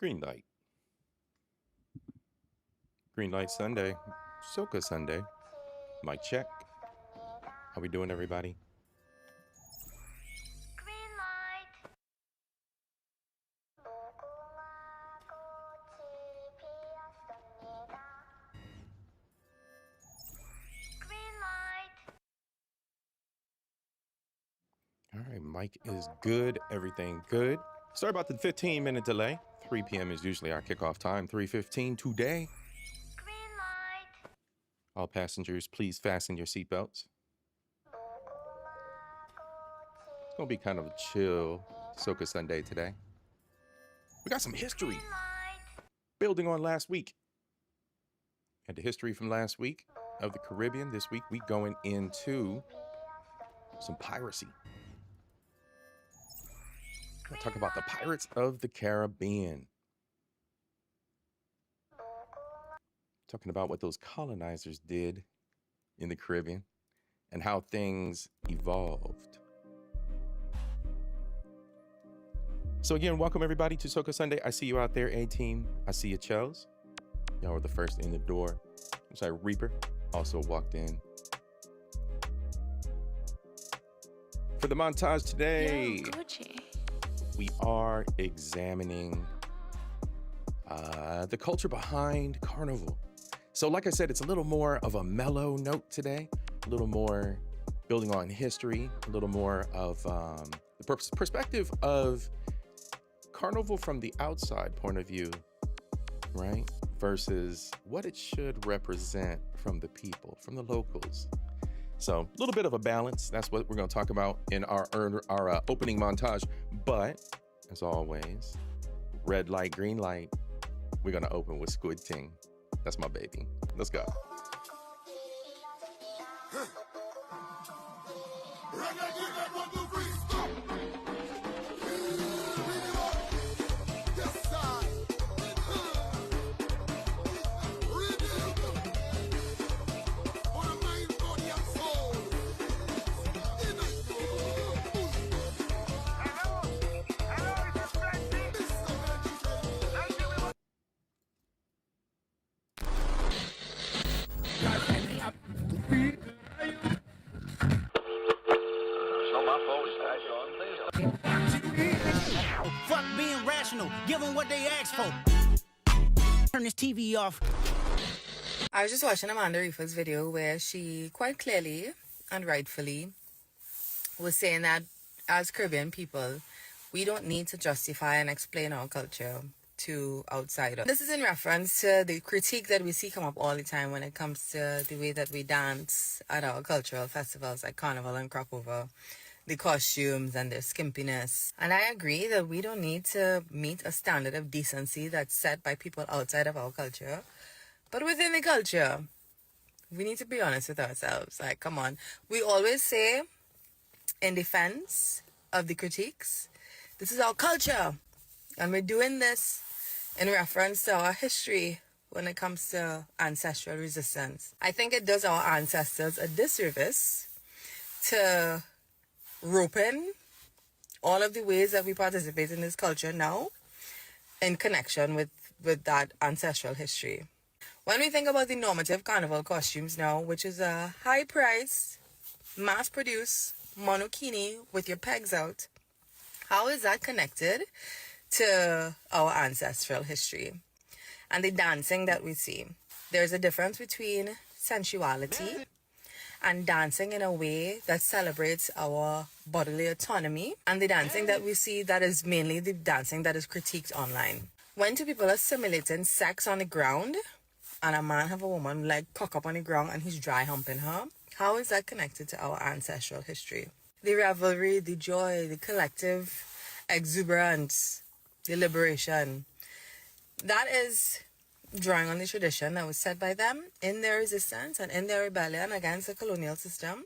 Green light. Green light Sunday. SOCA Sunday. Mic check. How we doing, everybody? Green light. Green light. All right, mic is good. Everything good. Sorry about the 15-minute delay. 3 p.m. is usually our kickoff time. 3:15 today. Green light. All passengers, please fasten your seatbelts. It's going to be kind of a chill SOCA Sunday today. We got some history. Green light. Building on last week. And the history from last week of the Caribbean. This week, we going into some piracy. We'll talk about the Pirates of the Caribbean. Talking about what those colonizers did in the Caribbean and how things evolved. So again, welcome everybody to SOCA Sunday. I see you out there, A-Team. I see you, Chels. Y'all were the first in the door. I'm sorry, Reaper also walked in. For the montage today, we are examining the culture behind Carnival. So like I said, it's a little more of a mellow note today, a little more building on history, a little more of the perspective of Carnival from the outside point of view, right? Versus what it should represent from the people, from the locals. So a little bit of a balance. That's what we're going to talk about in our opening montage. But as always, red light, green light. We're going to open with Squid Ting. That's my baby. Let's go. Fuck being rational. Give them what they ask for. Turn this TV off. I was just watching Amanda Reefer's video where she quite clearly and rightfully was saying that as Caribbean people, we don't need to justify and explain our culture to outsiders. This is in reference to the critique that we see come up all the time when it comes to the way that we dance at our cultural festivals like Carnival and Crop-Over, the costumes and their skimpiness. And I agree that we don't need to meet a standard of decency that's set by people outside of our culture. But within the culture, we need to be honest with ourselves. Like, come on. We always say, in defense of the critiques, this is our culture. And we're doing this in reference to our history when it comes to ancestral resistance. I think it does our ancestors a disservice to rope in all of the ways that we participate in this culture now in connection with that ancestral history. When we think about the normative carnival costumes now, which is a high price, mass-produced monokini with your pegs out, how is that connected to our ancestral history and the dancing that we see? There's a difference between sensuality and dancing in a way that celebrates our bodily autonomy, and the dancing that we see that is mainly the dancing that is critiqued online. When two people are simulating sex on the ground and a man have a woman like cock up on the ground and he's dry humping her, how is that connected to our ancestral history? The revelry, the joy, the collective exuberance, the liberation, that is drawing on the tradition that was set by them in their resistance and in their rebellion against the colonial system.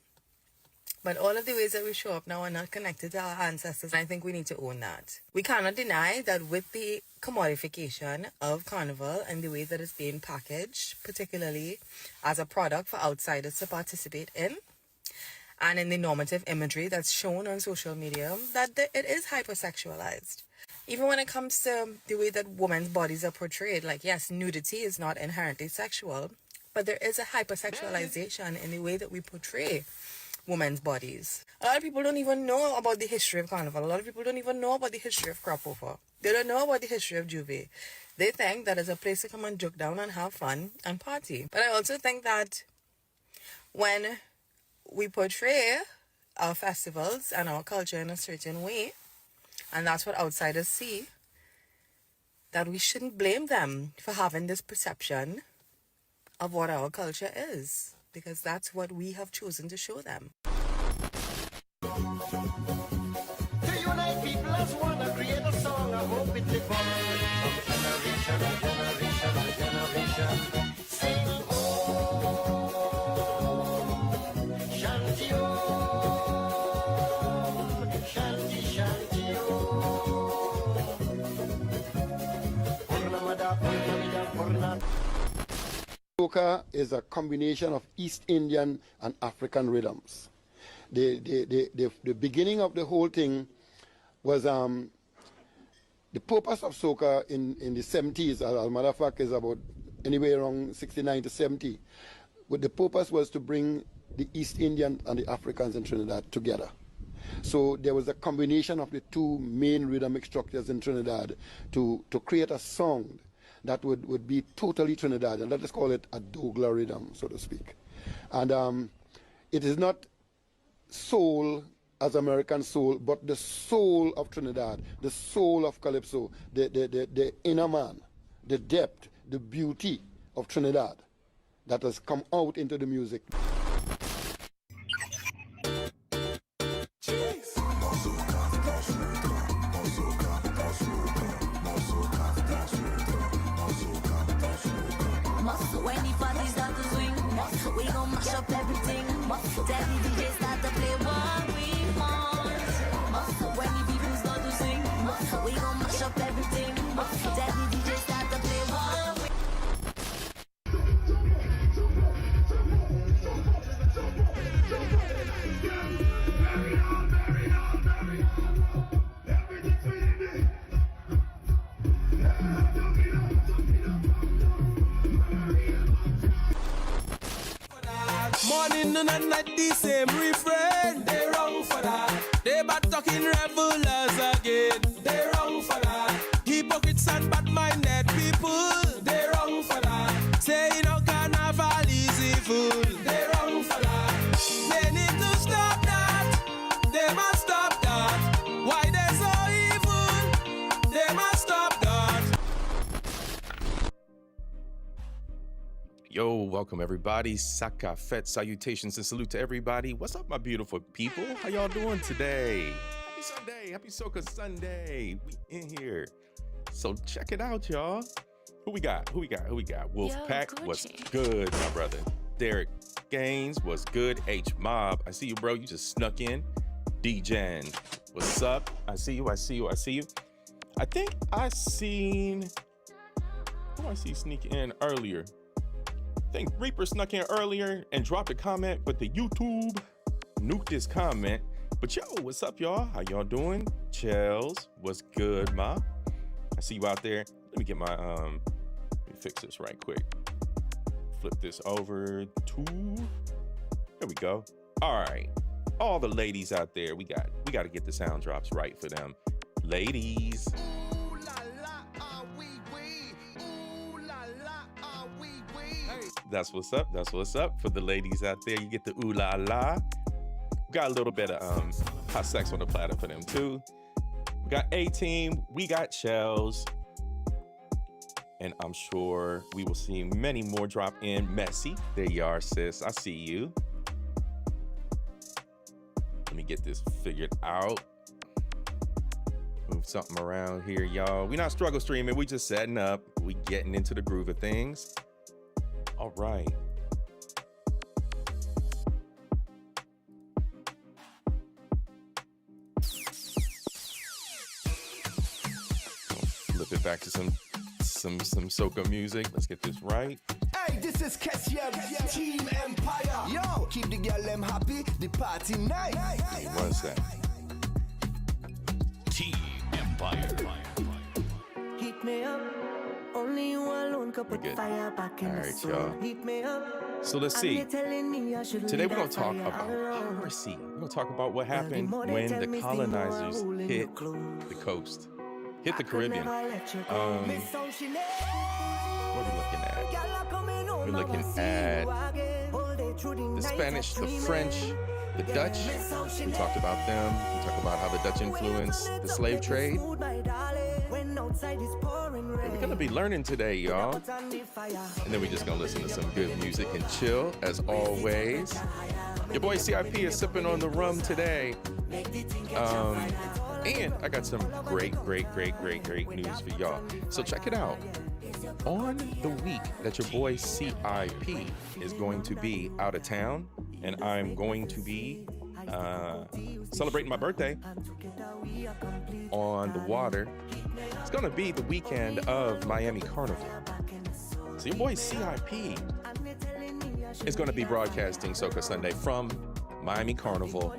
But all of the ways that we show up now are not connected to our ancestors. And I think we need to own that. We cannot deny that with the commodification of Carnival and the way that it's being packaged, particularly as a product for outsiders to participate in, and in the normative imagery that's shown on social media, that it is hypersexualized. Even when it comes to the way that women's bodies are portrayed, like, yes, nudity is not inherently sexual, but there is a hypersexualization in the way that we portray women's bodies. A lot of people don't even know about the history of Carnival. A lot of people don't even know about the history of Crop Over. They don't know about the history of Juve. They think that it's a place to come and joke down and have fun and party. But I also think that when we portray our festivals and our culture in a certain way, and that's what outsiders see, that we shouldn't blame them for having this perception of what our culture is, because that's what we have chosen to show them. To unite people as one and create a song, I hope it live on from generation to generation to generation. Sing om, shanty om, shanty shanty om. Purnamada, Purnamida, Purna. Soca is a combination of East Indian and African rhythms. The beginning of the whole thing was the purpose of soca in the 70s, as a matter of fact, is about anywhere around 69 to 70. But the purpose was to bring the East Indian and the Africans in Trinidad together. So there was a combination of the two main rhythmic structures in Trinidad to create a sound that would be totally Trinidadian. Let us call it a Douglas rhythm, so to speak. And it is not soul as American soul, but the soul of Trinidad, the soul of Calypso, the inner man, the depth, the beauty of Trinidad that has come out into the music. When the party start to swing, we gon' mash up everything. Tell the DJ start to play what we want. When the people start to sing, we gon' mash up everything. Tell the DJ start to play what we Morning, noon, and night, the same refrain. They wrong for that. They bad talking revelers again. They wrong for that. Hypocrites and bad-minded people. They wrong for that. Say you know carnival is evil. They wrong for that. They need to stop that. They must stop that. Why they so evil? They must stop that. Yo, welcome everybody. Saka, Fete, salutations and salute to everybody. What's up, my beautiful people? How y'all doing today? Happy Sunday, happy Soca Sunday. We in here. So check it out, y'all. Who we got? Wolfpack, what's good, my brother? Derek Gaines, what's good? H Mob, I see you, bro. You just snuck in. D-Jen, what's up? I see you. I think I seen, who I see sneak in earlier? I think Reaper snuck in earlier and dropped a comment, but the YouTube nuked his comment. But yo, what's up, y'all? How y'all doing? Chels, what's good, ma? I see you out there. Let me get my, let me fix this right quick. Flip this over to, there we go. All right, all the ladies out there, we got to get the sound drops right for them. Ladies. That's what's up. For the ladies out there, you get the ooh la la. We got a little bit of hot sex on the platter for them too. We got A-Team, we got Shells. And I'm sure we will see many more drop in. Messy, there you are, sis. I see you. Let me get this figured out. Move something around here, y'all. We not struggle streaming, we just setting up. We getting into the groove of things. All right. Flip it back to some soca music. Let's get this right. Hey, this is CashApp, Team Empire. Yo, keep the girl them happy, the party night. Hey, one sec. Team Empire. Heat me up. Only you alone could put good. fire back in All the right, soul. y'all. Heat me up. So let's And see. they telling me I should Today leave we're going that to talk fire about alone. piracy. We're going to talk about what Well, the happened more they when tell the me, the more I colonizers hold in hit you close. the coast, hit the I could Caribbean. never let you go. Miss how she What are we looking at? Girl, I coming home, We're now looking I see at you again. All day through The night, Spanish, I the dreaming. French, the Dutch. Miss how she We talked about them. We talked about how the Dutch influenced the slave trade. Smooth, my darling. When outside is pouring rain. We're going to be learning today, y'all. Put on the fire. And then we're just going to listen to some good music and chill, as always. Your boy C.I.P. is sipping on the rum today. And I got some great news for y'all. So check it out. On the week that your boy C.I.P. is going to be out of town, and I'm going to be celebrating my birthday on the water, it's going to be the weekend of Miami Carnival. So your boy C.I.P. is going to be broadcasting SOCA Sunday from Miami Carnival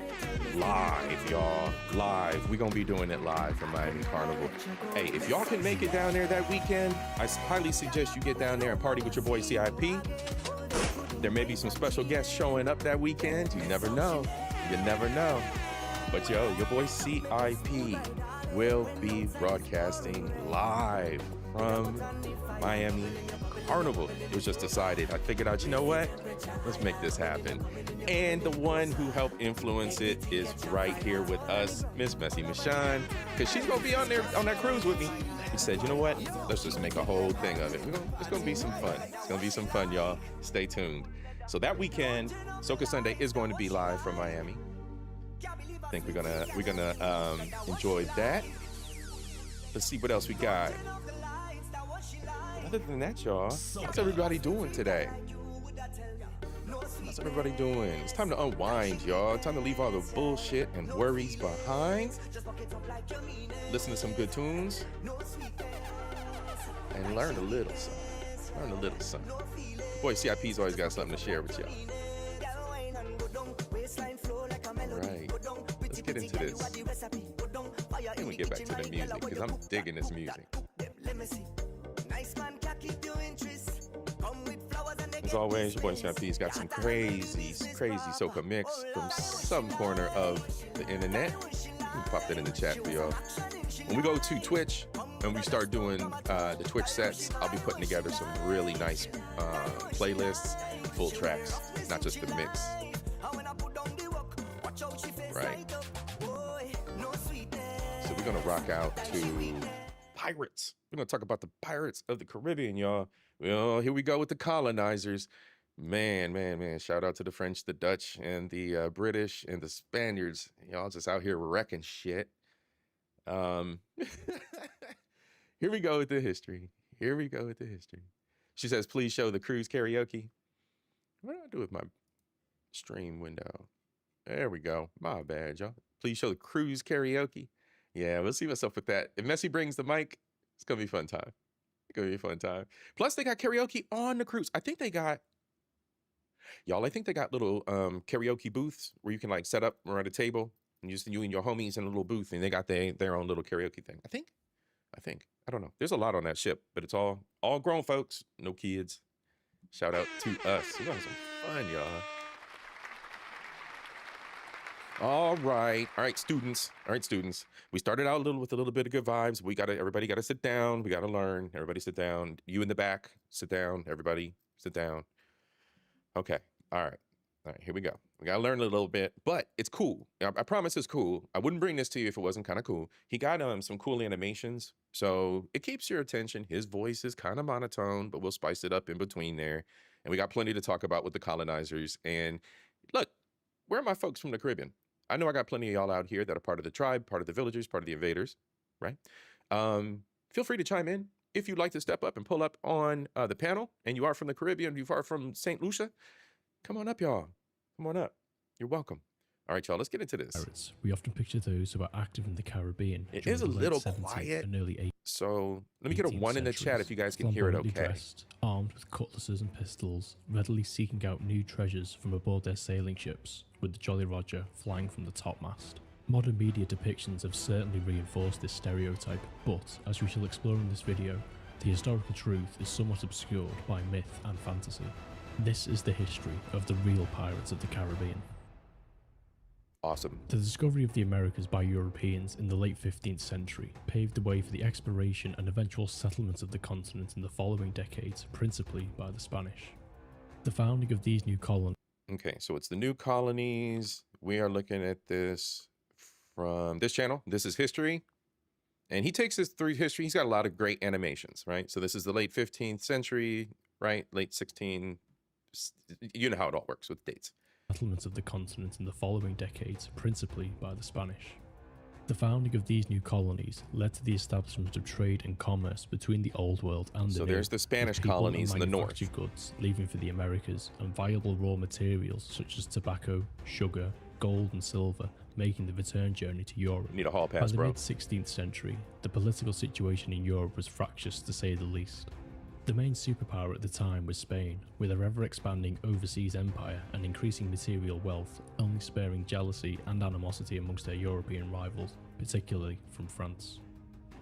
live, y'all. Live. We're going to be doing it live from Miami Carnival. Hey, if y'all can make it down there that weekend, I highly suggest you get down there and party with your boy C.I.P. There may be some special guests showing up that weekend. You never know. You never know. But yo, your boy C.I.P. will be broadcasting live from Miami Carnival. It was just decided. I figured out, you know what? Let's make this happen. And the one who helped influence it is right here with us, Miss Messy Michonne, because she's gonna be on there on that cruise with me. He said, you know what? Let's just make a whole thing of it. It's gonna be some fun. It's gonna be some fun, y'all. Stay tuned. So that weekend, SOCA Sunday is going to be live from Miami. I think we're gonna enjoy that. Let's see what else we got. Other than that, y'all, how's everybody doing today? How's everybody doing? It's time to unwind, y'all. Time to leave all the bullshit and worries behind. Listen to some good tunes. And learn a little something. Learn a little something. Boy, CIP's always got something to share with y'all. All right. Let's get into this. Then we get back to the music, because I'm digging this music. As always, your boy CIP's got some crazy SOCA mix from some corner of the internet. Let me pop that in the chat for y'all. When we go to Twitch and we start doing the Twitch sets, I'll be putting together some really nice playlists, full tracks, not just the mix. Right. So we're gonna rock out to pirates. We're gonna talk about the pirates of the Caribbean, y'all. Well, here we go with the colonizers. Man. Shout out to the French, the Dutch, and the British, and the Spaniards. Y'all just out here wrecking shit. Here we go with the history. She says, please show the cruise karaoke. What do I do with my stream window? There we go. My bad, y'all. Please show the cruise karaoke. Yeah, we'll see what's up with that. If Messi brings the mic, it's going to be a fun time. Plus, they got karaoke on the cruise. I think they got little karaoke booths where you can like set up around a table and just you and your homies in a little booth, and they got their own little karaoke thing. I think. I don't know. There's a lot on that ship, but it's all grown folks, no kids. Shout out to us. We're having some fun, y'all. All right, students. We started out with a little bit of good vibes. Everybody got to sit down. We got to learn. Everybody sit down. You in the back, sit down. Everybody sit down. Okay. All right, here we go. We got to learn a little bit, but it's cool. I promise it's cool. I wouldn't bring this to you if it wasn't kind of cool. He got some cool animations, so it keeps your attention. His voice is kind of monotone, but we'll spice it up in between there. And we got plenty to talk about with the colonizers. And look, where are my folks from the Caribbean? I know I got plenty of y'all out here that are part of the tribe, part of the villagers, part of the invaders, right? Feel free to chime in if you'd like to step up and pull up on the panel, and you are from the Caribbean, you are from St. Lucia, come on up, y'all. Come on up. You're welcome. All right, y'all, let's get into this. Pirates. We often picture those who are active in the Caribbean. It is a little quiet. And early 80s. So let me get a 1 in the chat if you guys can hear it okay. Dressed, armed with cutlasses and pistols, readily seeking out new treasures from aboard their sailing ships, with the Jolly Roger flying from the topmast. Modern media depictions have certainly reinforced this stereotype, but, as we shall explore in this video, the historical truth is somewhat obscured by myth and fantasy. This is the history of the real pirates of the Caribbean. Awesome. The discovery of the Americas by Europeans in the late 15th century paved the way for the exploration and eventual settlement of the continent in the following decades, principally by the Spanish. The founding of these new colonies. Okay, so it's the new colonies. We are looking at this from this channel. This is history. And he takes us through history. He's got a lot of great animations, right? So this is the late 15th century, right? Late 16. You know how it all works with dates. Settlements of the continent in the following decades, principally by the Spanish. The founding of these new colonies led to the establishment of trade and commerce between the Old World and the So New. there's the Spanish with people colonies and in the north. manufactured goods leaving for the Americas and viable raw materials such as tobacco, sugar, gold and silver making the return journey to Europe. You need a hall By pass, the bro. mid-16th century, the political situation in Europe was fractious to say the least. The main superpower at the time was Spain, with her ever-expanding overseas empire and increasing material wealth, only sparing jealousy and animosity amongst their European rivals, particularly from France.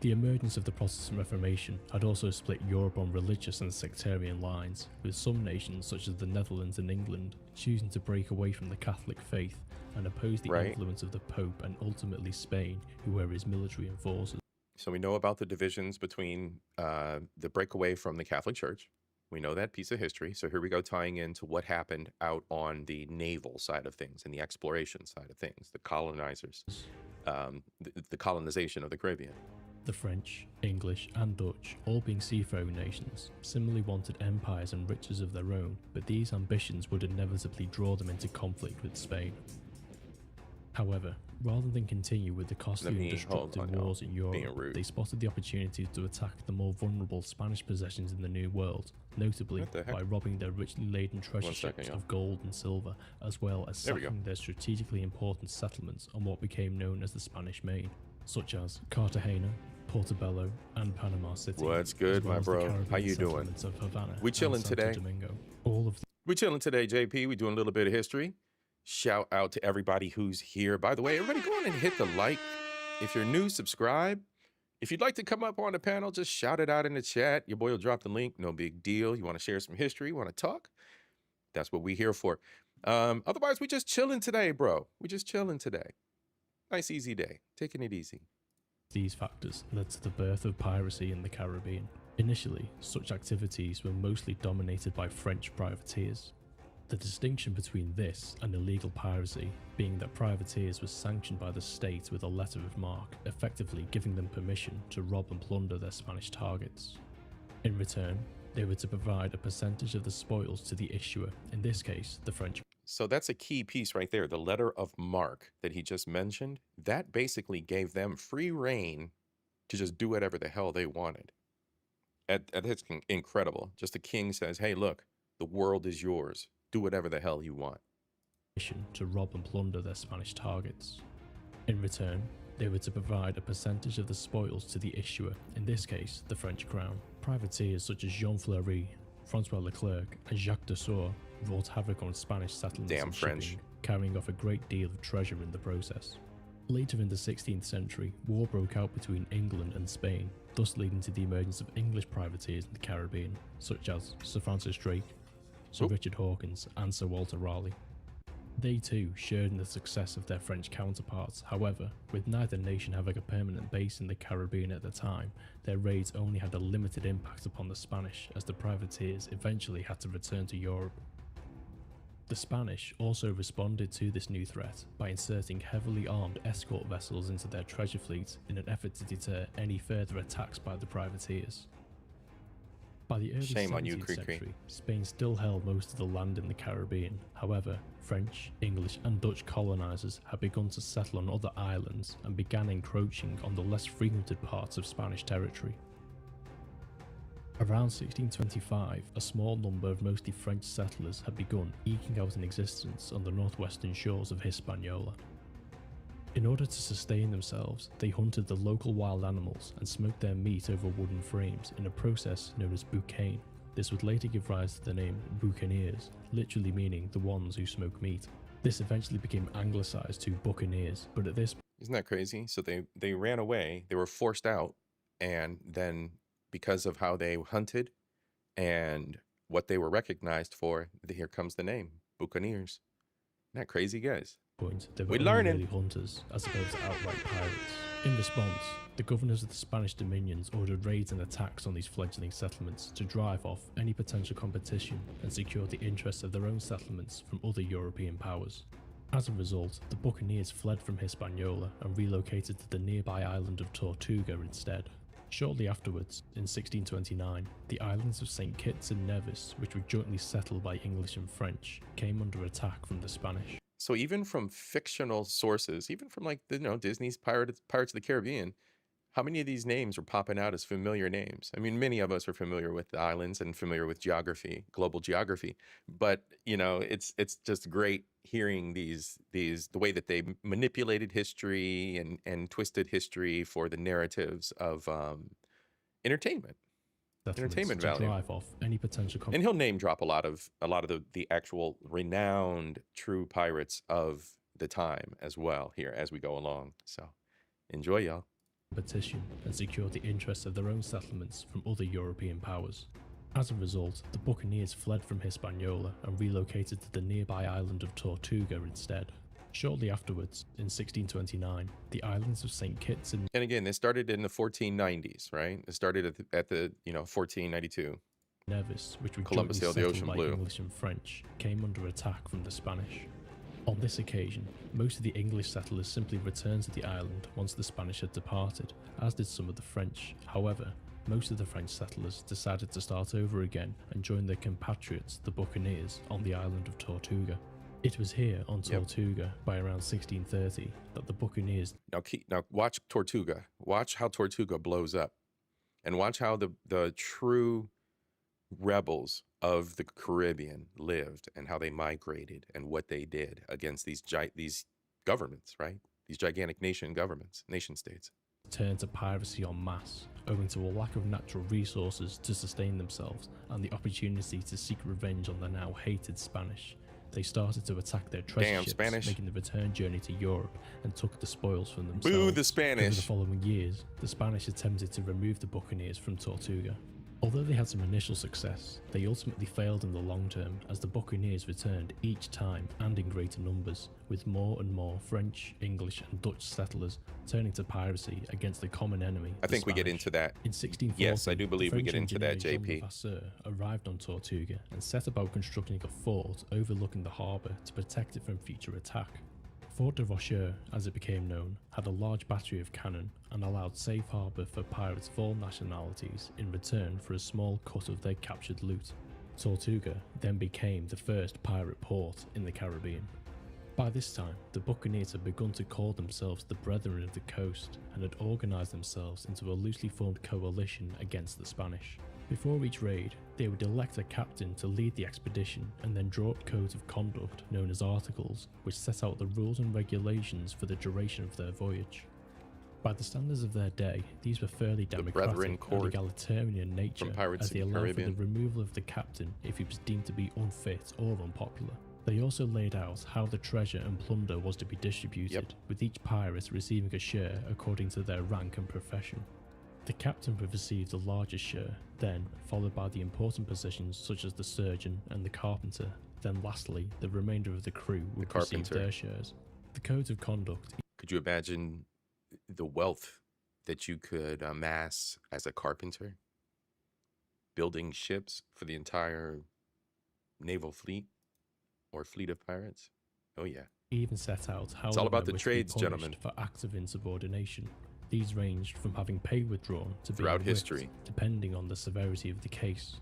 The emergence of the Protestant Reformation had also split Europe on religious and sectarian lines, with some nations such as the Netherlands and England choosing to break away from the Catholic faith and oppose the influence of the Pope and ultimately Spain, who were his military enforcers. So we know about the divisions between the breakaway from the Catholic Church. We know that piece of history. So here we go, tying into what happened out on the naval side of things and the exploration side of things, the colonizers, the colonization of the Caribbean. The French, English and Dutch, all being seafaring nations, similarly wanted empires and riches of their own, but these ambitions would inevitably draw them into conflict with Spain. However, rather than continue with the costly and destructive wars in Europe, they spotted the opportunity to attack the more vulnerable Spanish possessions in the New World, notably by robbing their richly laden treasure ships of gold and silver, as well as sacking their strategically important settlements on what became known as the Spanish Main, such as Cartagena, Portobello, and Panama City. What's good, my bro? How you doing? We chilling today. We chilling today, JP. We doing a little bit of history. Shout out to everybody who's here. By the way, everybody go on and hit the like. If you're new, subscribe. If you'd like to come up on the panel, just shout it out in the chat. Your boy will drop the link. No big deal. You want to share some history? Want to talk? That's what we're here for. Otherwise, we just chilling today, bro. We just chilling today. Nice, easy day. Taking it easy. These factors led to the birth of piracy in the Caribbean. Initially, such activities were mostly dominated by French privateers. The distinction between this and illegal piracy being that privateers were sanctioned by the state with a letter of marque, effectively giving them permission to rob and plunder their Spanish targets. In return, they were to provide a percentage of the spoils to the issuer, in this case, the French. So that's a key piece right there. The letter of marque that he just mentioned, that basically gave them free reign to just do whatever the hell they wanted. That's incredible. Just the king says, hey, look, the world is yours. Do whatever the hell you want. To rob and plunder their Spanish targets. In return, they were to provide a percentage of the spoils to the issuer, in this case, the French crown. Privateers such as Jean Fleury, Francois Leclerc, and Jacques Dessour wrought havoc on Spanish settlements and shipping, carrying off a great deal of treasure in the process. Later in the 16th century, war broke out between England and Spain, thus leading to the emergence of English privateers in the Caribbean, such as Sir Francis Drake, Sir Richard Hawkins, and Sir Walter Raleigh. They too shared in the success of their French counterparts. However, with neither nation having a permanent base in the Caribbean at the time, their raids only had a limited impact upon the Spanish, as the privateers eventually had to return to Europe. The Spanish also responded to this new threat by inserting heavily armed escort vessels into their treasure fleet in an effort to deter any further attacks by the privateers. By the early 17th century, Spain still held most of the land in the Caribbean. However, French, English and Dutch colonizers had begun to settle on other islands and began encroaching on the less frequented parts of Spanish territory. Around 1625, a small number of mostly French settlers had begun eking out an existence on the northwestern shores of Hispaniola. In order to sustain themselves, they hunted the local wild animals and smoked their meat over wooden frames in a process known as boucain. This would later give rise to the name buccaneers, literally meaning the ones who smoke meat. This eventually became anglicised to buccaneers, but at this Isn't that crazy? So they ran away. They were forced out, and then because of how they hunted and what they were recognized for, here comes the name Buccaneers. Isn't that crazy, guys? Point, they were We're only learning. really hunters as opposed to outright pirates. In response, the governors of the Spanish dominions ordered raids and attacks on these fledgling settlements to drive off any potential competition and secure the interests of their own settlements from other European powers. As a result, the Buccaneers fled from Hispaniola and relocated to the nearby island of Tortuga instead. Shortly afterwards, in 1629, the islands of St. Kitts and Nevis, which were jointly settled by English and French, came under attack from the Spanish. So even from fictional sources, even from like Disney's Pirates of the Caribbean, how many of these names were popping out as familiar names? I mean, many of us are familiar with the islands and familiar with geography, global geography, but it's just great hearing these the way that they manipulated history and twisted history for the narratives of entertainment value. Drive off any potential And he'll name drop a lot of the actual renowned true pirates of the time as well here as we go along. So enjoy, y'all. Competition and secure the interests of their own settlements from other European powers. As a result, the Buccaneers fled from Hispaniola and relocated to the nearby island of Tortuga instead. Shortly afterwards, in 1629, the islands of St. Kitts and again, they started in the 1490s, right? It started at the 1492. Nevis, which were Columbus jointly sailed the settled ocean by blue. English and French, came under attack from the Spanish. On this occasion, most of the English settlers simply returned to the island once the Spanish had departed, as did some of the French. However, most of the French settlers decided to start over again and join their compatriots, the Buccaneers, on the island of Tortuga. It was here on Tortuga by around 1630 that the Buccaneers... Now watch Tortuga. Watch how Tortuga blows up. And watch how the true rebels of the Caribbean lived and how they migrated and what they did against these governments, right? These gigantic nation states. turned to piracy en masse, owing to a lack of natural resources to sustain themselves and the opportunity to seek revenge on the now hated Spanish. They started to attack their treasure ships, making the return journey to Europe, and took the spoils from themselves. Boo the Spanish! Over the following years, the Spanish attempted to remove the Buccaneers from Tortuga. Although they had some initial success, they ultimately failed in the long term as the Buccaneers returned each time and in greater numbers, with more and more French, English and Dutch settlers turning to piracy against the common enemy. I think we get into that. In 1640, yes, I do believe we get into that, Jean JP. Levasseur arrived on Tortuga and set about constructing a fort overlooking the harbour to protect it from future attack. Fort de Rocheur, as it became known, had a large battery of cannon and allowed safe harbour for pirates of all nationalities in return for a small cut of their captured loot. Tortuga then became the first pirate port in the Caribbean. By this time, the Buccaneers had begun to call themselves the Brethren of the Coast and had organised themselves into a loosely formed coalition against the Spanish. Before each raid, they would elect a captain to lead the expedition and then draw up codes of conduct known as articles, which set out the rules and regulations for the duration of their voyage. By the standards of their day, these were fairly democratic and egalitarian in nature, as they allowed for the removal of the captain if he was deemed to be unfit or unpopular. They also laid out how the treasure and plunder was to be distributed, with each pirate receiving a share according to their rank and profession. The captain would receive the largest share, then followed by the important positions such as the surgeon and the carpenter, then lastly the remainder of the crew would receive their shares. The codes of conduct... Could you imagine the wealth that you could amass as a carpenter? Building ships for the entire naval fleet or fleet of pirates? Oh yeah. Even set out how it's all about the trades, gentlemen. For acts of insubordination. These ranged from having pay withdrawn to throughout being history, whipped, depending on the severity of the case.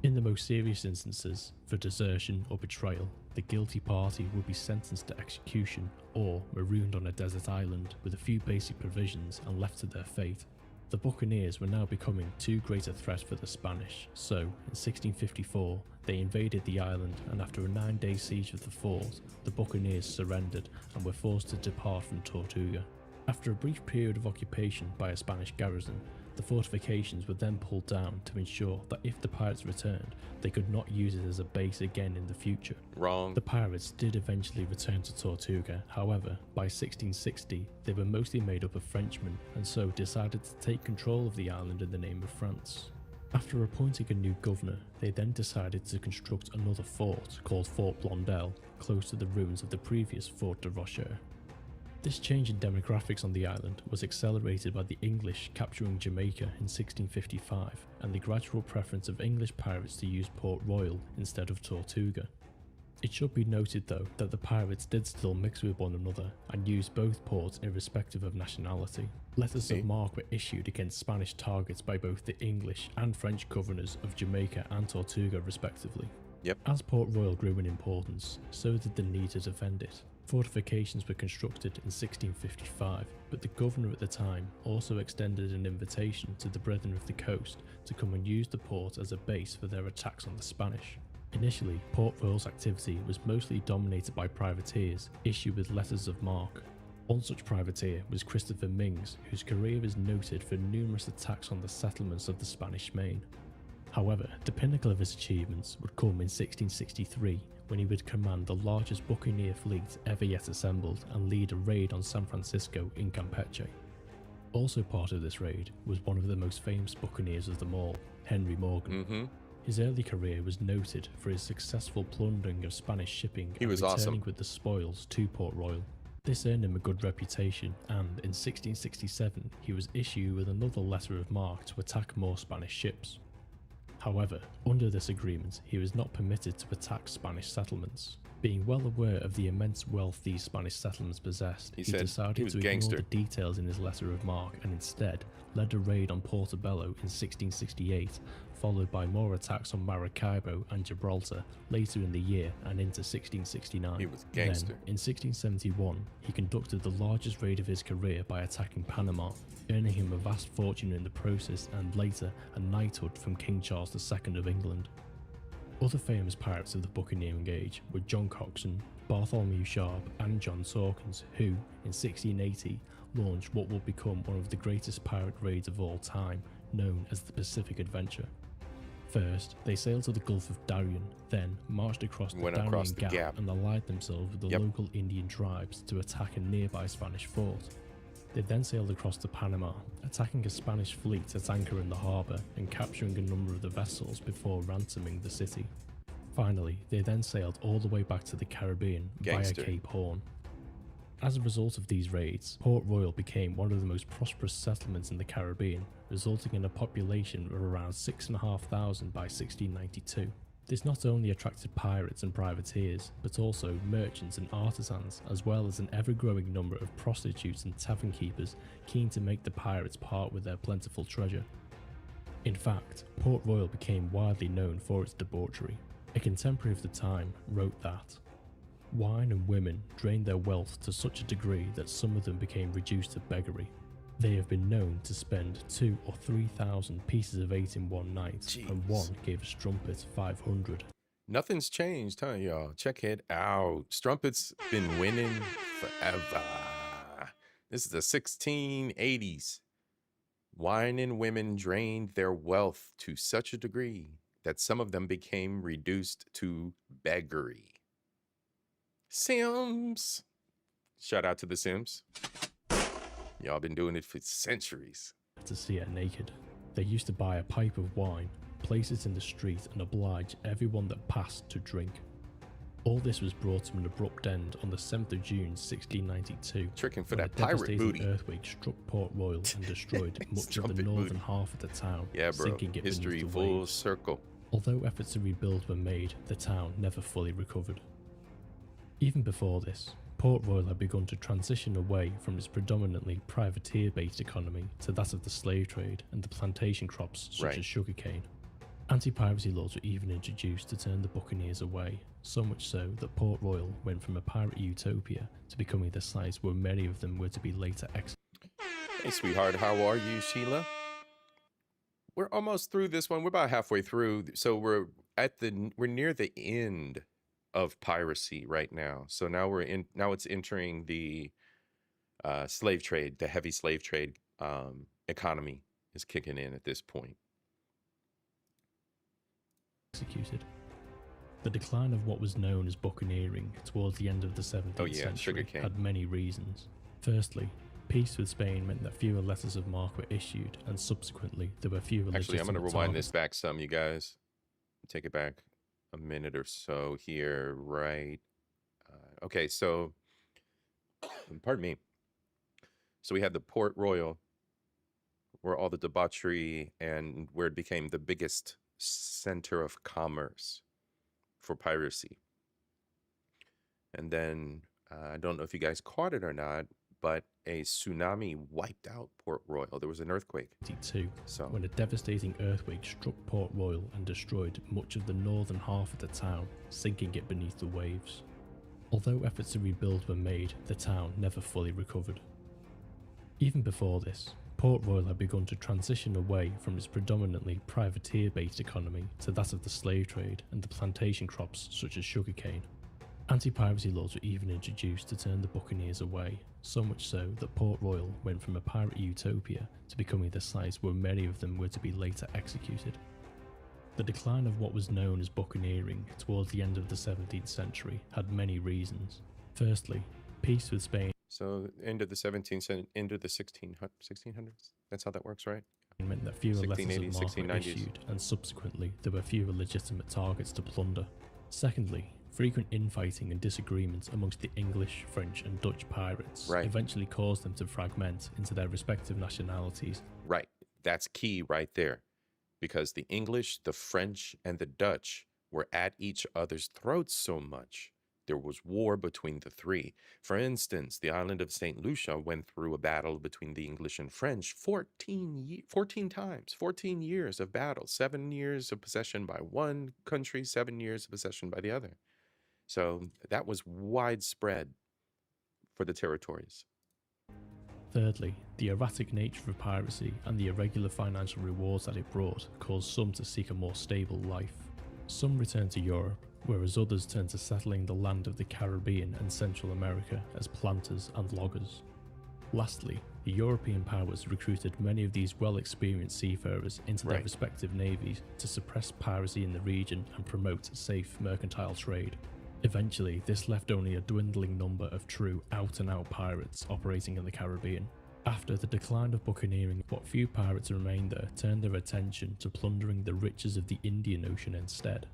In the most serious instances, for desertion or betrayal, the guilty party would be sentenced to execution or marooned on a desert island with a few basic provisions and left to their fate. The Buccaneers were now becoming too great a threat for the Spanish, so in 1654 they invaded the island, and after a 9-day siege of the fort, the Buccaneers surrendered and were forced to depart from Tortuga. After a brief period of occupation by a Spanish garrison, The fortifications were then pulled down to ensure that if the pirates returned, they could not use it as a base again in the future. Wrong. The pirates did eventually return to Tortuga, however, by 1660 they were mostly made up of Frenchmen and so decided to take control of the island in the name of France. After appointing a new governor, they then decided to construct another fort called Fort Blondel, close to the ruins of the previous Fort de Rocher. This change in demographics on the island was accelerated by the English capturing Jamaica in 1655 and the gradual preference of English pirates to use Port Royal instead of Tortuga. It should be noted though that the pirates did still mix with one another and used both ports irrespective of nationality. Letters of marque were issued against Spanish targets by both the English and French governors of Jamaica and Tortuga respectively. Yep. As Port Royal grew in importance, so did the need to defend it. Fortifications were constructed in 1655, but the governor at the time also extended an invitation to the Brethren of the Coast to come and use the port as a base for their attacks on the Spanish. Initially, Port Royal's activity was mostly dominated by privateers issued with letters of marque. One such privateer was Christopher Mings, whose career is noted for numerous attacks on the settlements of the Spanish Main. However, the pinnacle of his achievements would come in 1663 when he would command the largest buccaneer fleet ever yet assembled and lead a raid on San Francisco in Campeche. Also part of this raid was one of the most famous buccaneers of them all, Henry Morgan. His early career was noted for his successful plundering of Spanish shipping and returning with the spoils to Port Royal. This earned him a good reputation, and in 1667 he was issued with another letter of marque to attack more Spanish ships. However, under this agreement, he was not permitted to attack Spanish settlements. Being well aware of the immense wealth these Spanish settlements possessed, he decided to ignore the details in his letter of marque and instead led a raid on Portobello in 1668, followed by more attacks on Maracaibo and Gibraltar later in the year and into 1669. He was gangster. Then, in 1671, he conducted the largest raid of his career by attacking Panama, earning him a vast fortune in the process and later a knighthood from King Charles II of England. Other famous pirates of the buccaneering age were John Coxon, Bartholomew Sharp and John Sawkins, who, in 1680, launched what would become one of the greatest pirate raids of all time, known as the Pacific Adventure. First, they sailed to the Gulf of Darien, then marched across the Darien Gap and allied themselves with the local Indian tribes to attack a nearby Spanish fort. They then sailed across to Panama, attacking a Spanish fleet at anchor in the harbour and capturing a number of the vessels before ransoming the city. Finally, they then sailed all the way back to the Caribbean via Cape Horn. As a result of these raids, Port Royal became one of the most prosperous settlements in the Caribbean, resulting in a population of around 6,500 by 1692. This not only attracted pirates and privateers, but also merchants and artisans, as well as an ever-growing number of prostitutes and tavern keepers keen to make the pirates part with their plentiful treasure. In fact, Port Royal became widely known for its debauchery. A contemporary of the time wrote that wine and women drained their wealth to such a degree that some of them became reduced to beggary. They have been known to spend 2,000 or 3,000 pieces of 8 in one night, and one gave a strumpet 500. Nothing's changed, huh, y'all? Check it out. Strumpet's been winning forever. This is the 1680s. Wine and women drained their wealth to such a degree that some of them became reduced to beggary. Sims. Shout out to the Sims. Y'all been doing it for centuries. To see her naked. They used to buy a pipe of wine, place it in the street and oblige everyone that passed to drink. All this was brought to an abrupt end on the 7th of June 1692. Tricking for that pirate booty. An earthquake struck Port Royal and destroyed much of the northern half of the town, yeah, bro. sinking it History beneath the full waves. circle. Although efforts to rebuild were made, the town never fully recovered. Even before this, Port Royal had begun to transition away from its predominantly privateer-based economy to that of the slave trade and the plantation crops such as sugarcane. Anti-piracy laws were even introduced to turn the buccaneers away, so much so that Port Royal went from a pirate utopia to becoming the site where many of them were to be later executed. Hey, sweetheart, how are you, Sheila? We're almost through this one. We're about halfway through, so we're near the end of piracy right now. So now it's entering the slave trade, the heavy slave trade economy is kicking in at this point. Executed. The decline of what was known as buccaneering towards the end of the 17th century sugarcane. had many reasons. Firstly, peace with Spain meant that fewer letters of marque were issued, and subsequently there were fewer Actually, I'm going to legitimate rewind targets. this back some, you guys. Take it back a minute or so here, right? Okay, so, pardon me. So we had the Port Royal, where all the debauchery and where it became the biggest center of commerce for piracy. And then, I don't know if you guys caught it or not, but a tsunami wiped out Port Royal. There was an earthquake. So When a devastating earthquake struck Port Royal and destroyed much of the northern half of the town, sinking it beneath the waves. Although efforts to rebuild were made, the town never fully recovered. Even before this, Port Royal had begun to transition away from its predominantly privateer-based economy to that of the slave trade and the plantation crops such as sugarcane. Anti-piracy laws were even introduced to turn the buccaneers away, so much so that Port Royal went from a pirate utopia to becoming the site where many of them were to be later executed. The decline of what was known as buccaneering towards the end of the 17th century had many reasons. Firstly, peace with Spain. So end of the 17th century, into the 1600s. That's how that works, right? Meant that fewer letters of 1680s, marque were 1690s. issued, and subsequently there were fewer legitimate targets to plunder. Secondly, frequent infighting and disagreements amongst the English, French and Dutch pirates eventually caused them to fragment into their respective nationalities. Right. That's key right there. Because the English, the French, and the Dutch were at each other's throats so much. There was war between the three. For instance, the island of St. Lucia went through a battle between the English and French 14 times, 14 years of battle, 7 years of possession by one country, 7 years of possession by the other. So that was widespread for the territories. Thirdly, the erratic nature of piracy and the irregular financial rewards that it brought caused some to seek a more stable life. Some returned to Europe, whereas others turned to settling the land of the Caribbean and Central America as planters and loggers. Lastly, the European powers recruited many of these well-experienced seafarers into their respective navies to suppress piracy in the region and promote safe mercantile trade. Eventually, this left only a dwindling number of true out-and-out pirates operating in the Caribbean. After the decline of buccaneering, what few pirates remained there turned their attention to plundering the riches of the Indian Ocean instead.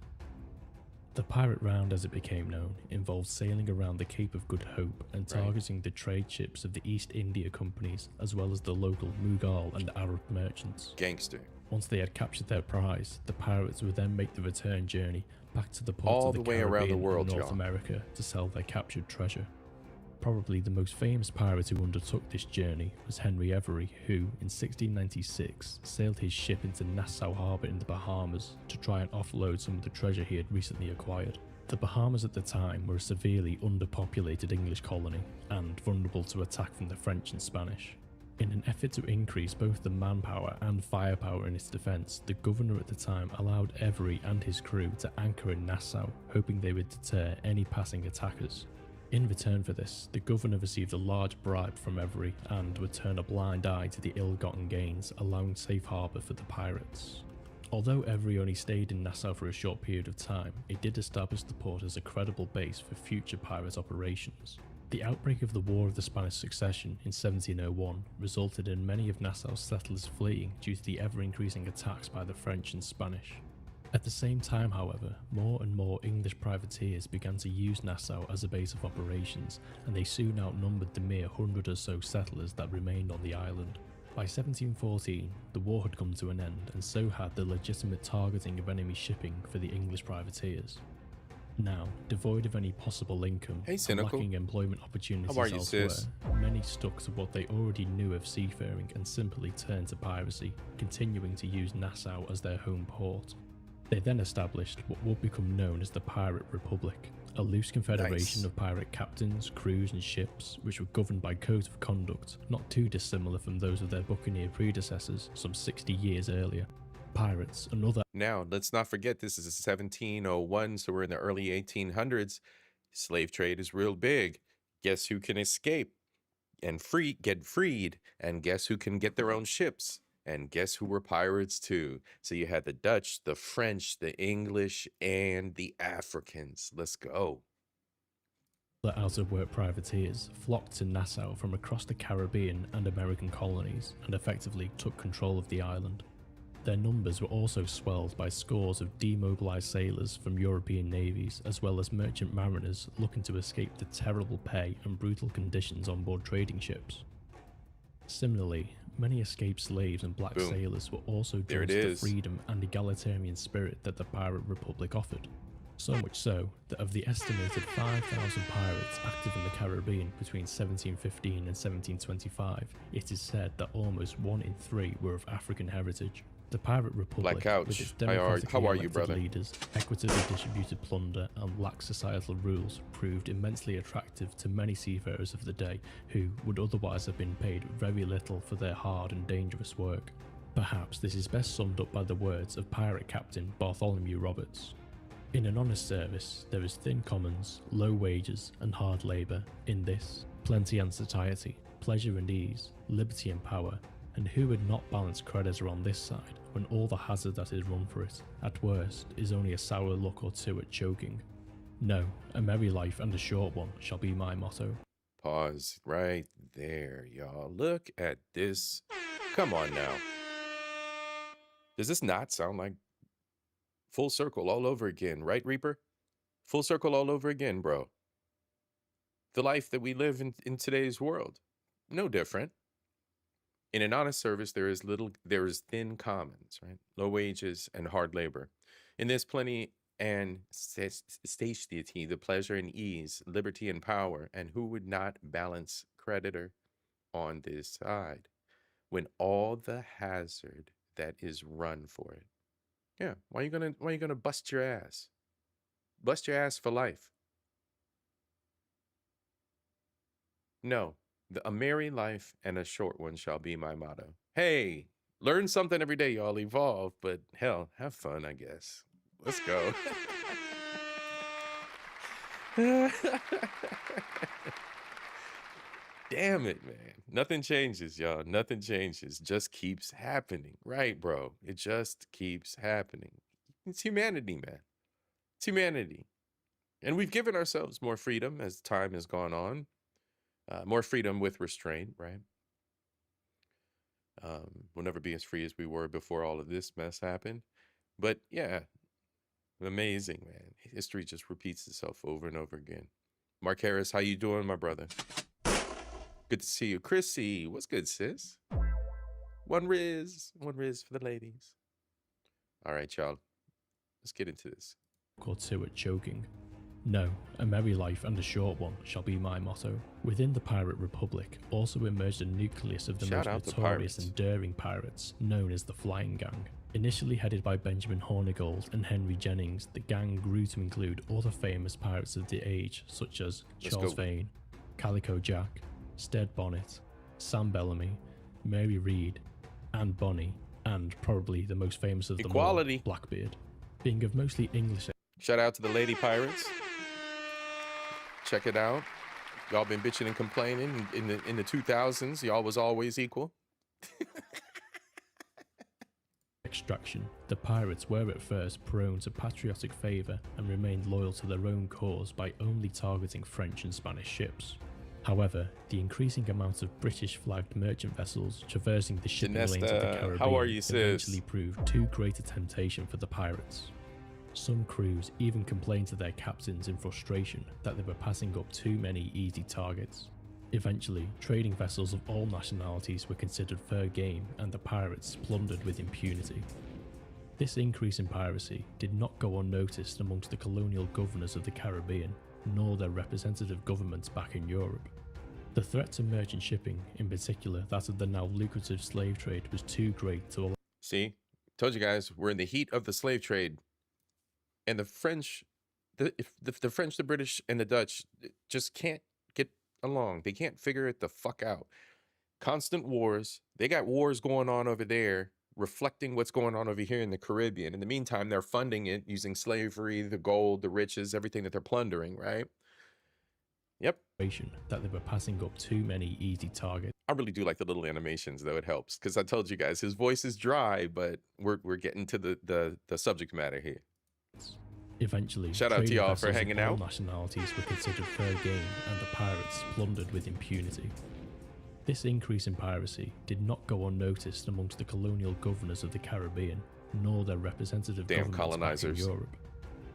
The pirate round, as it became known, involved sailing around the Cape of Good Hope and targeting the trade ships of the East India companies, as well as the local Mughal and Arab merchants. Gangster. Once they had captured their prize, the pirates would then make the return journey back to the ports All of the the way Caribbean around the world, and North y'all. America to sell their captured treasure. Probably the most famous pirate who undertook this journey was Henry Every, who, in 1696, sailed his ship into Nassau Harbour in the Bahamas to try and offload some of the treasure he had recently acquired. The Bahamas at the time were a severely underpopulated English colony and vulnerable to attack from the French and Spanish. In an effort to increase both the manpower and firepower in its defence, the governor at the time allowed Every and his crew to anchor in Nassau, hoping they would deter any passing attackers. In return for this, the governor received a large bribe from Every and would turn a blind eye to the ill-gotten gains, allowing safe harbour for the pirates. Although Every only stayed in Nassau for a short period of time, it did establish the port as a credible base for future pirate operations. The outbreak of the War of the Spanish Succession in 1701 resulted in many of Nassau's settlers fleeing due to the ever-increasing attacks by the French and Spanish. At the same time, however, more and more English privateers began to use Nassau as a base of operations, and they soon outnumbered the mere 100 or so settlers that remained on the island. By 1714, the war had come to an end, and so had the legitimate targeting of enemy shipping for the English privateers. Now, devoid of any possible income and lacking employment opportunities elsewhere, many stuck to what they already knew of seafaring and simply turned to piracy, continuing to use Nassau as their home port. They then established what would become known as the Pirate Republic, a loose confederation of pirate captains, crews and ships, which were governed by codes of conduct not too dissimilar from those of their buccaneer predecessors some 60 years earlier. Pirates and other... Now, let's not forget this is 1701, so we're in the early 1800s. Slave trade is real big. Guess who can escape and get freed? And guess who can get their own ships And guess who were pirates too? So you had the Dutch, the French, the English, and the Africans. Let's go. The out-of-work privateers flocked to Nassau from across the Caribbean and American colonies and effectively took control of the island. Their numbers were also swelled by scores of demobilised sailors from European navies, as well as merchant mariners looking to escape the terrible pay and brutal conditions on board trading ships. Similarly, many escaped slaves and black Boom. sailors were also drawn to the freedom and egalitarian spirit that the pirate republic offered. So much so that of the estimated 5,000 pirates active in the Caribbean between 1715 and 1725, it is said that almost 1 in 3 were of African heritage. The pirate republic, Black Couch, with its how are democratically you, elected brother? leaders, equitably distributed plunder, and lax societal rules, proved immensely attractive to many seafarers of the day who would otherwise have been paid very little for their hard and dangerous work. Perhaps this is best summed up by the words of pirate captain Bartholomew Roberts. In an honest service, there is thin commons, low wages, and hard labour. In this, plenty and satiety, pleasure and ease, liberty and power. And who would not balance creditor on this side when all the hazard that is run for it, at worst, is only a sour look or two at choking? No, a merry life and a short one shall be my motto. Pause right there, y'all. Look at this. Come on now. Does this not sound like full circle all over again, right, Reaper? Full circle all over again, bro. The life that we live in today's world. No different. In an honest service, there is thin commons, right? Low wages and hard labor. In this plenty and satiety, the pleasure and ease, liberty and power, and who would not balance creditor on this side when all the hazard that is run for it? Yeah, why you gonna bust your ass? Bust your ass for life. No. A merry life and a short one shall be my motto. Hey, learn something every day, y'all. Evolve, but hell, have fun, I guess. Let's go. Damn it, man. Nothing changes, y'all. Nothing changes. Just keeps happening. Right, bro? It just keeps happening. It's humanity, man. It's humanity. And we've given ourselves more freedom as time has gone on. More freedom with restraint, right? We'll never be as free as we were before all of this mess happened. But yeah, amazing, man. History just repeats itself over and over again. Mark Harris, how you doing, my brother? Good to see you. Chrissy, what's good, sis? One Riz for the ladies. All right, y'all. Let's get into this. Or two at choking. No, a merry life and a short one shall be my motto. Within the Pirate Republic also emerged a nucleus of the most notorious and daring pirates, known as the Flying Gang. Initially headed by Benjamin Hornigold and Henry Jennings, the gang grew to include other famous pirates of the age, such as Charles Vane, Calico Jack, Stead Bonnet, Sam Bellamy, Mary Read, Anne Bonny, and probably the most famous of them all, Blackbeard. Being of mostly English. Shout out to the lady pirates. Check it out. Y'all been bitching and complaining in the 2000s. Y'all was always equal. Extraction. The pirates were at first prone to patriotic favour and remained loyal to their own cause by only targeting French and Spanish ships. However, the increasing amount of British-flagged merchant vessels traversing the shipping lanes of the Caribbean eventually proved too great a temptation for the pirates. Some crews even complained to their captains in frustration that they were passing up too many easy targets. Eventually, trading vessels of all nationalities were considered fair game and the pirates plundered with impunity. This increase in piracy did not go unnoticed amongst the colonial governors of the Caribbean, nor their representative governments back in Europe. The threat to merchant shipping, in particular that of the now lucrative slave trade, was too great to allow. See, told you guys, we're in the heat of the slave trade. And the French, the French, the British, and the Dutch just can't get along. They can't figure it the fuck out. Constant wars. They got wars going on over there, reflecting what's going on over here in the Caribbean. In the meantime, they're funding it using slavery, the gold, the riches, everything that they're plundering, right? Yep. That they were passing up too many easy targets. I really do like the little animations, though. It helps because I told you guys his voice is dry, but we're getting to the subject matter here. Eventually, Shout out to trading y'all for vessels hanging of all out. nationalities were considered fair game and the pirates plundered with impunity. This increase in piracy did not go unnoticed amongst the colonial governors of the Caribbean, nor their representative Damn governments back in colonizers. Europe.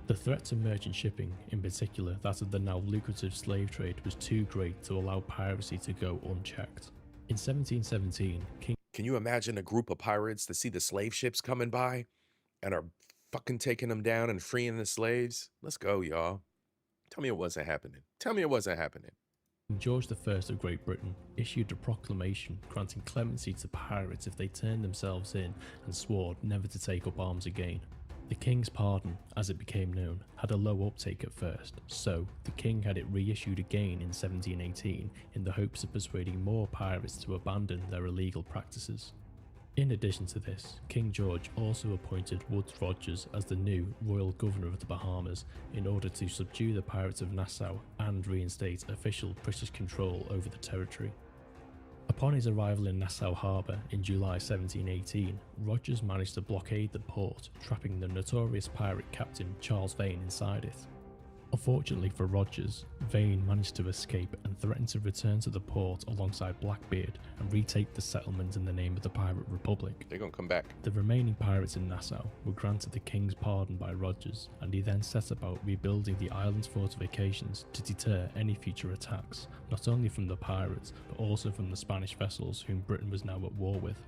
The threat to merchant shipping, in particular that of the now lucrative slave trade, was too great to allow piracy to go unchecked. In 1717, King Can you imagine a group of pirates that see the slave ships coming by and are fucking taking them down and freeing the slaves? Let's go, y'all. Tell me it wasn't happening. Tell me it wasn't happening. George I of Great Britain issued a proclamation granting clemency to pirates if they turned themselves in and swore never to take up arms again. The King's Pardon, as it became known, had a low uptake at first, so the King had it reissued again in 1718 in the hopes of persuading more pirates to abandon their illegal practices. In addition to this, King George also appointed Woodes Rogers as the new Royal Governor of the Bahamas in order to subdue the pirates of Nassau and reinstate official British control over the territory. Upon his arrival in Nassau Harbour in July 1718, Rogers managed to blockade the port, trapping the notorious pirate captain Charles Vane inside it. Unfortunately for Rogers, Vane managed to escape and threatened to return to the port alongside Blackbeard and retake the settlement in the name of the Pirate Republic. They're gonna come back. The remaining pirates in Nassau were granted the King's pardon by Rogers, and he then set about rebuilding the island's fortifications to deter any future attacks, not only from the pirates, but also from the Spanish vessels whom Britain was now at war with.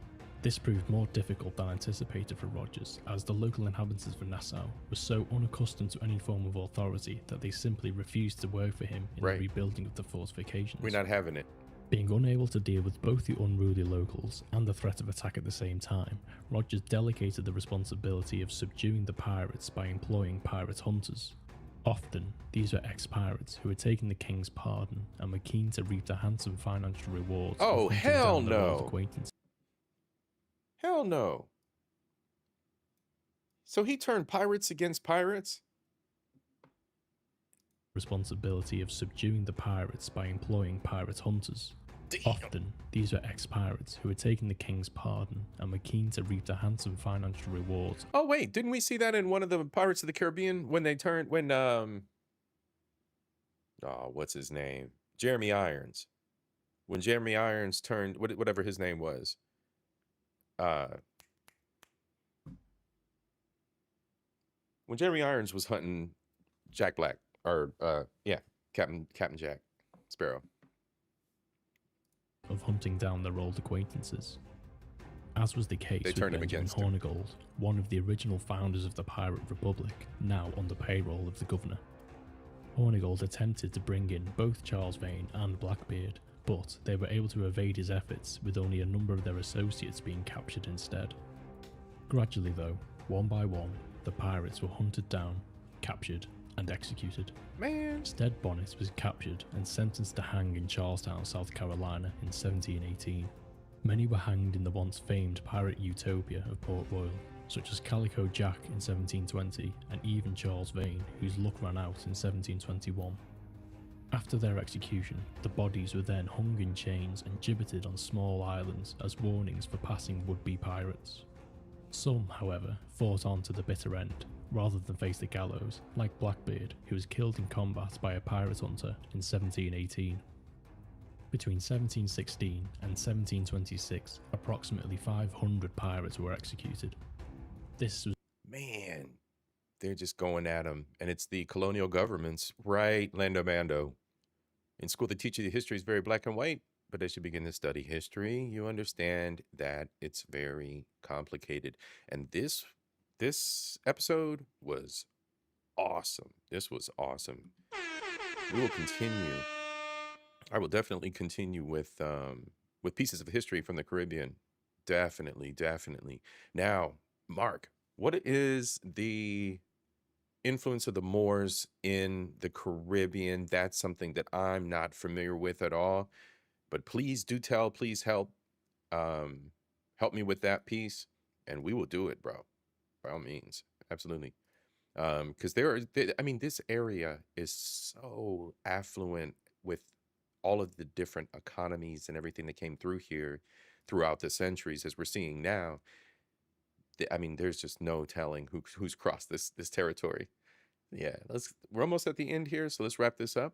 This proved more difficult than anticipated for Rogers, as the local inhabitants of Nassau were so unaccustomed to any form of authority that they simply refused to work for him in the rebuilding of the fortifications. We're not having it. Being unable to deal with both the unruly locals and the threat of attack at the same time, Rogers delegated the responsibility of subduing the pirates by employing pirate hunters. Often, these were ex-pirates who had taken the King's pardon and were keen to reap the handsome financial rewards. Oh, of hunting hell down their old no. acquaintances. Hell no. So he turned pirates against pirates? Responsibility of subduing the pirates by employing pirate hunters. Damn. Often, these were ex-pirates who had taken the King's pardon and were keen to reap the handsome financial rewards. Oh wait, didn't we see that in one of the Pirates of the Caribbean when they turned what's his name? Jeremy Irons. When Jeremy Irons turned whatever his name was. When Jeremy Irons was hunting Jack Black, or Captain Jack Sparrow. Of hunting down their old acquaintances. As was the case They with turned him Benjamin against him. Hornigold, one of the original founders of the Pirate Republic, now on the payroll of the governor. Hornigold attempted to bring in both Charles Vane and Blackbeard, but they were able to evade his efforts, with only a number of their associates being captured instead. Gradually though, one by one, the pirates were hunted down, captured, and executed. Man. Stead Bonnet was captured and sentenced to hang in Charlestown, South Carolina in 1718. Many were hanged in the once famed pirate utopia of Port Royal, such as Calico Jack in 1720 and even Charles Vane, whose luck ran out in 1721. After their execution, the bodies were then hung in chains and gibbeted on small islands as warnings for passing would-be pirates. Some, however, fought on to the bitter end, rather than face the gallows, like Blackbeard, who was killed in combat by a pirate hunter in 1718. Between 1716 and 1726, approximately 500 pirates were executed. This was... Man, they're just going at them. And it's the colonial governments, right, Lando Mando? In school, they teach you the history is very black and white, but as you begin to study history, you understand that it's very complicated. And this episode was awesome. This was awesome. We will continue. I will definitely continue with pieces of history from the Caribbean. Definitely. Now, Mark, what is the influence of the Moors in the Caribbean? That's something that I'm not familiar with at all. But please do tell, please help. Help me with that piece, and we will do it, bro. By all means, absolutely. Because this area is so affluent with all of the different economies and everything that came through here throughout the centuries, as we're seeing now, I mean, there's just no telling who's crossed this territory. Yeah, we're almost at the end here, so let's wrap this up.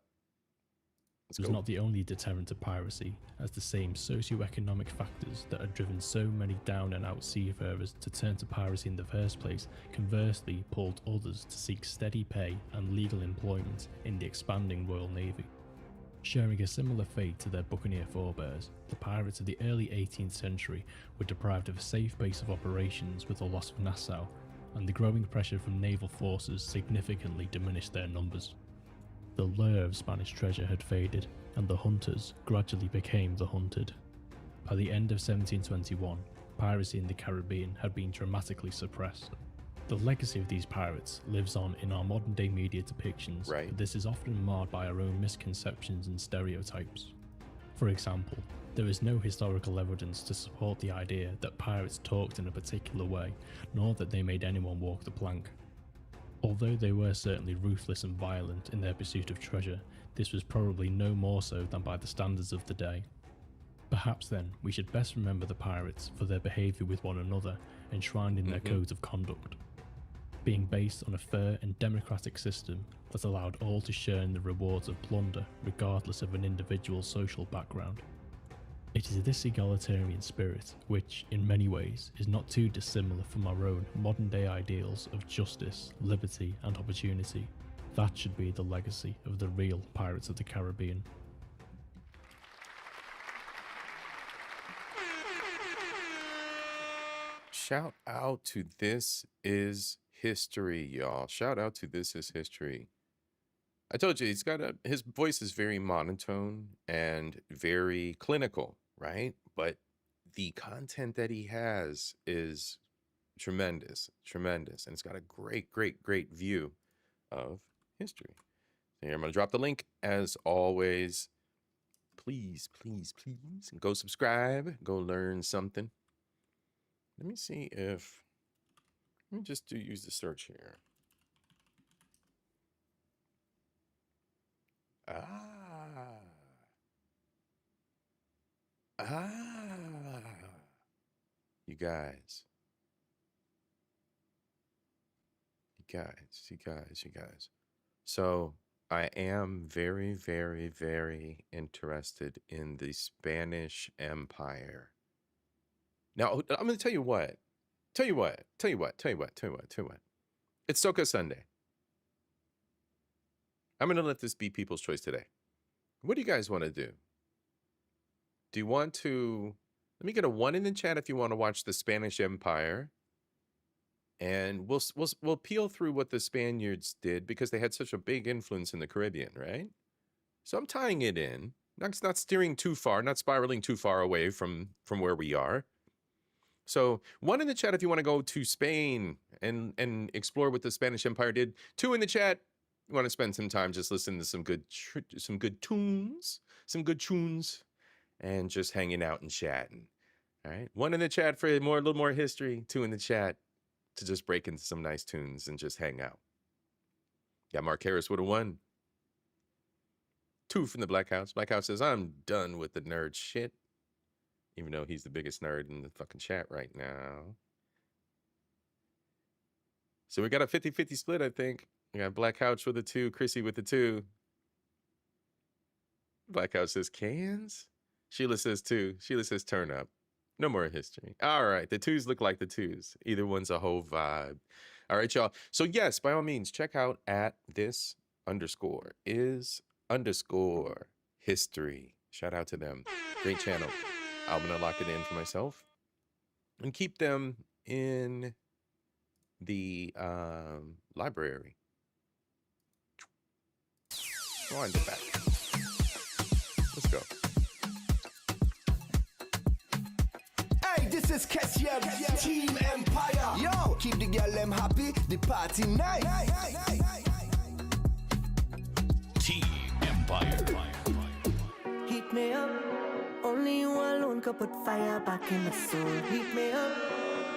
It was not the only deterrent to piracy, as the same socio-economic factors that had driven so many down and out seafarers to turn to piracy in the first place conversely pulled others to seek steady pay and legal employment in the expanding Royal Navy. Sharing a similar fate to their buccaneer forebears, the pirates of the early 18th century were deprived of a safe base of operations with the loss of Nassau, and the growing pressure from naval forces significantly diminished their numbers. The lure of Spanish treasure had faded, and the hunters gradually became the hunted. By the end of 1721, piracy in the Caribbean had been dramatically suppressed. The legacy of these pirates lives on in our modern-day media depictions, but this is often marred by our own misconceptions and stereotypes. For example, there is no historical evidence to support the idea that pirates talked in a particular way, nor that they made anyone walk the plank. Although they were certainly ruthless and violent in their pursuit of treasure, this was probably no more so than by the standards of the day. Perhaps then, we should best remember the pirates for their behaviour with one another, enshrined in their codes of conduct. Being based on a fair and democratic system that allowed all to share in the rewards of plunder regardless of an individual's social background. It is this egalitarian spirit which, in many ways, is not too dissimilar from our own modern-day ideals of justice, liberty and opportunity. That should be the legacy of the real Pirates of the Caribbean. Shout out to This Is History, y'all. Shout out to This Is History. I told you, his voice is very monotone and very clinical, right? But the content that he has is tremendous. And it's got a great view of history. So here, I'm going to drop the link as always. Please go subscribe, go learn something. Let me see if, let me just use the search here. You guys. So I am very interested in the Spanish Empire. Now, I'm going to tell you what. It's SOCA Sunday. I'm going to let this be people's choice today. What do you guys want to do? Do you want to... Let me get a 1 in the chat if you want to watch the Spanish Empire. And we'll peel through what the Spaniards did because they had such a big influence in the Caribbean, right? So I'm tying it in. Not steering too far, not spiraling too far away from where we are. So 1 in the chat if you want to go to Spain and explore what the Spanish Empire did. 2 in the chat, you want to spend some time just listening to some good tunes, and just hanging out and chatting. All right, 1 in the chat for a little more history. 2 in the chat to just break into some nice tunes and just hang out. Yeah, Mark Harris would have won. 2 from the Black House. Black House says, I'm done with the nerd shit. Even though he's the biggest nerd in the fucking chat right now. So we got a 50-50 split, I think. We got Black House with a 2, Chrissy with a 2. Black House says cans. Sheila says 2. Sheila says turn up. No more history. All right, the 2s look like the 2s. Either one's a whole vibe. All right, y'all. So yes, by all means, check out at this_is_history. Shout out to them. Great channel. I'm going to lock it in for myself and keep them in the library. Wind it back. Let's go. Hey, this is CashApp, Team Empire. Yo, keep the girl them happy, the party nice. Team Empire. Heat me up. Only you alone could put fire back in my soul. Heat me up.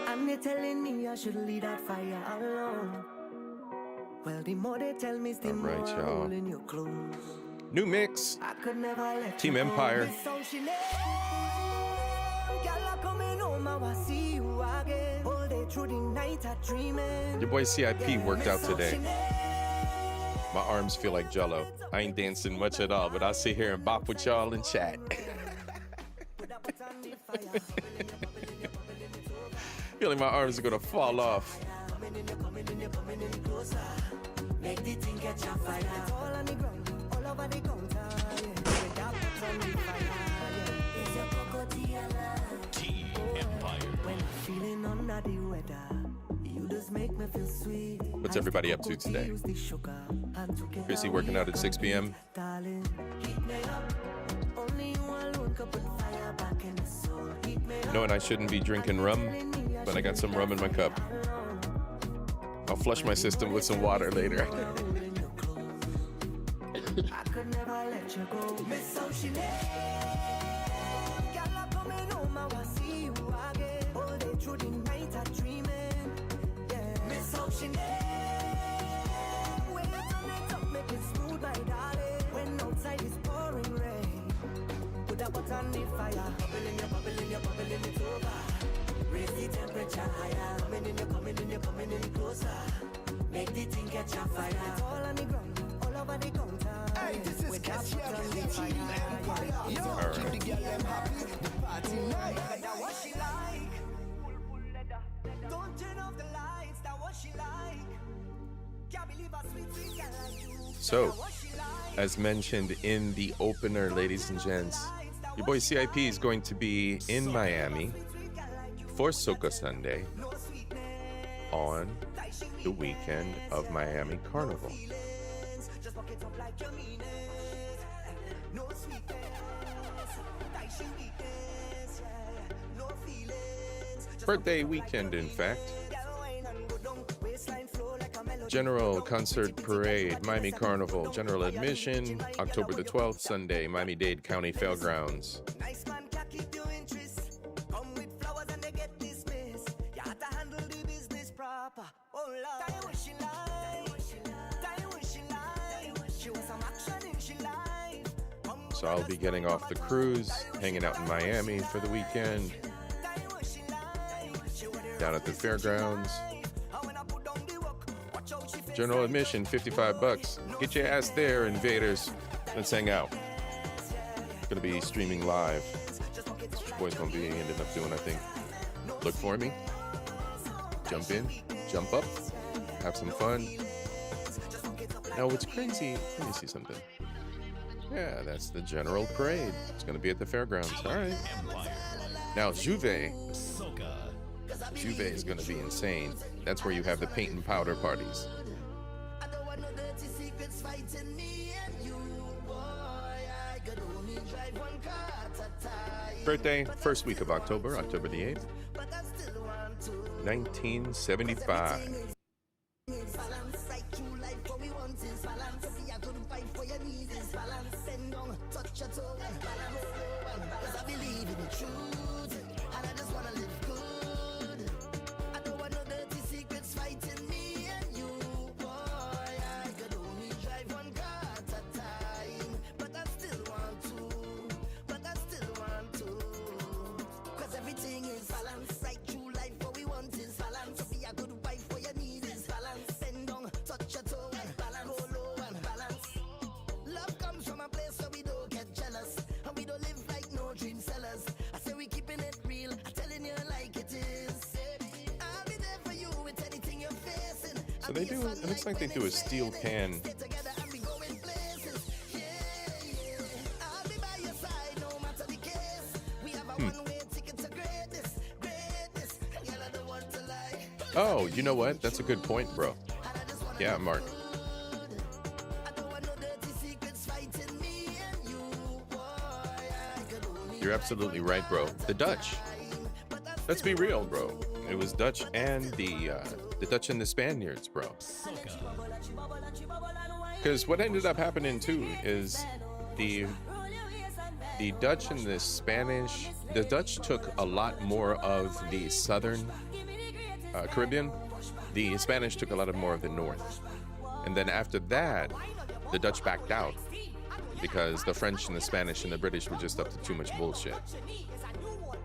And they're telling me I should leave that fire alone. Well, the more they tell me, the more I'm holding your clothes. New mix. Team Empire. Your boy C.I.P. worked out today. My arms feel like jello. I ain't dancing much at all, but I'll sit here and bop with y'all and chat. Feel like my arms are gonna fall off. Team Empire. What's everybody up to today? Chrissy working out at 6 p.m. Knowing I shouldn't be drinking rum, but I got some rum in my cup. I'll flush my system with some water later. Hey, this is CashApp, Team Empire. Yo, keep the girl them happy. The party night. That what she like. Don't turn off the lights. That what she like. Can't believe a sweet girl like you. So, as mentioned in the opener, ladies and gents, your boy CIP is going to be in Miami for SOCA Sunday on the weekend of Miami Carnival. Birthday weekend, in fact. General Concert Parade, Miami Carnival, General Admission, October the 12th, Sunday, Miami-Dade County Fairgrounds. So I'll be getting off the cruise, hanging out in Miami for the weekend, down at the fairgrounds. General admission, $55. Get your ass there, invaders. Let's hang out. Gonna be streaming live. This boy's gonna be ended up doing, I think. Look for me. Jump in, jump up, have some fun. Now, what's crazy? Let me see something. Yeah, that's the General Parade. It's gonna be at the fairgrounds. All right. Now, Juve. Juve is gonna be insane. That's where you have the paint and powder parties. Birthday, first week of October, October the 8th, 1975. So they do, it looks like they do a steel pan. Oh, you know what? That's a good point, bro. Yeah, Mark. You're absolutely right, bro. The Dutch. Let's be real, bro. It was Dutch and the Dutch and the Spaniards, bro. Because what ended up happening too is the Dutch and the Spanish. The Dutch took a lot more of the southern Caribbean. The Spanish took a lot more of the north. And then after that, the Dutch backed out. because the French and the Spanish and the British were just up to too much bullshit.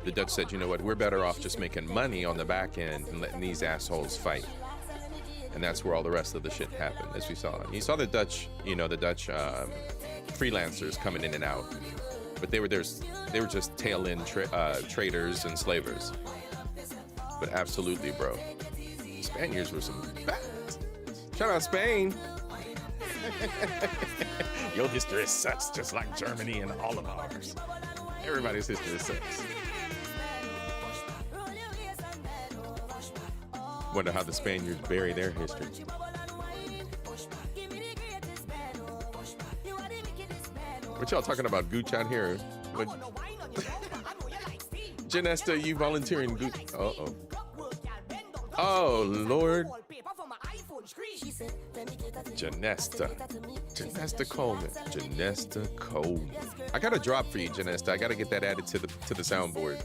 The Dutch said, you know what, we're better off just making money on the back end and letting these assholes fight. And that's where all the rest of the shit happened, as we saw. And you saw the Dutch, freelancers coming in and out, but they were just tail end traders and slavers. But absolutely, bro, the Spaniards were some bastards. Shout out Spain. Your history sucks, just like Germany and all of ours. Everybody's history sucks. Wonder how the Spaniards bury their history. What y'all talking about, Gooch out here? Janesta, you volunteering Gooch? Uh-oh. Oh, Lord. Janesta Coleman. Janesta Coleman. I got a drop for you, Janesta. I got to get that added to the soundboard.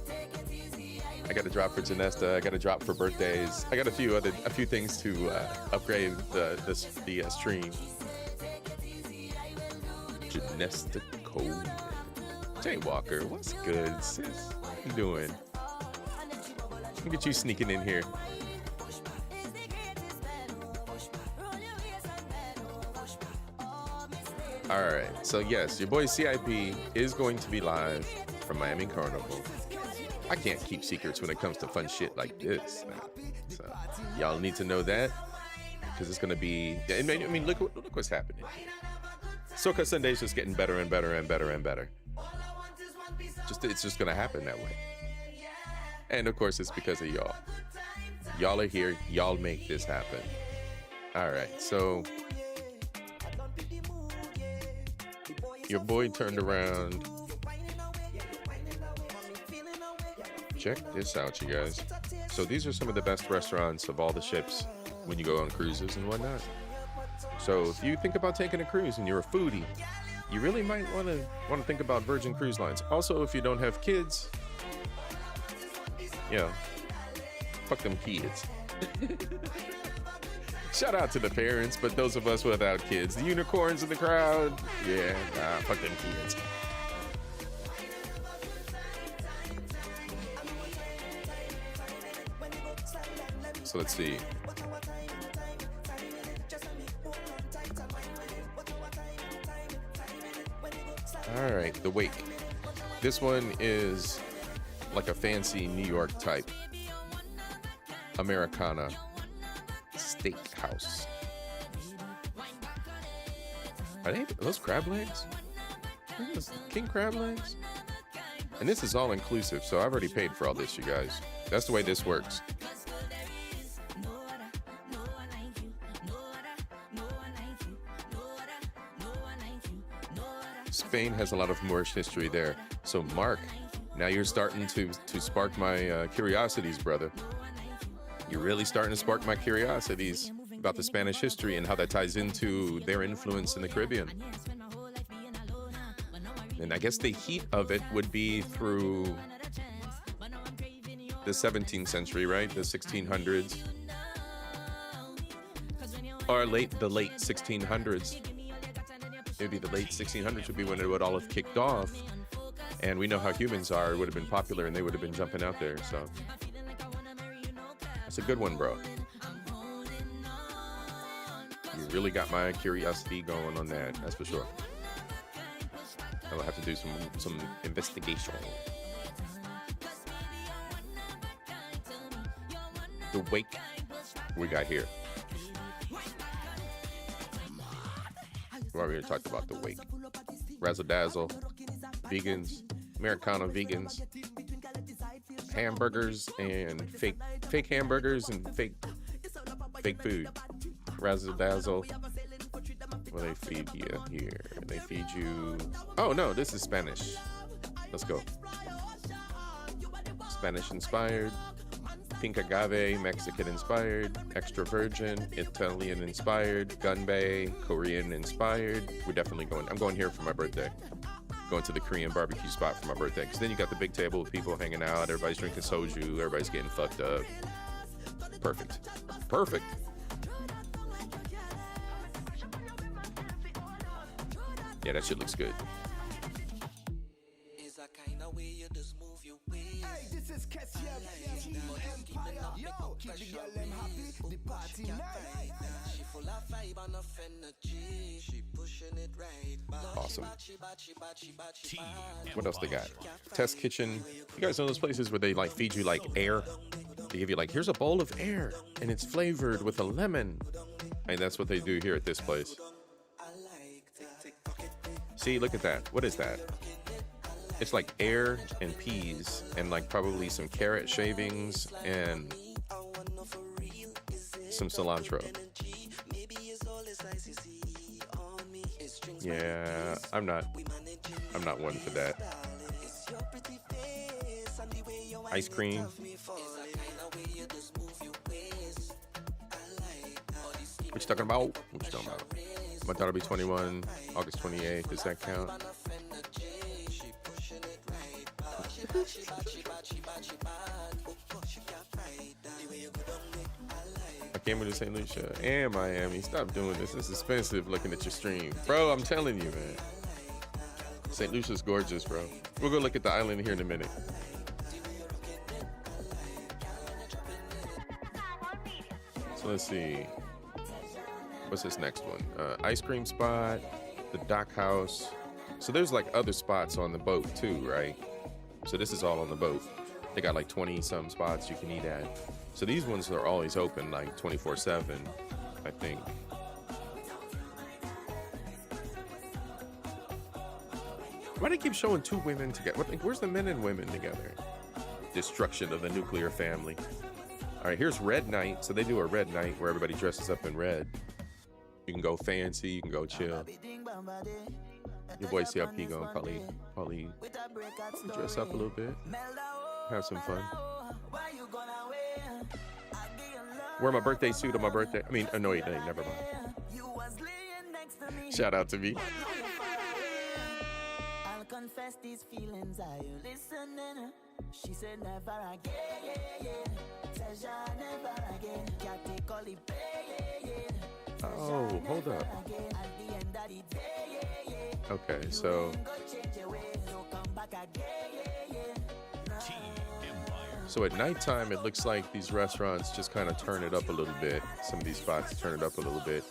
I got a drop for Janesta. I got a drop for birthdays. I got a few things to upgrade the stream. Janesta Coleman. Jay Walker, what's good, sis? How you doing? Look at you sneaking in here. All right, so yes, your boy C.I.P. is going to be live from Miami Carnival. I can't keep secrets when it comes to fun shit like this. So y'all need to know that, because it's going to be. I mean, look what's happening. SOCA Sunday's just getting better and better and better and better. It's just going to happen that way. And of course, it's because of y'all. Y'all are here. Y'all make this happen. All right, so your boy turned around. Check this out, you guys. So these are some of the best restaurants of all the ships when you go on cruises and whatnot. So if you think about taking a cruise and you're a foodie, you really might want to think about Virgin Cruise Lines. Also, if you don't have kids, fuck them kids. Shout out to the parents, but those of us without kids, the unicorns in the crowd, fuck them kids. So let's see. All right, the Wake. This one is like a fancy New York type Americana steakhouse. Are those crab legs? Are those king crab legs? And this is all inclusive, so I've already paid for all this, you guys. That's the way this works. Spain has a lot of Moorish history there. So Mark, now you're starting to spark my curiosities, brother. You're really starting to spark my curiosities about the Spanish history and how that ties into their influence in the Caribbean. And I guess the heat of it would be through the 17th century, right? The 1600s. Or the late 1600s. Maybe the late 1600s would be when it would all have kicked off. And we know how humans are. It would have been popular and they would have been jumping out there. So that's a good one, bro. You really got my curiosity going on that. That's for sure. I'll have to do some investigation. The Wake we got here. We already talked about the Wake. Razzle Dazzle, vegans, Americana vegans, hamburgers and fake hamburgers and fake food. Razzle Dazzle. What do they feed you here? They feed you. Oh no, this is Spanish. Let's go. Spanish inspired. Pink agave, Mexican inspired, extra virgin, Italian inspired, gunbei, Korean inspired. We're definitely going. I'm going here for my birthday. Going to the Korean barbecue spot for my birthday. Because then you got the big table with people hanging out. Everybody's drinking soju. Everybody's getting fucked up. Perfect. Perfect. Yeah, that shit looks good. Hey, this is CashApp, Empire. Yo, keep the girl them happy. The party night. She full of vibe and of energy. She pushing it right back. Awesome. What else they got? Test kitchen. You guys know those places where they like feed you like air? They give you like, here's a bowl of air and it's flavored with a lemon. And that's what they do here at this place. See, look at that. What is that? It's like air and peas and like probably some carrot shavings and some cilantro. Yeah, I'm not one for that. Ice cream. What you talking about? What you talking about? My daughter will be 21, August 28th. Does that count? I came into St. Lucia and Miami. Stop doing this. It's expensive looking at your stream. Bro, I'm telling you, man. St. Lucia's gorgeous, bro. We'll go look at the island here in a minute. So let's see. What's this next one? Ice cream spot, the dock house. So there's like other spots on the boat too, right? So this is all on the boat. They got like 20 some spots you can eat at. So these ones are always open like 24/7, I think. Why do they keep showing two women together? Where's the men and women together? Destruction of the nuclear family. All right, here's Red Night. So they do a Red Night where everybody dresses up in red. You can go fancy, you can go chill. Your boy C.I.P. going probably dress up a little bit, have some fun. Wear my birthday suit on my birthday. I mean, no, never mind. Shout out to me. I'll confess these feelings. Are you listening? She said never again. Says never again. Can't take all the pain. Oh, hold up. Okay, so at nighttime, it looks like these restaurants just kind of turn it up a little bit. Some of these spots turn it up a little bit,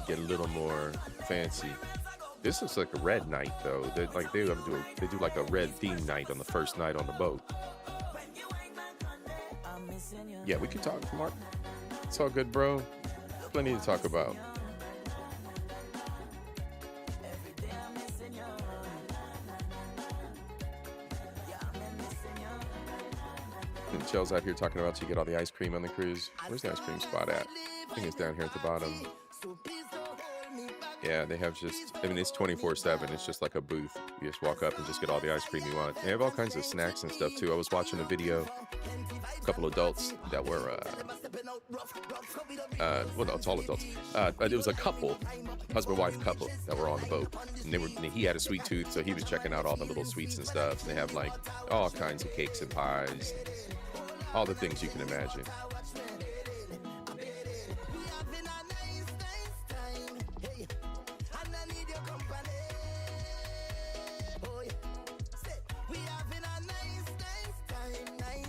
get a little more fancy. This looks like a red night, though. They do like a red theme night on the first night on the boat. Yeah, we can talk, Mark. It's all good, bro. Plenty to talk about. And Chel's out here talking about you get all the ice cream on the cruise. Where's the ice cream spot at? I think it's down here at the bottom. Yeah, they have it's 24/7. It's just like a booth. You just walk up and just get all the ice cream you want. They have all kinds of snacks and stuff too. I was watching a video, a couple adults that were, well, no, it's all adults. But it was a couple, husband-wife couple that were on the boat. And he had a sweet tooth, so he was checking out all the little sweets and stuff. And they have like all kinds of cakes and pies, all the things you can imagine.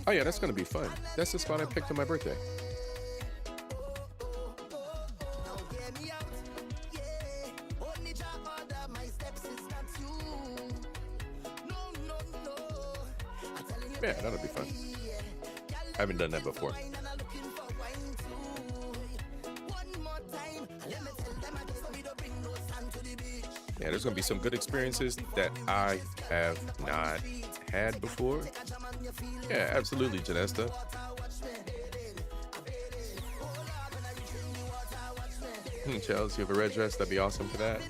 Oh yeah, that's gonna be fun. That's the spot I picked on my birthday. Yeah, that'll be fun. I haven't done that before. Yeah, there's gonna be some good experiences that I have not had before. Yeah, absolutely, Janesta. Chelsea, you have a red dress? That'd be awesome for that.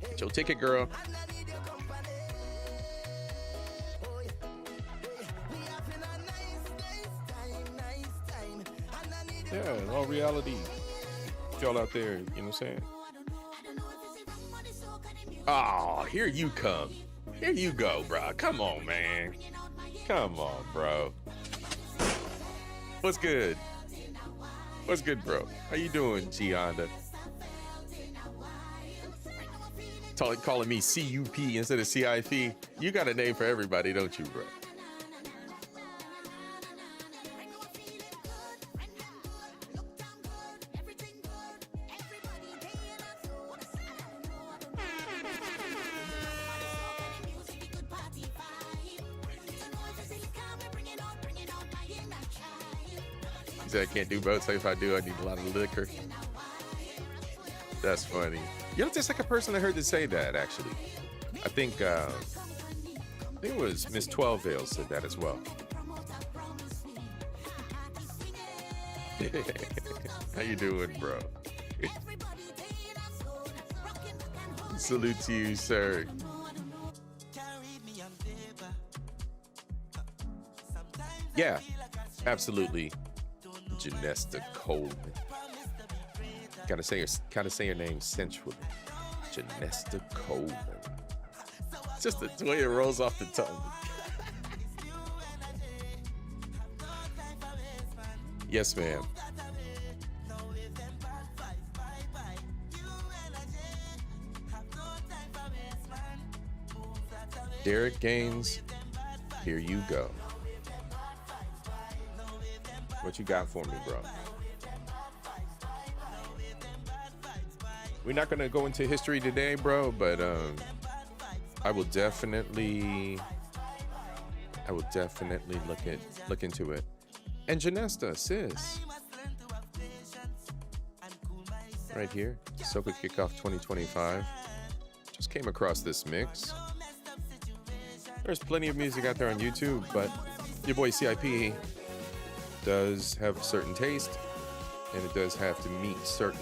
Get your ticket, girl. Yeah, in all reality, y'all out there, you know what I'm saying? Oh, here you come. Here you go, bro. Come on, man. Come on, bro. What's good? What's good, bro? How you doing, Gianda? calling me CUP instead of CIP. You got a name for everybody, don't you, bro? He said I can't do both, so if I do, I need a lot of liquor. That's funny. You're not the second person I heard to say that, actually. I think it was Miss 12 Veil said that as well. How you doing, bro? Salute to you, sir. Yeah, absolutely. Janesta Coleman. Gotta say your name sensually. Janesta Coleman. Just the way it rolls off the tongue. Yes, ma'am. Derek Gaines, here you go. What you got for me, bro? We're not gonna go into history today, bro, but I will definitely look into it. And Janesta, sis, right here, SOCA Kickoff 2025. Just came across this mix. There's plenty of music out there on YouTube, but your boy C.I.P. does have a certain taste, and it does have to meet certain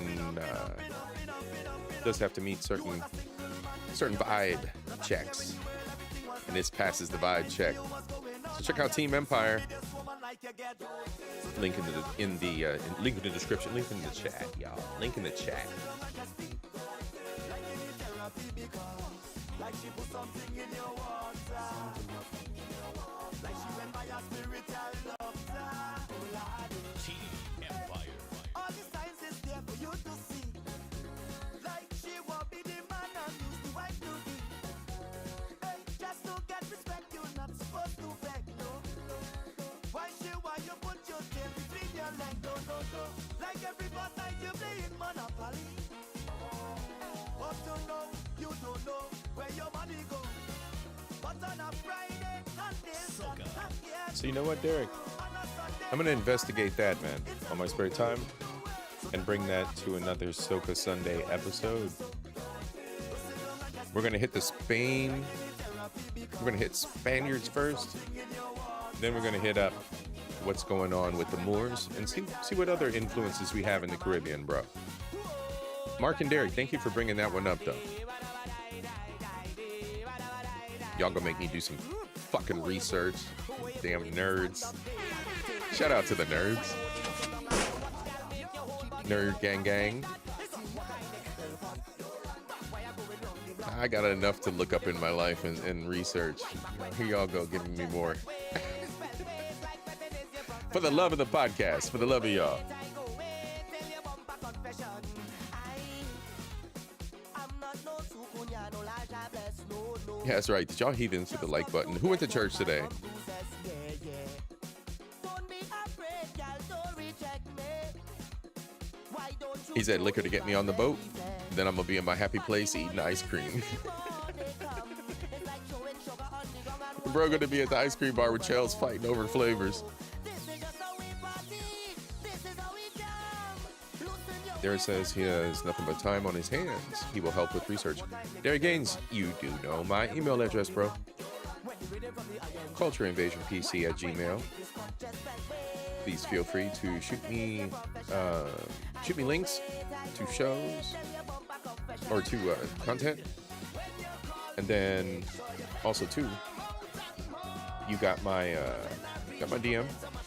vibe checks, and this passes the vibe check. So check out Team Empire. Link in the description. Link in the chat, y'all. Link in the chat. So you know what, Derek? I'm gonna investigate that, man, on my spare time, and bring that to another SOCA Sunday episode. We're gonna hit Spain. We're gonna hit Spaniards first. Then we're gonna hit up what's going on with the Moors and see what other influences we have in the Caribbean, bro. Mark and Derek, thank you for bringing that one up, though. Y'all gonna make me do some fucking research. Damn nerds. Shout out to the nerds. Nerd gang gang. I got enough to look up in my life and research. Here y'all go giving me more. For the love of the podcast, for the love of y'all. Yeah, that's right. Did y'all heathens hit the like button? Who went to church today? He said liquor to get me on the boat. Then I'm gonna be in my happy place eating ice cream. Bro, gonna be at the ice cream bar with Chels fighting over flavors. Derek says he has nothing but time on his hands. He will help with research. Derek Gaines, you do know my email address, bro. cultureinvasionpc@gmail.com. Please feel free to shoot me links to shows or to content, and then also too, you got my DM,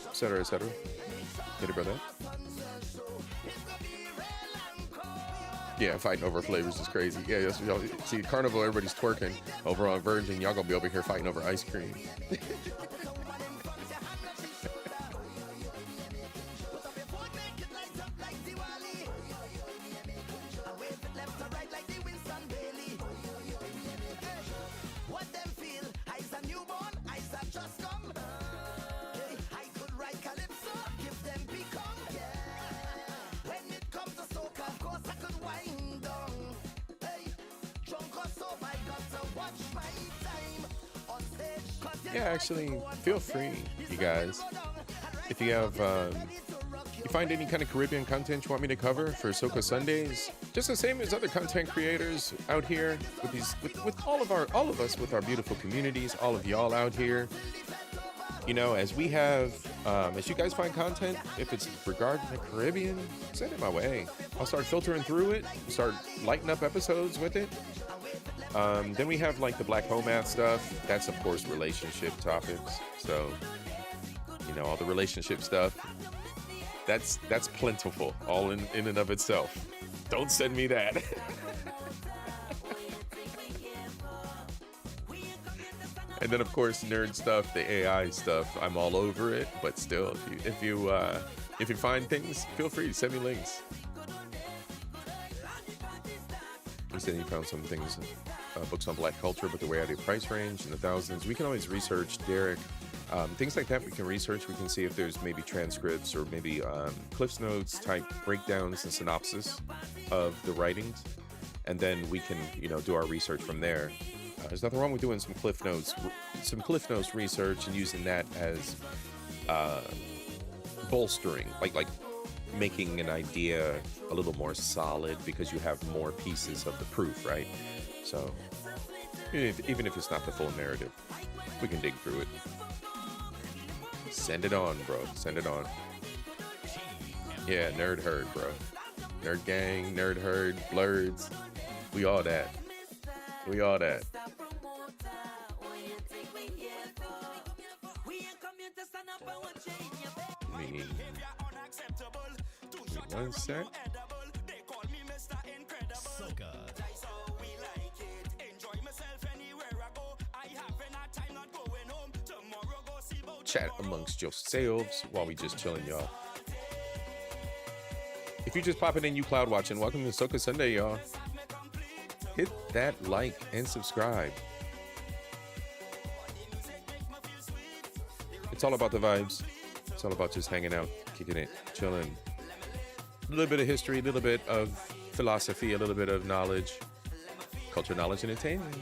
etc., etc. Hit it, brother. Yeah, fighting over flavors is crazy. Yeah, yes, y'all see Carnival, everybody's twerking over on Virgin. Y'all gonna be over here fighting over ice cream. Yeah, actually, feel free, you guys. If you have, you find any kind of Caribbean content you want me to cover for SOCA Sundays, just the same as other content creators out here with these, with all of us, with our beautiful communities, all of y'all out here. You know, as we have, as you guys find content, if it's regarding the Caribbean, send it my way. I'll start filtering through it, start lighting up episodes with it. Then we have like the Black home math stuff. That's of course relationship topics. So, you know, all the relationship stuff. That's plentiful, all in and of itself. Don't send me that. And then of course nerd stuff, the AI stuff. I'm all over it, but still, if you find things, feel free to send me links. You said you found some things, books on Black culture, but the way out of price range in the thousands. We can always research, Derek. Things like that we can research. We can see if there's maybe transcripts or maybe Cliffs Notes type breakdowns and synopsis of the writings. And then we can, you know, do our research from there. There's nothing wrong with doing some Cliff Notes research and using that as bolstering, like making an idea a little more solid because you have more pieces of the proof, right? So even if it's not the full narrative, we can dig through it. Send it on, bro. Send it on. Yeah, nerd herd, bro. Nerd gang, nerd herd, blurs. We all that. We all that. Me. One sec. SOCA. Chat amongst yourselves while we just chilling, y'all. If you're just popping in, you cloud watching, welcome to SOCA Sunday, y'all. Hit that like and subscribe. It's all about the vibes. It's all about just hanging out, kicking it, chilling. A little bit of history, a little bit of philosophy, a little bit of knowledge, culture, knowledge, and entertainment.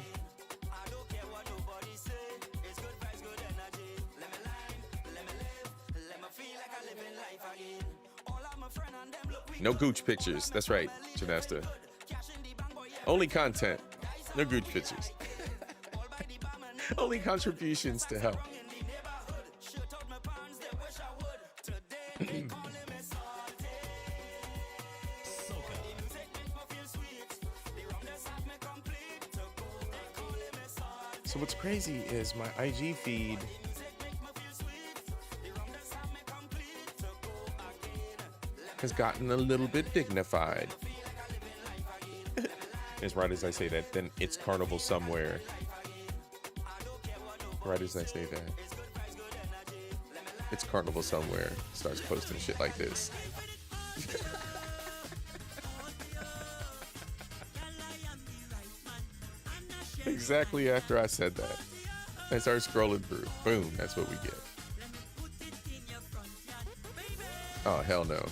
No gooch pictures. That's right, Janasta. Only content. No gooch pictures. Only contributions to help. So what's crazy is my IG feed has gotten a little bit dignified. As right as I say that, then it's carnival somewhere. Right as I say that, it's carnival somewhere. Starts posting shit like this. Exactly after I said that, I start scrolling through. Boom, that's what we get. Oh, hell no.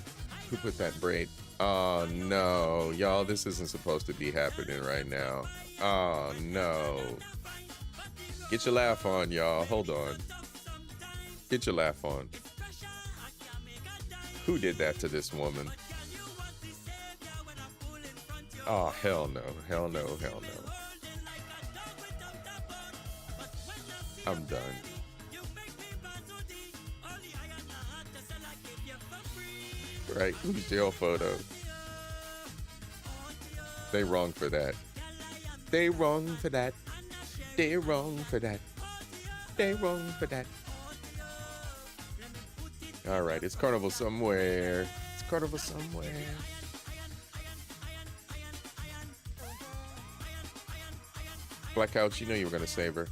Who put that braid? Oh, no. Y'all, this isn't supposed to be happening right now. Oh, no. Get your laugh on, y'all. Hold on. Get your laugh on. Who did that to this woman? Oh, hell no. Hell no. Hell no. I'm done. Right, who's jail photo? They wrong for that. They wrong for that. They wrong for that. They wrong for that. All right, it's carnival somewhere. It's carnival somewhere. Black Couch, you know you were gonna save her.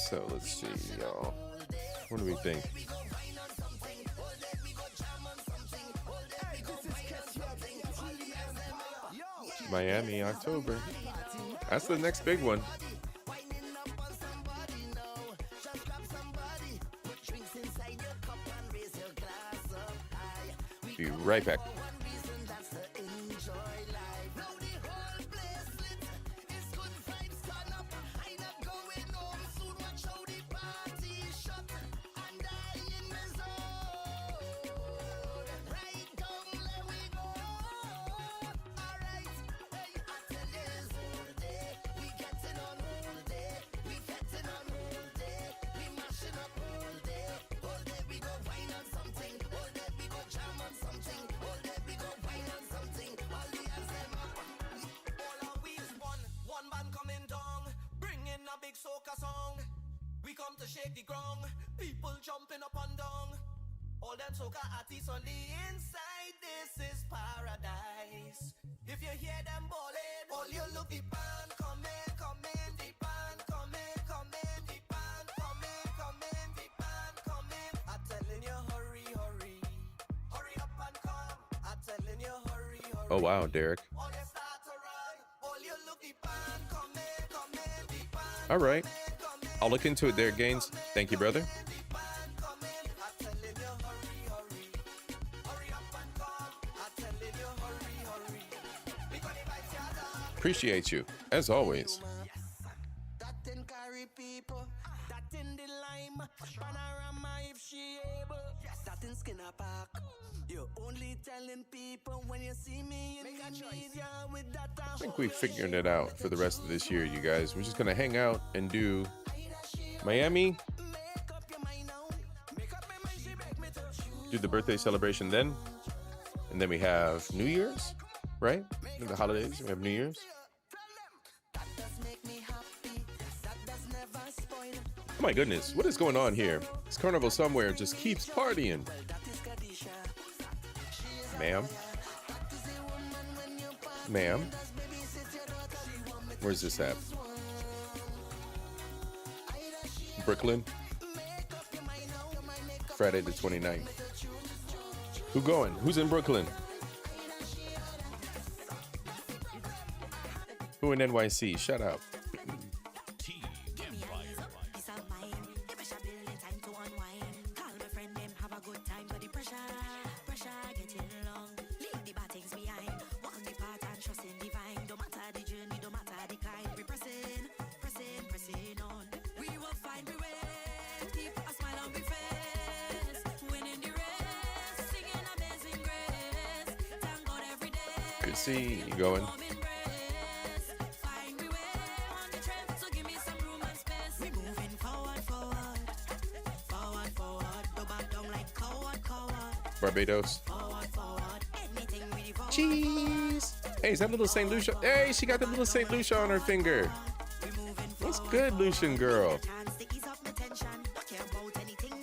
So let's see, y'all. What do we think? Miami, October. That's the next big one. Be right back. Big SOCA song. We come to shake the ground. People jumping up and down. All them SOCA artists on the inside. This is paradise. If you hear them ballin', all you look the band come in, the band come in, the band come in, the band come in. I'm telling you, hurry, hurry, hurry up and come. I'm telling you, hurry, hurry. Oh wow, Derek. All you start to run. All you look the band come in, the band. All right. I'll look into it there, Gaines. Thank you, brother. Appreciate you, as always. That in carry people, that in the lime, panorama if she able, that in Skinner Park. You're only telling people when you see me in the media with that. I think we've figured it out for the rest of this year, you guys. We're just gonna hang out and do Miami, do the birthday celebration then, and then we have New Year's, right? The holidays, we have New Year's. Oh my goodness, what is going on here? This carnival somewhere just keeps partying. Ma'am? Ma'am? Where's this at? Brooklyn? Friday the 29th. Who going? Who's in Brooklyn? Who in NYC? Shut up. Good to see you going. Barbados. Cheese. Hey, is that little St. Lucia? Hey, she got the little St. Lucia on her finger. What's good, Lucian girl?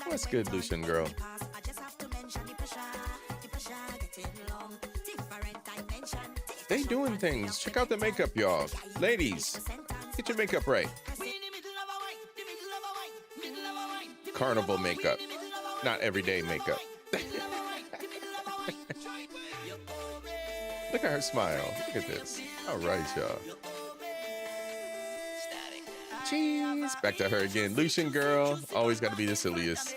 What's good, Lucian girl? They doing things. Check out the makeup, y'all. Ladies, get your makeup right. Carnival makeup, not everyday makeup. Look at her smile. Look at this. All right, y'all. Cheese. Back to her again. Lucian girl. Always got to be the silliest.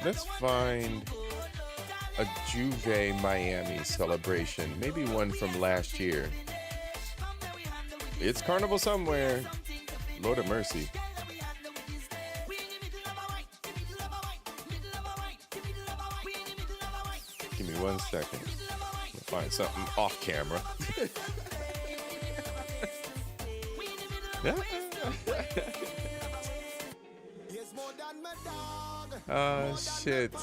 Let's find a Juve Miami celebration. Maybe one from last year. It's carnival somewhere. Lord of mercy. Give me 1 second. I'll find something off camera. Oh, shit.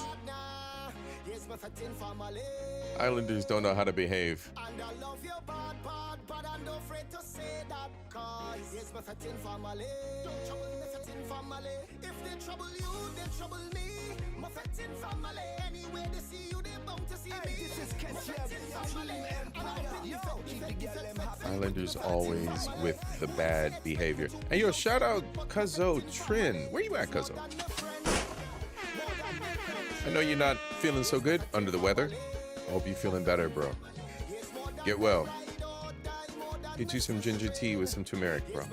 Islanders don't know how to behave. And I love you bad, but I'm not afraid to say that. Cause it's my fetting family. Don't trouble me fetting family. If they trouble you, they trouble me. My fetting family. Anyway they see you, they bound to see me. This is CashApp. Islanders always with the bad behavior. And yo, shout out Cuzzo Trin. Where you at, Cuzzo? I know you're not feeling so good, under the weather. I hope you're feeling better, bro. Get well. Get you some ginger tea with some turmeric, bro.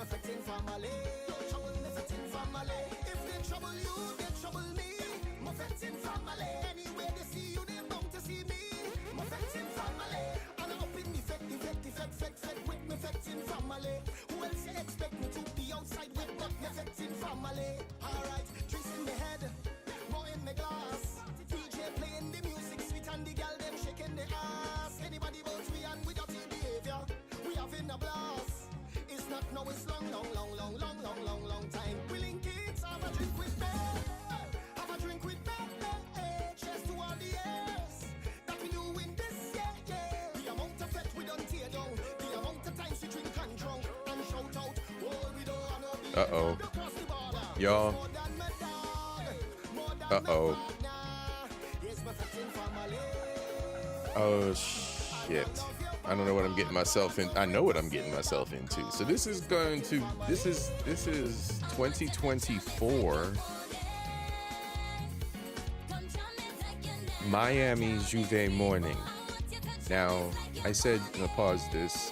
No, it's long time. We link it, have a drink with me. Have a drink with me. Cheers to all the years that we doing this, yeah. The amount of fete we done tear down. The amount of times we drink and drunk and shout out. Oh, we don't know the Uh-oh. Y'all. Uh-oh. Oh, shit. I don't know what I'm getting myself in. I know what I'm getting myself into. So this is 2024. Miami Juve morning. Now, I said, pause this.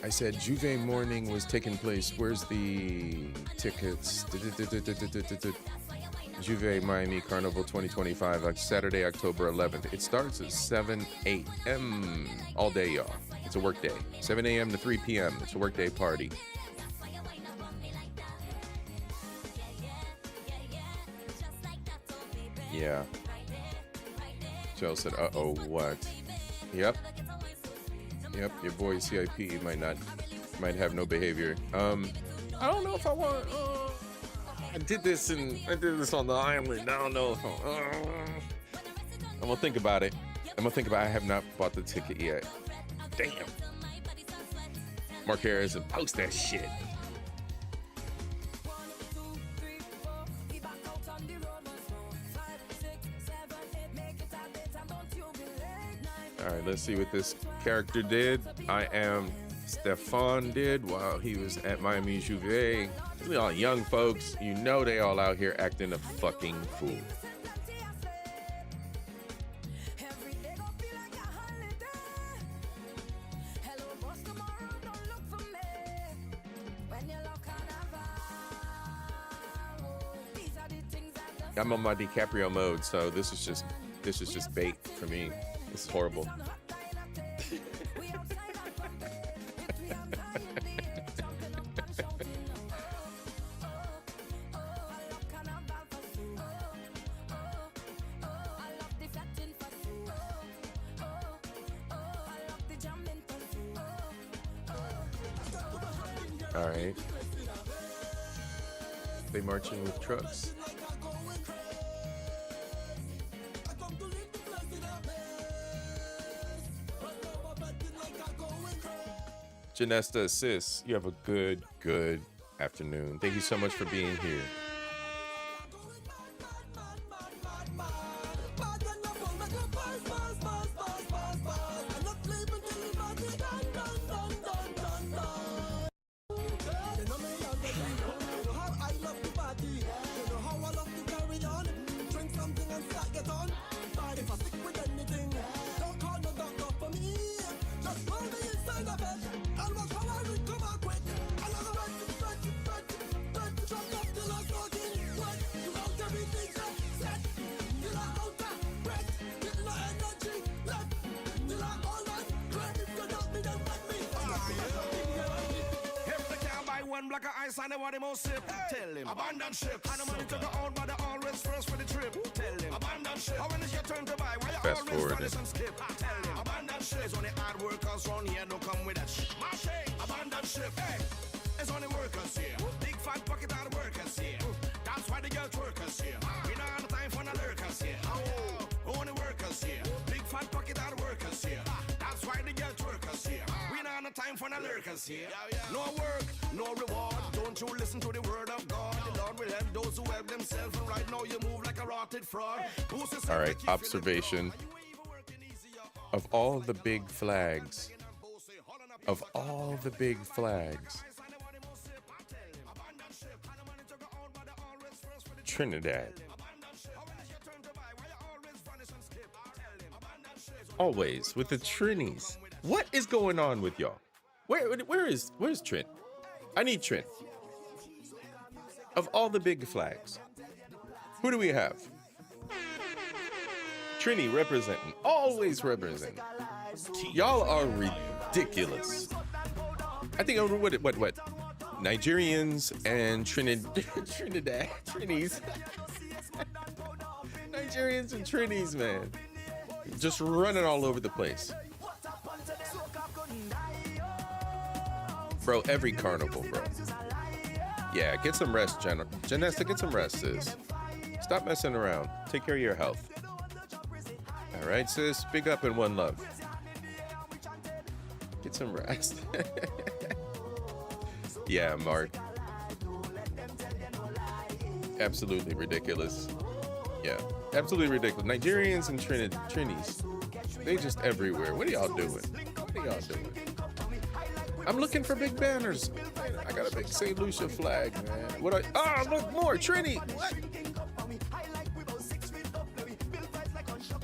I said Juve morning was taking place. Where's the tickets? Juve Miami Carnival 2025, Saturday, October 11th. It starts at 7 a.m. all day, y'all. It's a work day. 7 a.m. to 3 p.m. It's a work day party. Yeah. Joe said, uh-oh, what? Yep. Yep, your boy C.I.P. might have no behavior. I don't know if I want... I did this on the island. I don't know if I'm gonna think about it. I have not bought the ticket yet. Damn. Mark Harris and post that shit. All right, let's see what this character did. I am Stefan did while he was at Miami Juve. We all young folks, you know they all out here acting a fucking fool. I'm on my DiCaprio mode, so this is just bait for me. This is horrible. All right. They marching with trucks. Janesta, sis, you have a good afternoon. Thank you so much for being here. Tell him abandon ship. And the money to go out, but they always first for the trip. Tell him abandon ship. How when is your turn to buy? Why you Fast always forward vanish and skip? Tell him abandon ship. It's only hard workers round here don't come with that shit. Abandon ship. Hey, it's only workers here. Big fat pocket hard workers here. That's why the girl twerkers here. We don't have time for no lurkers here. Oh, no time for no lurkers here. No work, no reward. Don't you listen to the word of God. The Lord will help those who help themselves. And right now you move like a rotted fraud. All right, observation. Of all the big flags, Trinidad. Always with the Trinies. What is going on with y'all? Where's Trin? I need Trin. Of all the big flags, who do we have? Trini representing, always representing. Y'all are ridiculous. I think over what? Nigerians and Trinidad, Trinis. Nigerians and Trinis, man. Just running all over the place. Bro, every carnival, bro. Yeah, get some rest, Janessa, get some rest, sis. Stop messing around. Take care of your health. All right, sis, big up and one love. Get some rest. Yeah, Mark. Absolutely ridiculous. Yeah, absolutely ridiculous. Nigerians and Trinis, they just everywhere. What are y'all doing? I'm looking for big banners. I got a big St. Lucia flag, man. Look, more Trini.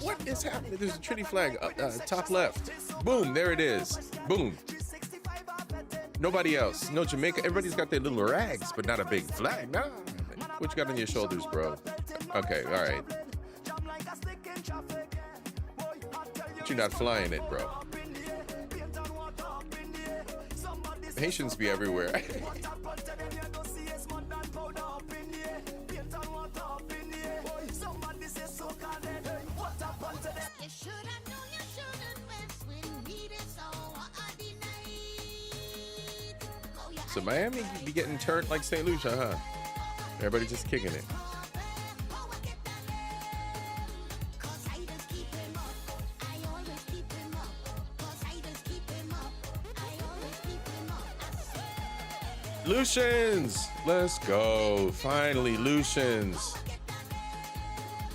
What is happening? There's a Trini flag, top left. Boom, there it is. Boom. Nobody else. No Jamaica. Everybody's got their little rags, but not a big flag. Nah. What you got on your shoulders, bro? Okay, all right. But you're not flying it, bro. Haitians be everywhere. So Miami be getting turned like St. Lucia, huh? Everybody just kicking it. Lucians! Let's go. Finally, Lucians.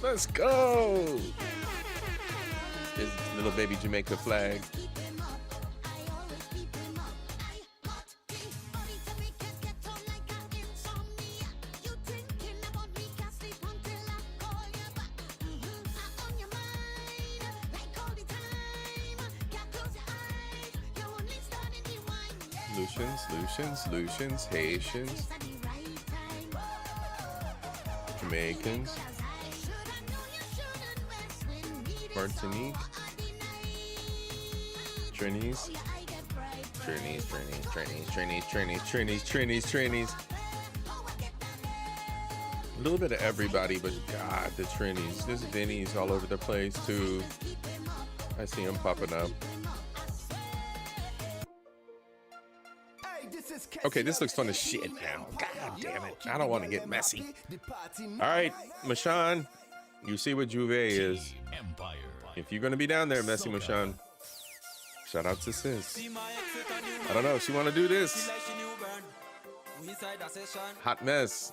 Let's go. This little baby Jamaica flag. Lucians, Haitians, Jamaicans, Martinique, Trinis. A little bit of everybody, but God, the Trinis. There's Vinnies all over the place too. I see them popping up. Okay, this looks fun as shit now. God damn it. I don't want to get messy. All right, Mashan, you see what Juve is. If you're going to be down there, Messy Mashan, shout out to sis. I don't know, she want to do this. Hot mess.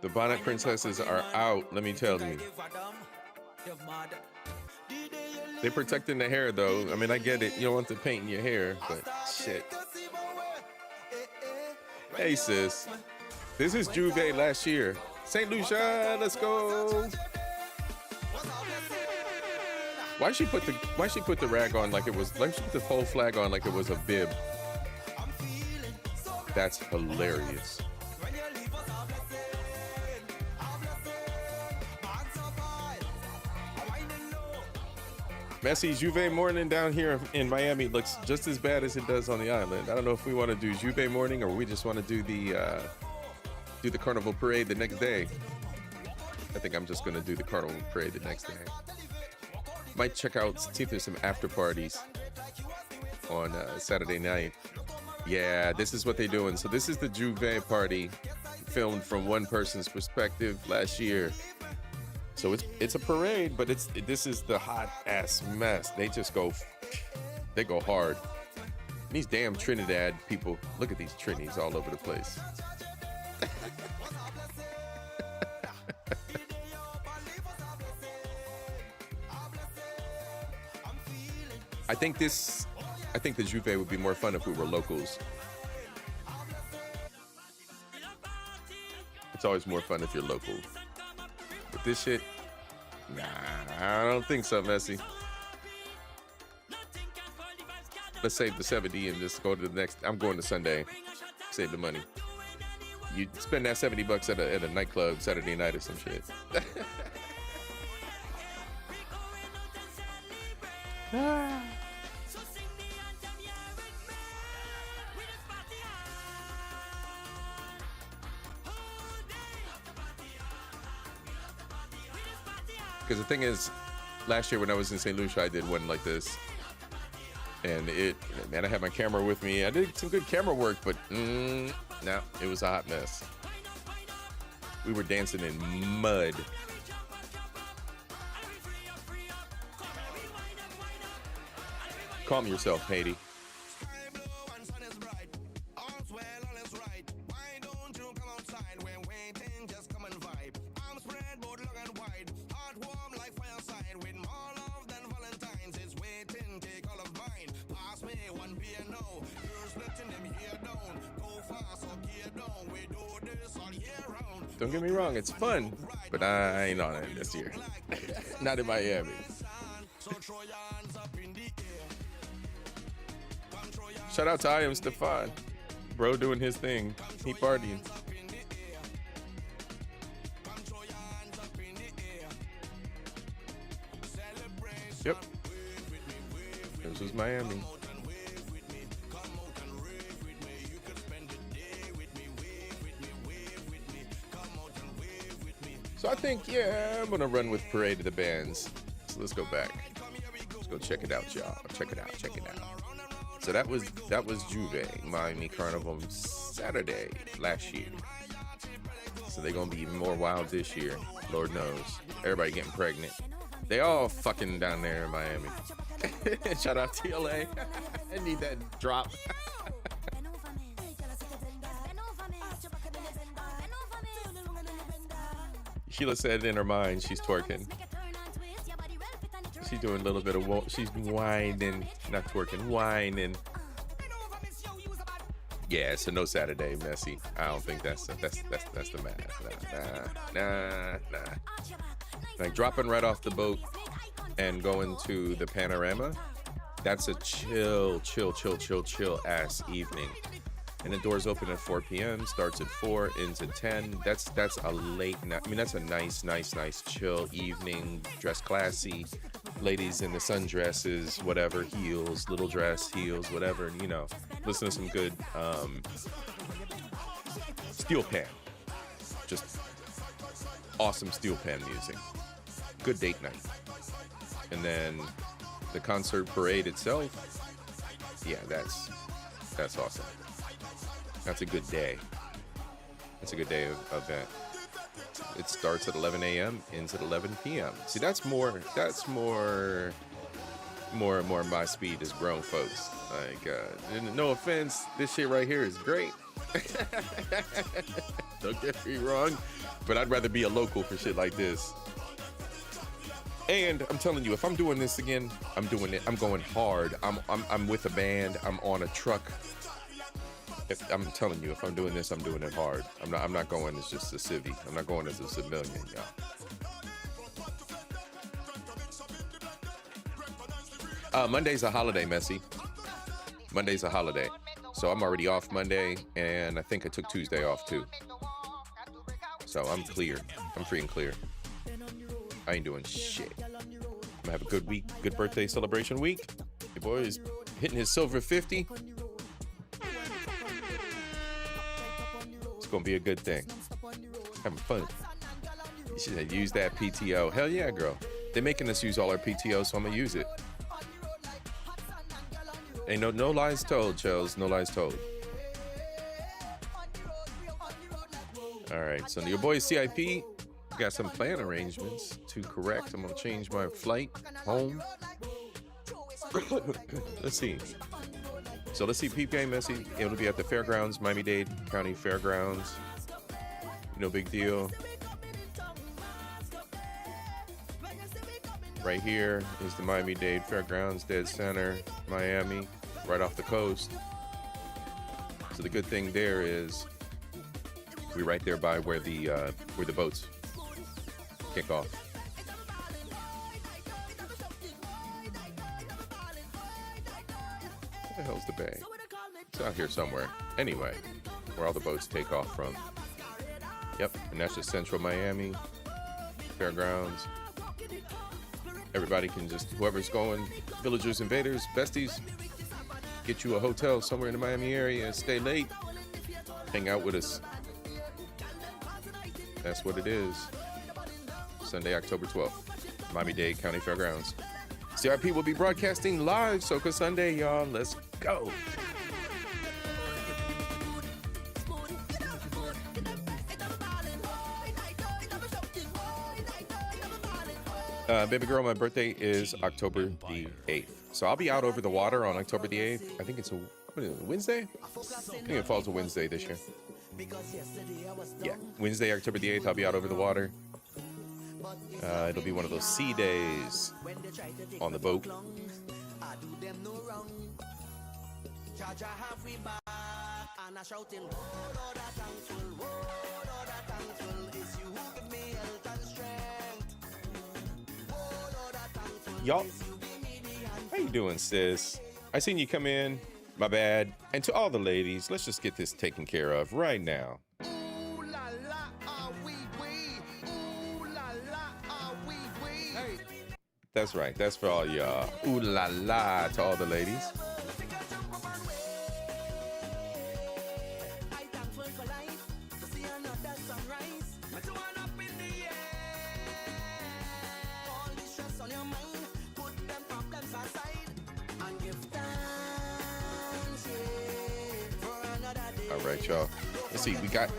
The bonnet princesses are out, let me tell you. They're protecting the hair, though. I mean, I get it. You don't want to paint in your hair, but shit. Hey, sis. This is Juve last year. St. Lucia, let's go. Why she put the rag on like it was? Why she put the whole flag on like it was a bib? That's hilarious. Messy Juve morning down here in Miami looks just as bad as it does on the island. I don't know if we want to do Juve morning or we just want to do the carnival parade the next day. I think I'm just going to do the carnival parade the next day. Might check out, see if there's some after parties on Saturday night. Yeah, this is what they're doing. So this is the Juve party filmed from one person's perspective last year. So it's a parade, but this is the hot ass mess. They just go They go hard. These damn Trinidad people, look at these Trinis all over the place. I think the Juve would be more fun if we were locals. It's always more fun if you're local. But this shit, nah, I don't think so, Messi. Let's save the 70 and just go to the next. I'm going to Sunday. Save the money. You spend that $70 at a nightclub Saturday night or some shit. Because the thing is, last year when I was in St. Lucia, I did one like this. And man, I had my camera with me. I did some good camera work, but no, it was a hot mess. We were dancing in mud. Calm yourself, Haiti. Don't get me wrong, it's fun, but I ain't on it this year. Not in Miami. Shout out to I Am Stefan. Bro doing his thing. He partying. Yep. This was Miami. So I think, yeah, I'm gonna run with Parade of the Bands. So let's go back. Let's go check it out, y'all. Check it out. So that was Juve, Miami Carnival Saturday last year. So they're gonna be even more wild this year. Lord knows. Everybody getting pregnant. They all fucking down there in Miami. Shout out TLA. I need that drop. Sheila said in her mind she's twerking. She's doing a little bit of she's whining, not twerking, whining. Yeah, so no Saturday, Messi. I don't think that's the math. Nah. Like dropping right off the boat and going to the Panorama. That's a chill ass evening. And the doors open at 4 p.m. Starts at 4, ends at 10. That's a late night. I mean, that's a nice, chill evening. Dress classy, ladies in the sundresses, whatever, heels, little dress, heels, whatever. And, listen to some good steel pan. Just awesome steel pan music. Good date night. And then the concert parade itself. Yeah, that's awesome. That's a good day. That's a good day of event. It starts at 11 a.m., ends at 11 p.m. See, that's more my speed as grown folks. Like, no offense, this shit right here is great. Don't get me wrong, but I'd rather be a local for shit like this. And I'm telling you, if I'm doing this again, I'm doing it. I'm going hard. I'm with a band. I'm on a truck. I'm telling you, if I'm doing this, I'm doing it hard. I'm not going as just a civvy. I'm not going as a civilian, y'all. Monday's a holiday, Messi. Monday's a holiday. So I'm already off Monday, and I think I took Tuesday off too. So I'm clear. I'm free and clear. I ain't doing shit. I'm gonna have a good week, good birthday celebration week. Your boy is hitting his silver 50. It's gonna be a good thing. Having fun. You should use that PTO. Hell yeah, girl. They're making us use all our PTO, so I'm gonna use it. Ain't no lies told, Chels. No lies told. All right, so your boy C.I.P. got some plan arrangements to correct. I'm gonna change my flight home. Let's see. So let's see Peep Game Messy. It'll be at the fairgrounds, Miami-Dade County Fairgrounds. No big deal. Right here is the Miami-Dade Fairgrounds, dead center, Miami, right off the coast. So the good thing there is we're right there by where the boats kick off. Where the hell's the bay? It's out here somewhere. Anyway, where all the boats take off from. Yep, and that's just central Miami, fairgrounds. Everybody can just, whoever's going, villagers, invaders, besties, get you a hotel somewhere in the Miami area and stay late. Hang out with us. That's what it is. Sunday, October 12th, Miami-Dade County Fairgrounds. C.I.P. will be broadcasting live SOCA Sunday, y'all. Let's go. Baby girl, my birthday is October the 8th. So I'll be out over the water on October the 8th. I think it's a Wednesday? I think it falls a Wednesday this year. Yeah, Wednesday, October the 8th, I'll be out over the water. It'll be one of those sea days on the boat. Y'all, how you doing, sis? I seen you come in. My bad. And to all the ladies, let's just get this taken care of right now. That's right. That's for all y'all. Ooh la la to all the ladies. All right, y'all. Let's see. We got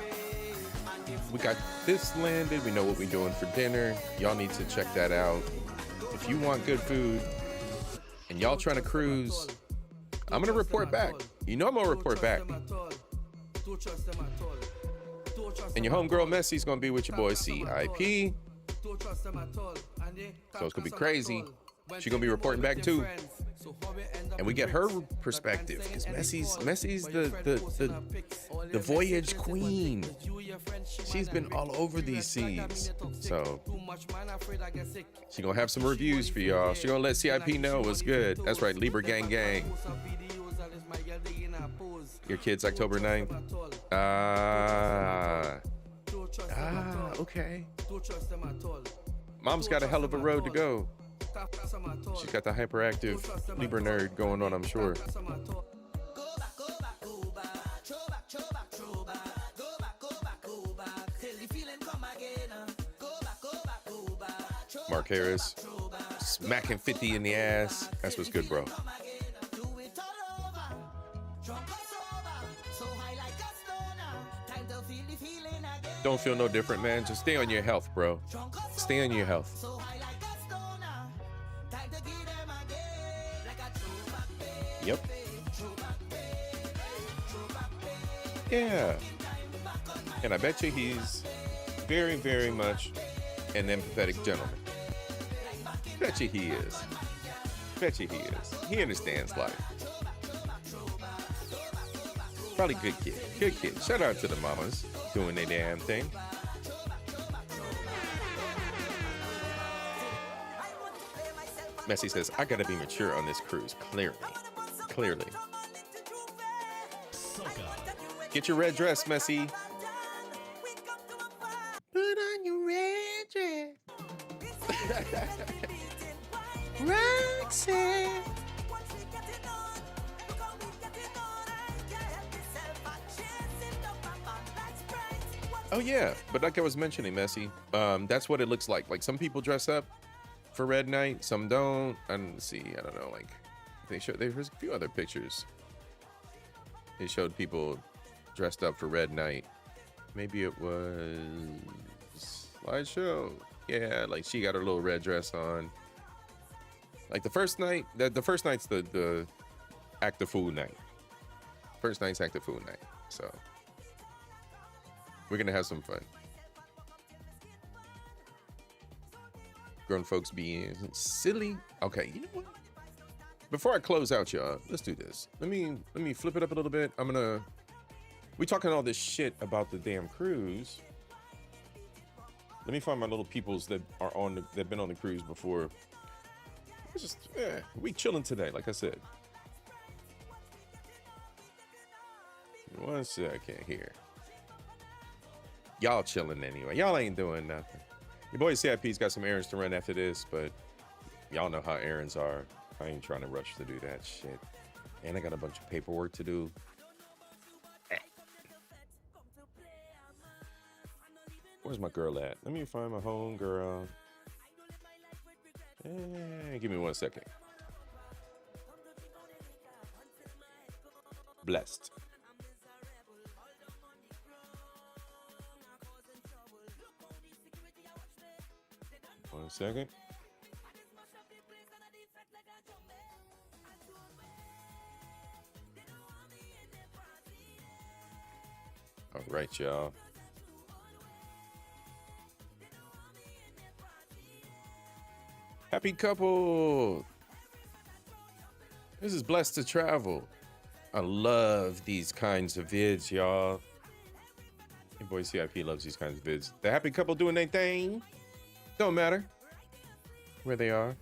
this landed. We know what we're doing for dinner. Y'all need to check that out. If you want good food and y'all trying to cruise, I'm gonna report back. You know I'm gonna report back. And your homegirl Messy's gonna be with your boy C.I.P. So it's gonna be crazy. She's gonna be reporting back too. And we get her perspective because Messy's the voyage queen. She's been all over these seas. So she's gonna have some reviews for y'all. She's gonna let CIP know what's good. That's right, Libra Gang Gang. Your kid's October 9th. Okay. Mom's got a hell of a road to go. She's got the hyperactive Libra nerd going on, I'm sure. Mark Harris smacking 50 in the ass. That's what's good, bro. Don't feel no different, man. Just stay on your health, bro. Stay on your health. Yep. Yeah. And I bet you he's very, very much an empathetic gentleman. Bet you he is. Bet you he is. He understands life. Probably good kid. Good kid. Shout out to the mamas doing their damn thing. Messy says, I gotta be mature on this cruise. Clearly. Get your red dress, Messy. Put on your red dress. Roxanne. Oh yeah, but like I was mentioning, Messy, that's what it looks like. Like some people dress up for Red Night, some don't. And see, I don't know, like there's a few other pictures. They showed people dressed up for Red Night. Maybe it was slideshow. Yeah, like she got her little red dress on. Like the first night, the first night's the act the fool night. First night's act the fool night. So we're gonna have some fun. Grown folks being silly. Okay, you know what? Before I close out, y'all, let's do this. Let me flip it up a little bit. We talking all this shit about the damn cruise. Let me find my little peoples that are that've been on the cruise before. It's just we chilling today, like I said. One second here. Y'all chilling anyway. Y'all ain't doing nothing. Your boy C.I.P's got some errands to run after this, but y'all know how errands are. I ain't trying to rush to do that shit. And I got a bunch of paperwork to do. Where's my girl at? Let me find my home girl. Give me 1 second. Blessed. 1 second. All right, y'all. Happy couple. This is Blessed to Travel. I love these kinds of vids, y'all. Your boy C.I.P loves these kinds of vids. The happy couple doing their thing. Don't matter where they are.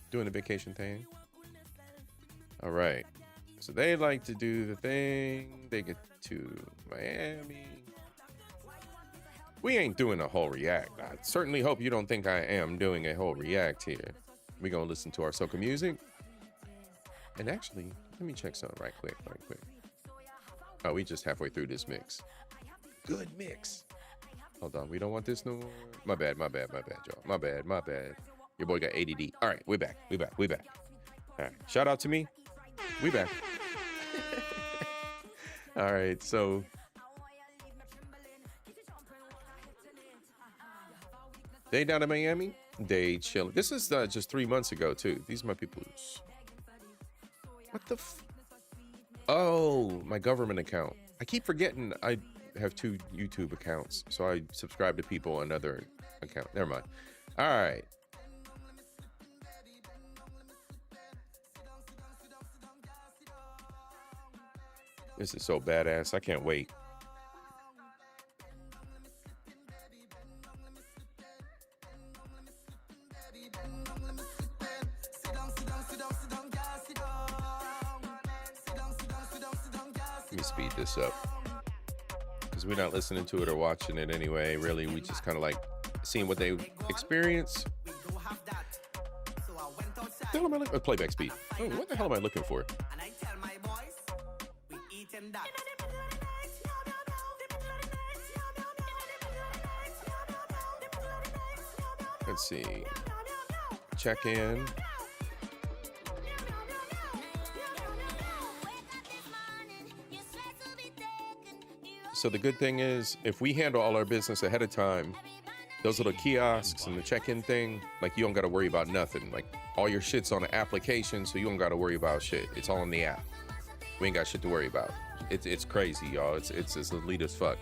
Doing the vacation thing. All right. So they like to do the thing. They get to Miami. We ain't doing a whole react. I certainly hope you don't think I am doing a whole react here. We're going to listen to our SOCA music. And actually, let me check something right quick. Oh, we just halfway through this mix. Good mix. Hold on. We don't want this no more. My bad, y'all. My bad. Your boy got ADD. All right, we're back. All right. Shout out to me. We back. All right, so they down in Miami. They chilling. This is just 3 months ago too. These are my peoples. What the? Oh, my government account. I keep forgetting I have 2 YouTube accounts, so I subscribe to people on another account. Never mind. All right. This is so badass. I can't wait. Let me speed this up. Because we're not listening to it or watching it anyway. Really, we just kind of like seeing what they experience. Playback speed. Oh, what the hell am I looking for? Let's see. Check in. So the good thing is, if we handle all our business ahead of time, those little kiosks and the check-in thing, like, you don't got to worry about nothing. Like, all your shit's on the application, so you don't got to worry about shit. It's all in the app. We ain't got shit to worry about. It's crazy, y'all. It's elite as fuck.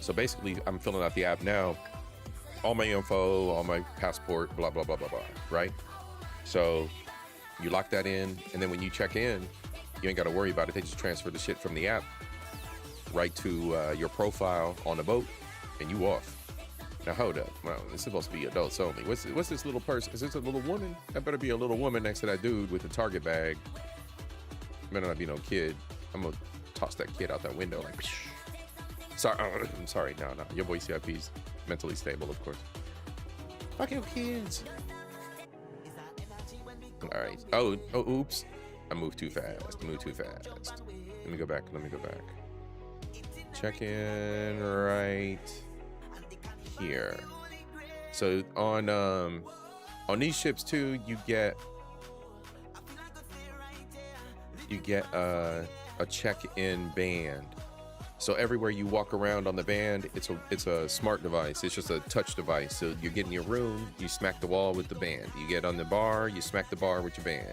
So basically, I'm filling out the app now. All my info, all my passport, blah, blah, blah, blah, blah, right? So you lock that in, and then when you check in, you ain't got to worry about it. They just transfer the shit from the app right to your profile on the boat, and you off. Now, hold up. Well, it's supposed to be adults only. What's this little person? Is this a little woman? That better be a little woman next to that dude with the Target bag. Better not be no kid. I'm going to toss that kid out that window like, psh. Sorry, I'm sorry. No. Your boy CIP's mentally stable, of course. Fuck your kids. All right. Oh, oops. I moved too fast. Let me go back. Check in right here. So on these ships too, you get a check-in band. So everywhere you walk around on the band, it's a smart device. It's just a touch device. So you get in your room, you smack the wall with the band. You get on the bar, you smack the bar with your band.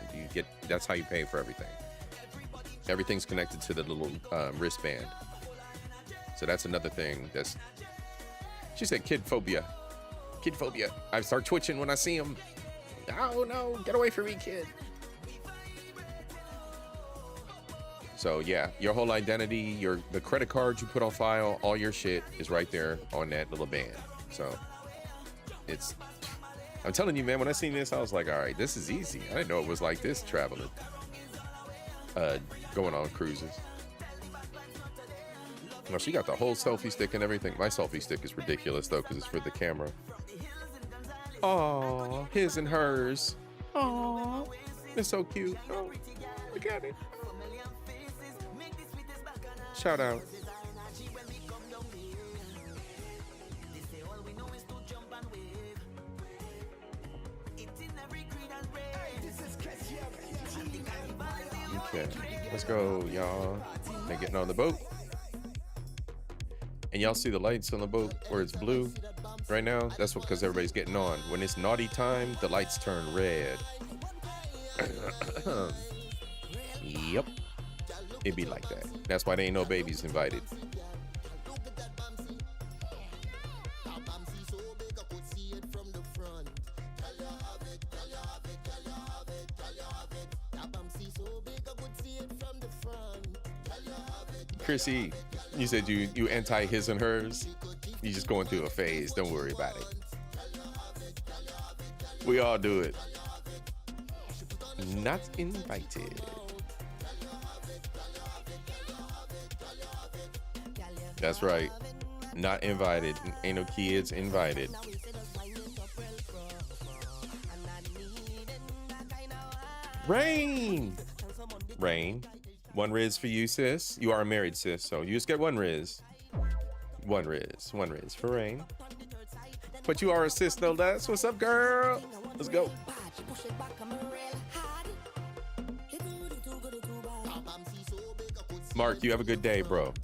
That's how you pay for everything. Everything's connected to the little wristband. So that's another thing. She said kid phobia. Kid phobia. I start twitching when I see him. Oh no, get away from me, kid. So yeah, your whole identity, the credit cards you put on file, all your shit is right there on that little band. So I'm telling you, man, when I seen this, I was like, all right, this is easy. I didn't know it was like this traveling, going on cruises. No, she got the whole selfie stick and everything. My selfie stick is ridiculous though, because it's for the camera. Oh, his and hers. Oh, it's so cute. Oh, look at it. Shout out. Okay, let's go, y'all. They're getting on the boat. And y'all see the lights on the boat where it's blue right now? That's because everybody's getting on. When it's naughty time, the lights turn red. Yep. It be like that. That's why there ain't no babies invited. Chrissy, you said you anti his and hers. You just going through a phase. Don't worry about it. We all do it. Not invited. That's right. Not invited. Ain't no kids invited. Rain. One Riz for you, sis. You are a married sis, so you just get one Riz. One Riz for Rain. But you are a sis, though. That's what's up, girl. Let's go. Mark, you have a good day, bro.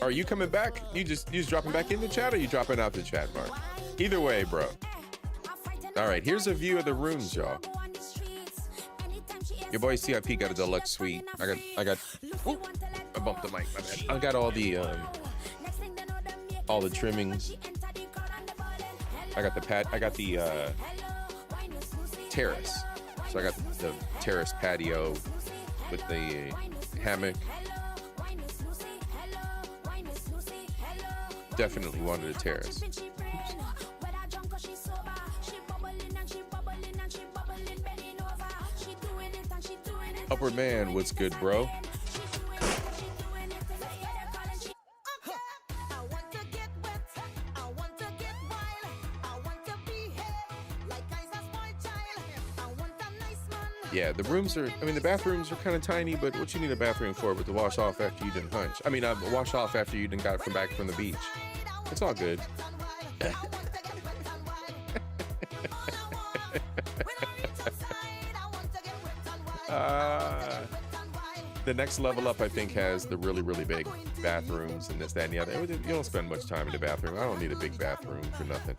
Are you coming back? You just dropping back in the chat, or you dropping out the chat, Mark? Either way, bro. All right, here's a view of the rooms, y'all. Your boy C.I.P. got a deluxe suite. I got. Ooh, I bumped the mic. My bad. I got all the trimmings. I got the terrace. So I got the terrace patio with the hammock. Definitely wanted a terrace. Upward Man, what's good, bro? Yeah, the rooms are, the bathrooms are kind of tiny, but what you need a bathroom for but to wash off after you didn't hunch? Wash off after you didn't got back from the beach. It's all good. The next level up, I think, has the really, really big bathrooms and this, that, and the other. You don't spend much time in the bathroom. I don't need a big bathroom for nothing.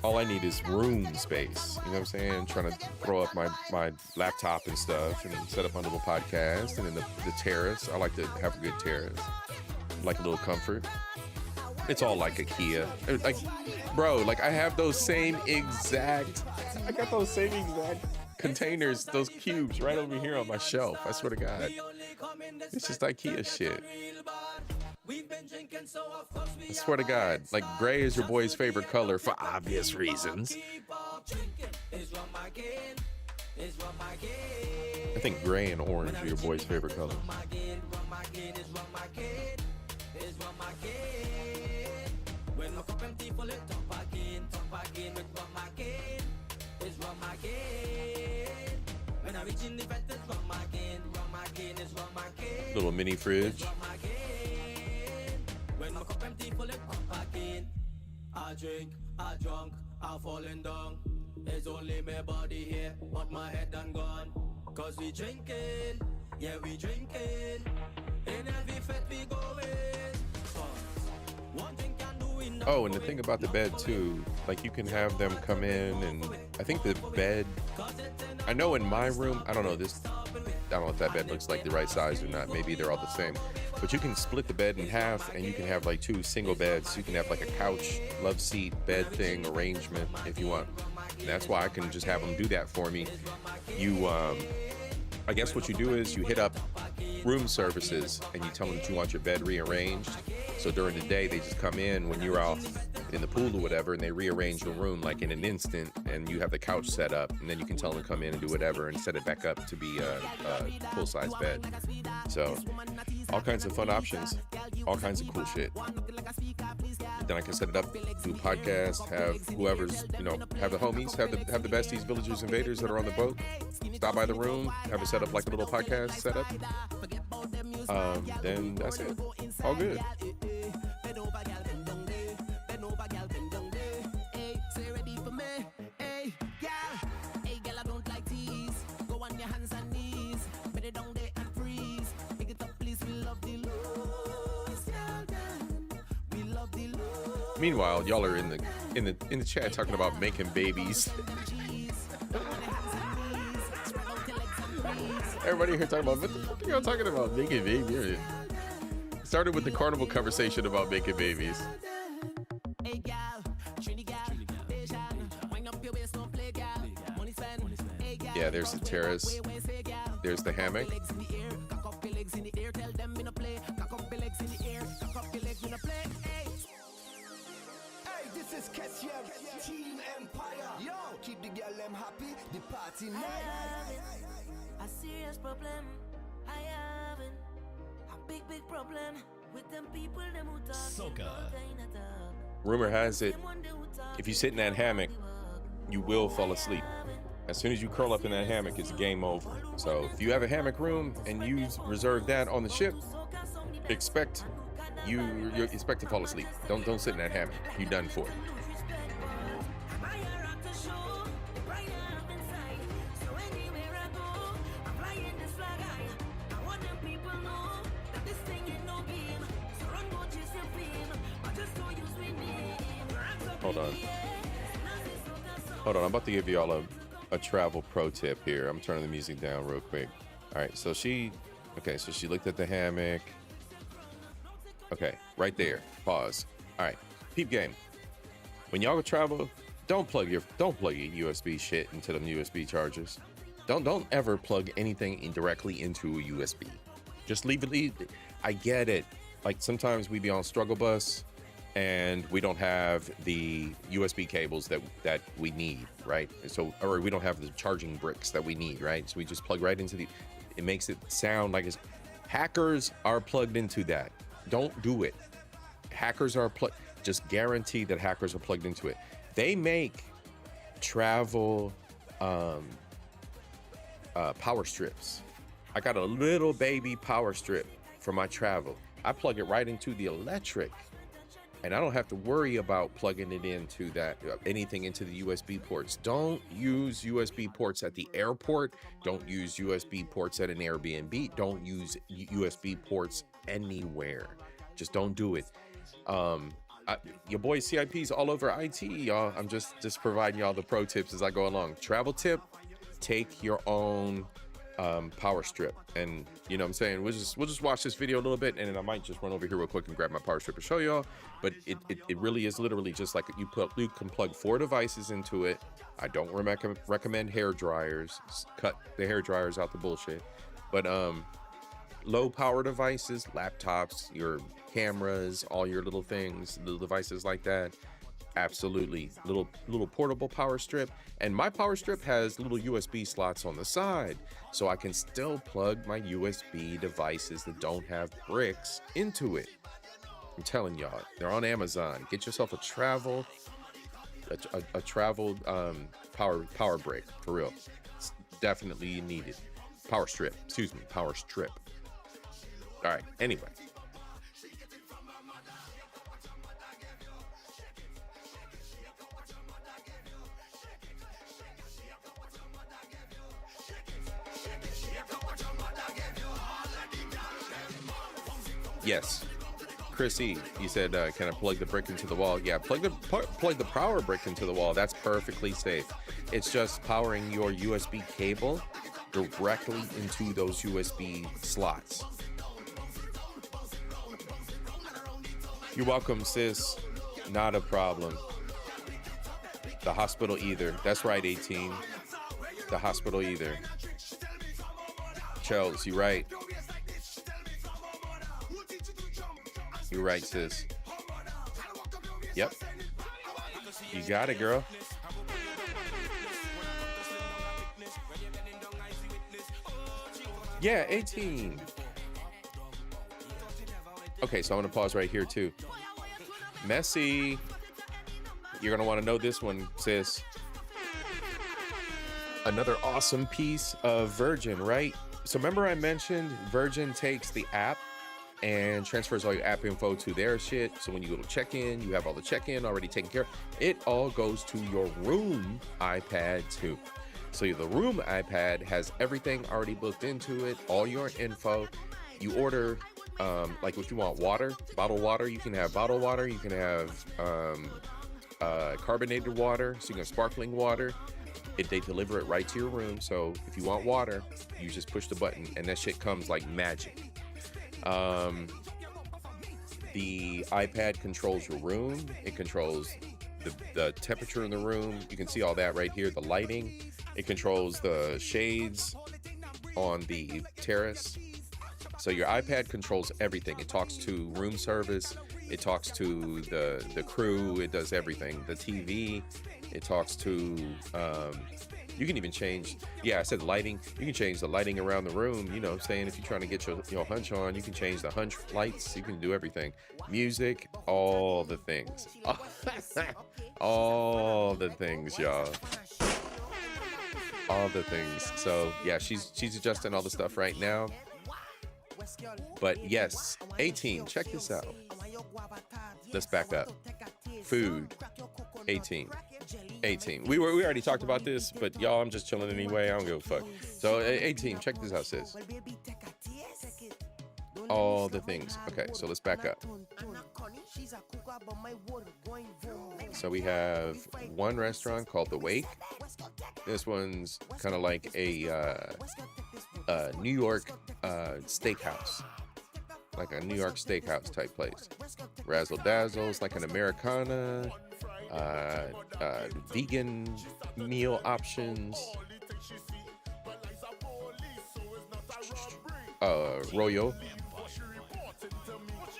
All I need is room space. You know what I'm saying? Trying to throw up my laptop and stuff and set up my little podcast. And then the terrace. I like to have a good terrace. Like a little comfort. It's all like IKEA. Like, bro, like I have those same exact. I got those same exact containers, those cubes right over here on my shelf. I swear to God. It's just IKEA shit. I swear to God. Like, gray is your boy's favorite color for obvious reasons. I think gray and orange are your boy's favorite color. Little mini fridge. I drink, I drunk, I falling down. It's only my body here, but my head done gone. Cause we drinking, yeah we drinking. In every fete we going. One thing can do enough. Oh, and the thing about the bed too, like you can have them come in, and I think the bed, I know in my room, I don't know if that bed looks like the right size or not. Maybe they're all the same, but you can split the bed in half and you can have like 2 single beds. You can have like a couch, love seat, bed thing arrangement if you want. And that's why I can just have them do that for me. You, I guess what you do is you hit up room services and you tell them that you want your bed rearranged. So during the day, they just come in when you're off in the pool or whatever, and they rearrange your room like in an instant, and you have the couch set up, and then you can tell them to come in and do whatever and set it back up to be a full-size bed. So all kinds of fun options, all kinds of cool shit. Then I can set it up, do podcasts, have whoever's, have the homies, have the besties, villagers, invaders that are on the boat, stop by the room, have it set up like a little podcast setup. Then that's it. All good. Meanwhile, y'all are in the chat talking about making babies. Everybody here talking about, what the fuck are y'all talking about? Making babies. Started with the carnival conversation about making babies. Yeah, there's the terrace. There's the hammock. This is CashApp, Team Empire. Yo, keep the girl them happy, the party night. A serious problem, I have it. A big problem with them people them who talk. SOCA. Rumor has it, if you sit in that hammock, you will fall asleep. As soon as you curl up in that hammock, it's game over. So if you have a hammock room and you reserve that on the ship, expect to fall asleep. Don't sit in that hammock. You're done for. Hold on, I'm about to give y'all a travel pro tip here. I'm turning the music down real quick. All right, so she looked at the hammock. Okay, right there, pause. All right, peep game. When y'all travel, don't plug your USB shit into them USB chargers. Don't ever plug anything directly into a USB. Just leave it. I get it. Like sometimes we be on struggle bus and we don't have the USB cables that we need, right? So, or we don't have the charging bricks that we need, right? So we just plug right into it makes it sound like hackers are plugged into that. Don't do it. Hackers are just guarantee that hackers are plugged into it. They make travel power strips. I got a little baby power strip for my travel. I plug it right into the electric, and I don't have to worry about plugging it into anything into the USB ports. Don't use USB ports at the airport. Don't use USB ports at an Airbnb. Don't use USB ports anywhere. Just don't do it. Your boy C.I.P.'s all over IT, y'all. I'm just providing y'all the pro tips as I go along. Travel tip: take your own power strip, and you know what I'm saying, we'll just watch this video a little bit, and then I might just run over here real quick and grab my power strip and show y'all. But it really is literally just like you can plug 4 devices into it. I don't recommend hair dryers. Cut the hair dryers out the bullshit. But low power devices, laptops, your cameras, all your little things, little devices like that, absolutely. Little portable power strip. And my power strip has little USB slots on the side, so I can still plug my USB devices that don't have bricks into it. I'm telling y'all, they're on Amazon. Get yourself a travel power brick, for real. It's definitely needed. Power strip. All right, anyway. Yes. Chrissy, you said, can I plug the brick into the wall? Yeah, plug the power brick into the wall. That's perfectly safe. It's just powering your USB cable directly into those USB slots. You're welcome, sis. Not a problem. The hospital either. That's right, 18. The hospital either. Charles, you're right. You're right, sis. Yep. You got it, girl. Yeah, 18. Okay, so I'm going to pause right here, too. Messy. You're going to want to know this one, sis. Another awesome piece of Virgin, right? So remember I mentioned Virgin takes the app and transfers all your app info to their shit. So when you go to check-in, you have all the check-in already taken care of. It all goes to your room iPad too. So the room iPad has everything already booked into it, all your info. You order, like if you want water, bottled water, you can have bottled water. You can have carbonated water, so you can have sparkling water. They deliver it right to your room. So if you want water, you just push the button and that shit comes like magic. The iPad controls your room. It controls the temperature in the room. You can see all that right here. The lighting. It controls the shades on the terrace. So your iPad controls everything. It talks to room service. It talks to the crew. It does everything. The TV. It talks to, you can even change, yeah, I said lighting. You can change the lighting around the room. You know what I'm saying? If you're trying to get your hunch on, you can change the hunch lights. You can do everything. Music, all the things. All the things, y'all. All the things. So, yeah, she's adjusting all the stuff right now. But yes, 18, check this out. Let's back up. Food, 18. We already talked about this, but y'all, I'm just chilling anyway. I don't give a fuck. So 18, check this out, sis. All the things. Okay, so let's back up. So we have one restaurant called The Wake. This one's kind of like a New York steakhouse. Like a New York steakhouse type place. Razzle Dazzle's like an Americana. Vegan meal options. Rollo.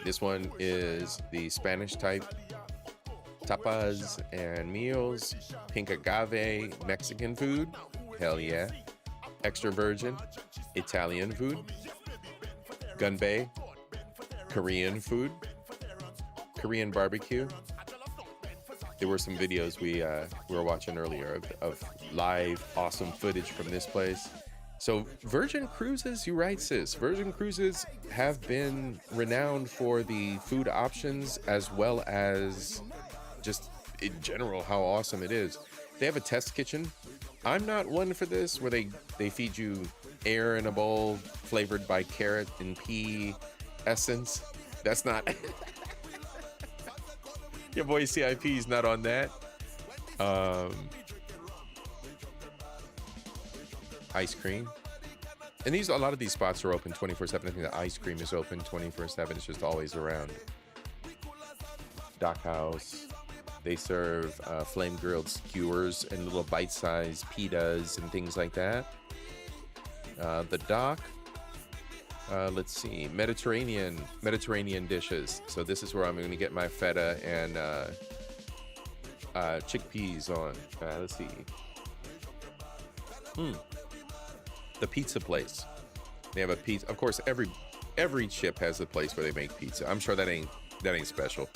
This one is the Spanish type. Tapas and meals. Pink agave Mexican food. Hell yeah. Extra virgin Italian food. Gunbei Korean food. Korean barbecue. There were some videos we were watching earlier of live awesome footage from this place. So Virgin Cruises, you're right, sis. Virgin Cruises have been renowned for the food options as well as just in general how awesome it is. They have a test kitchen. I'm not one for this where they feed you air in a bowl flavored by carrot and pea essence. That's not... Your boy C.I.P. is not on that. Ice cream. And a lot of these spots are open 24/7. I think the ice cream is open 24/7. It's just always around. Dock House. They serve flame grilled skewers and little bite-sized pitas and things like that. The Dock. Let's see, Mediterranean dishes. So this is where I'm going to get my feta and chickpeas on. Let's see. The pizza place. They have a pizza. Of course, every ship has a place where they make pizza. I'm sure that ain't special,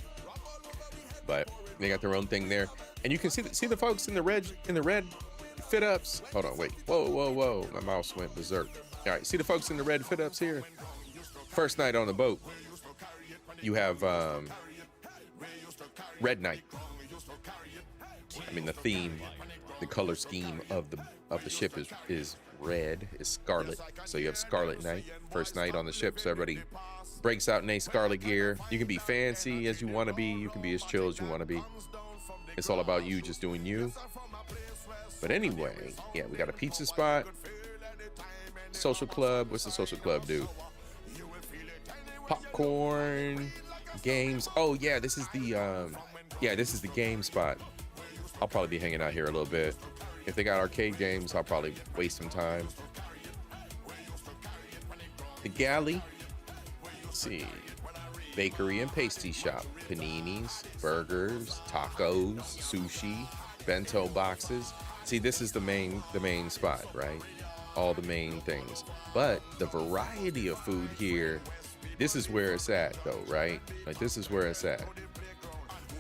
but they got their own thing there. And you can see the folks in the red fit ups. Hold on, wait. Whoa! My mouse went berserk. All right, see the folks in the red fit ups here? First night on the boat, you have Red Night. I mean, the theme, the color scheme of the ship is red, is scarlet. So you have Scarlet Night, first night on the ship. So everybody breaks out in a scarlet gear. You can be fancy as you want to be. You can be as chill as you want to be. It's all about you just doing you. But anyway, yeah, we got a pizza spot. Social club. What's the social club do? Popcorn, games. Oh yeah, this is the game spot. I'll probably be hanging out here a little bit. If they got arcade games, I'll probably waste some time. The galley. Let's see. Bakery and pastry shop. Paninis, burgers, tacos, sushi, bento boxes. See, this is the main spot, right? All the main things. But the variety of food here, this is where it's at though, right? Like this is where it's at.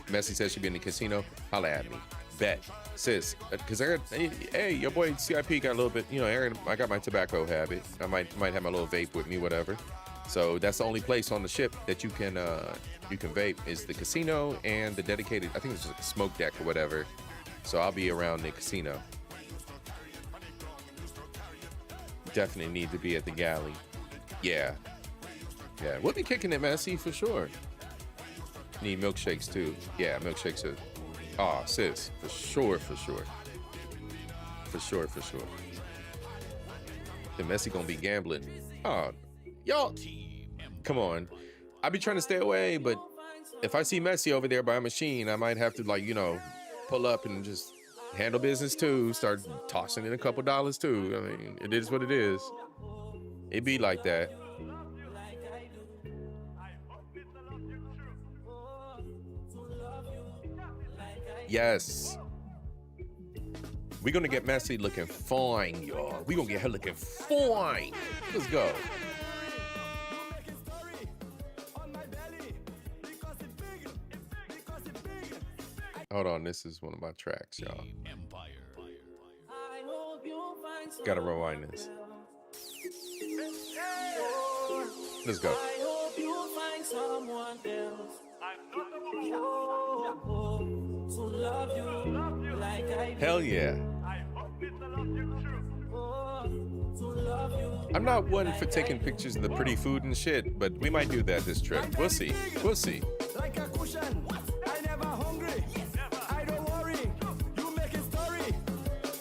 Messi says she'll be in the casino. Holla at me. Bet. Sis, because hey, your boy C.I.P. got a little bit, I got my tobacco habit. I might have my little vape with me, whatever. So that's the only place on the ship that you can vape is the casino and the dedicated, I think it's a smoke deck or whatever. So I'll be around the casino. Definitely need to be at the galley. Yeah, we'll be kicking it, Messi, for sure. Need milkshakes too. Yeah, milkshakes are, oh, sis, for sure. The Messi gonna be gambling. Oh, y'all, come on. I be trying to stay away, but if I see Messi over there by a machine, I might have to pull up and just handle business too. Start tossing in a couple dollars too. I mean, it is what it is. It be like that. Yes. We're gonna get Messi looking fine, y'all. We're gonna get her looking fine. Let's go. Hold on, this is one of my tracks, y'all. Gotta rewind this. Let's go. Hell yeah. I'm not one for taking pictures of the pretty food and shit, but we might do that this trip. We'll see. Like a cushion, I never hungry. I don't worry. You make a story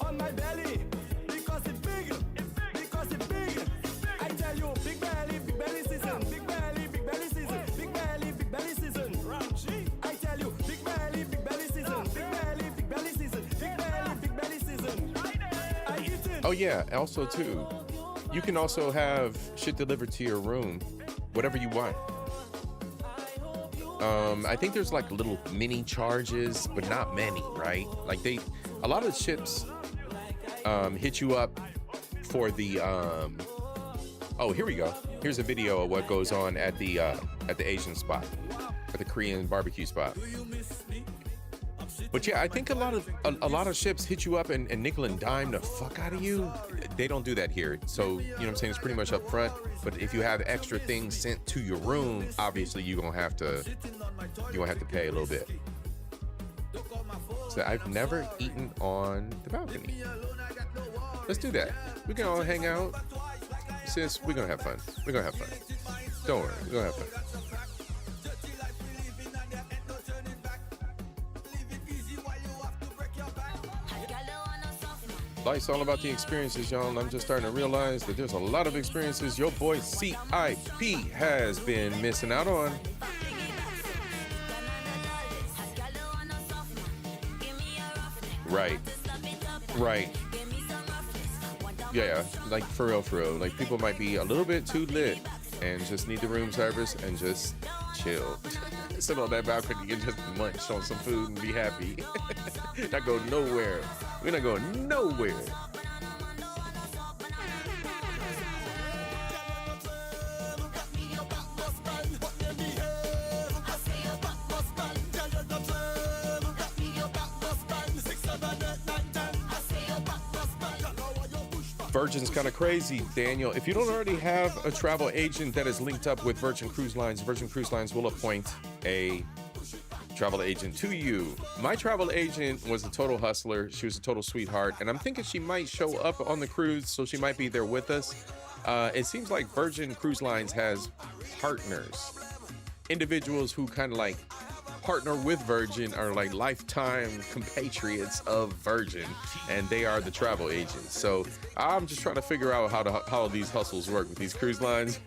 on my belly because it's big. I tell you, big belly season. Big belly season. Big belly season. I tell you, big belly season. Big belly season. Big belly season. I eat it. Oh yeah, also too, you can also have shit delivered to your room, whatever you want. I think there's like little mini charges, but not many, right? Like a lot of ships hit you up for the oh, here we go. Here's a video of what goes on at the Asian spot, at the Korean barbecue spot. But yeah, I think a lot of ships hit you up and nickel and dime the fuck out of you. They don't do that here. So, you know what I'm saying? It's pretty much up front. But if you have extra things sent to your room, obviously you're gonna have to pay a little bit. So I've never eaten on the balcony. Let's do that. We can all hang out. Sis, we're gonna have fun. Don't worry, we're gonna have fun. Life's all about the experiences, y'all, and I'm just starting to realize that there's a lot of experiences your boy C.I.P. has been missing out on. Right. Yeah, like for real. Like people might be a little bit too lit and just need the room service and just chill. Sit on that balcony and just munch on some food and be happy. Not go nowhere. We're not going nowhere. Virgin's kind of crazy, Daniel. If you don't already have a travel agent that is linked up with Virgin Cruise Lines will appoint a travel agent to you. My travel agent was a total hustler. She was a total sweetheart, and I'm thinking she might show up on the cruise, so she might be there with us. It seems like Virgin Cruise Lines has partners, individuals who kind of like partner with Virgin, are like lifetime compatriots of Virgin, and they are the travel agents. So I'm just trying to figure out how these hustles work with these cruise lines,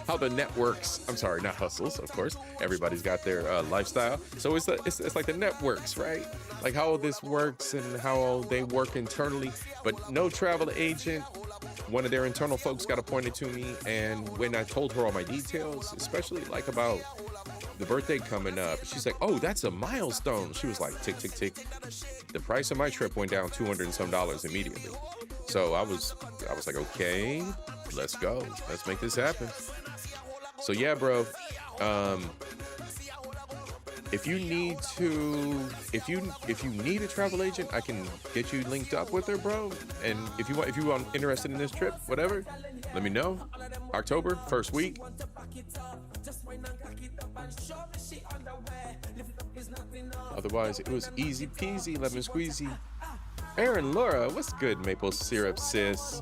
how the networks, I'm sorry, not hustles, of course, everybody's got their lifestyle. So it's like the networks, right? Like how this works and how they work internally, but no travel agent. One of their internal folks got appointed to me, and when I told her all my details, especially like about the birthday coming up, she's like, oh, that's a milestone. She was like, tick, tick, tick. The price of my trip went down $200 and some immediately. So I was like, okay, let's go. Let's make this happen. So yeah, bro. If you need a travel agent, I can get you linked up with her, bro. And if you are interested in this trip, whatever, let me know. October, first week. Otherwise, it was easy peasy, lemon squeezy. Aaron, Laura, what's good, maple syrup sis?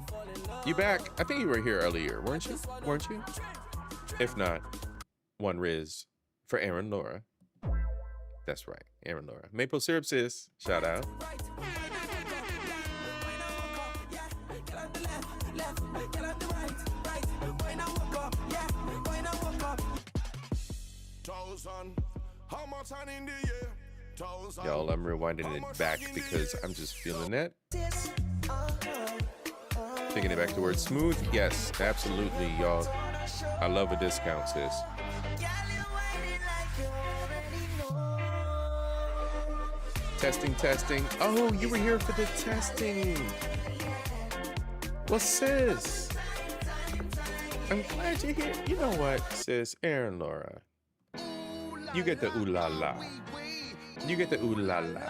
You back? I think you were here earlier, weren't you? If not, one Riz for Aaron, Laura. That's right, Aaron, Laura. Maple syrup sis, shout out. Y'all, I'm rewinding it back because I'm just feeling that. Taking it back to where it's smooth. Yes, absolutely, y'all. I love a discount, sis. Testing. Oh, you were here for the testing. Well, sis, I'm glad you're here. You know what, sis? Aaron, Laura, you get the ooh la la. You get the ooh la la.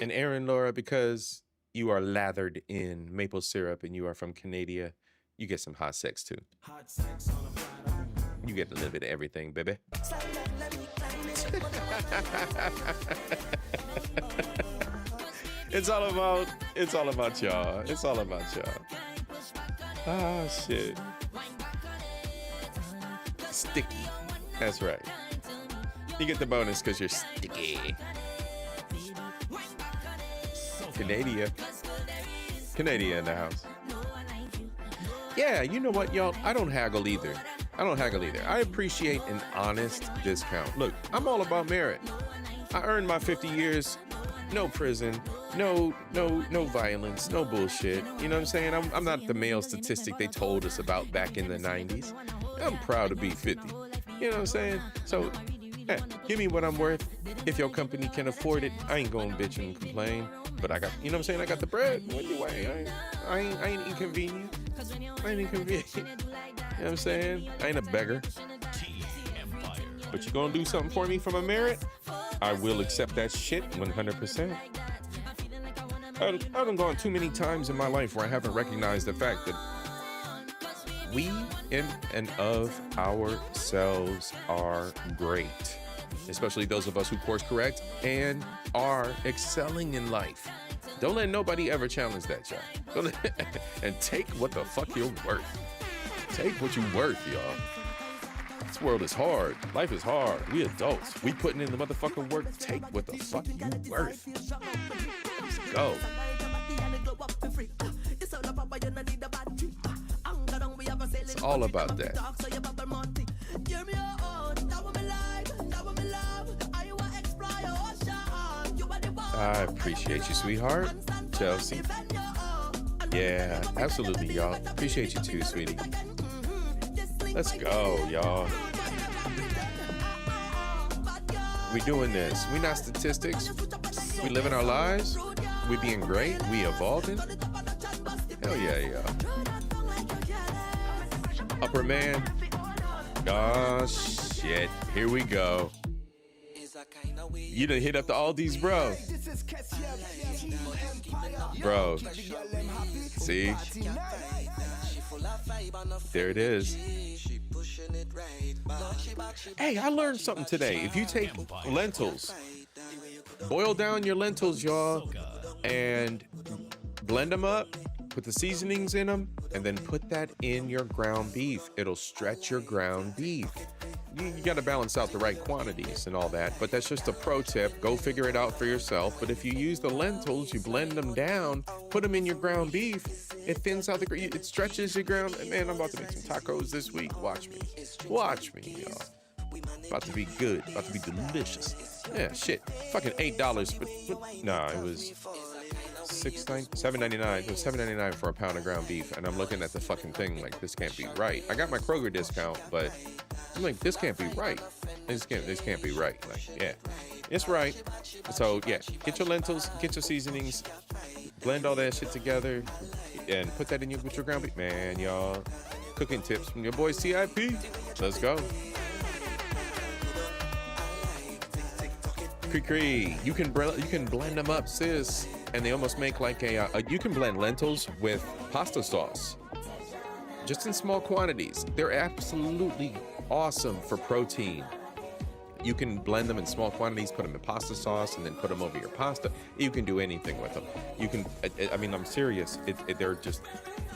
And Aaron, Laura, because you are lathered in maple syrup and you are from Canada, you get some hot sex too. You get a little bit of everything, baby. It's all about y'all. It's all about y'all. Oh shit. Sticky. That's right. You get the bonus because you're sticky. Canada in the house. Yeah, you know what, y'all? I don't haggle either. I appreciate an honest discount. Look, I'm all about merit. I earned my 50 years, no prison, no violence, no bullshit. You know what I'm saying? I'm not the male statistic they told us about back in the 90s. I'm proud to be 50. You know what I'm saying? So, hey, give me what I'm worth. If your company can afford it, I ain't gonna bitch and complain. But I got, you know what I'm saying? I got the bread. Anyway, I ain't inconvenient. I ain't inconvenient. You know what I'm saying? I ain't a beggar. But you gonna do something for me from a merit? I will accept that shit 100%. I've done gone too many times in my life where I haven't recognized the fact that we in and of ourselves are great. Especially those of us who course correct and are excelling in life. Don't let nobody ever challenge that, y'all. And take what the fuck you're worth. Take what you're worth, y'all. This world is hard. Life is hard. We adults. We putting in the motherfucking work. Take what the fuck you worth. Let's go. It's all about that. I appreciate you, sweetheart. Chelsea. Yeah, absolutely, y'all. Appreciate you too, sweetie. Let's go, y'all. We doing this. We not statistics. We living our lives. We being great. We evolving. Hell yeah, y'all. Upper man. Oh, shit. Here we go. You done hit up the Aldi's, bro. Bro. See? There it is. Hey, I learned something today. If you take lentils, boil down your lentils, y'all, and blend them up, put the seasonings in them, and then put that in your ground beef. It'll stretch your ground beef. You got to balance out the right quantities and all that, but that's just a pro tip. Go figure it out for yourself. But if you use the lentils, you blend them down, put them in your ground beef, it thins out it stretches your ground. Man, I'm about to make some tacos this week. Watch me, y'all. About to be good, about to be delicious. Yeah, shit, fucking $8, but nah, it was $7.99. It was $7.99 for a pound of ground beef, and I'm looking at the fucking thing like, this can't be right. I got my Kroger discount, but I'm like, this can't be right. This can't be right. Like, yeah, it's right. So yeah, get your lentils, get your seasonings, blend all that shit together, and put that in with your ground beef. Man, y'all, cooking tips from your boy C.I.P. Let's go. You can blend them up, sis, and they almost make like you can blend lentils with pasta sauce, just in small quantities. They're absolutely awesome for protein. You can blend them in small quantities, put them in pasta sauce, and then put them over your pasta. You can do anything with them. You can, I mean, I'm serious. They're just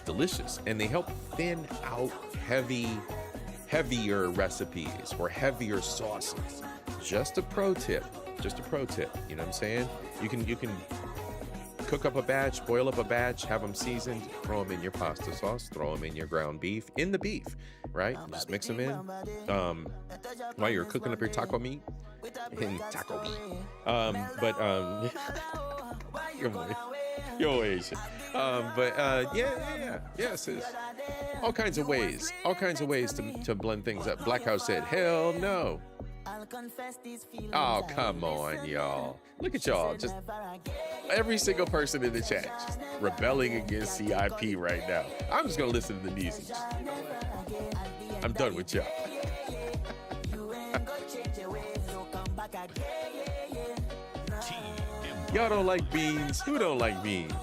delicious, and they help thin out heavier recipes or heavier sauces. Just a pro tip. You know what I'm saying? You can cook up a batch, boil up a batch, have them seasoned, throw them in your pasta sauce, throw them in your ground beef, in the beef, right? Just mix them in while you're cooking up your taco meat. You're Asian. Yeah, sis. All kinds of ways to blend things up. Black House said, hell no. Oh, come on, y'all. Look at y'all. Just every single person in the chat just rebelling against C.I.P. right now. I'm just going to listen to the music. I'm done with y'all. Y'all don't like beans? Who don't like beans?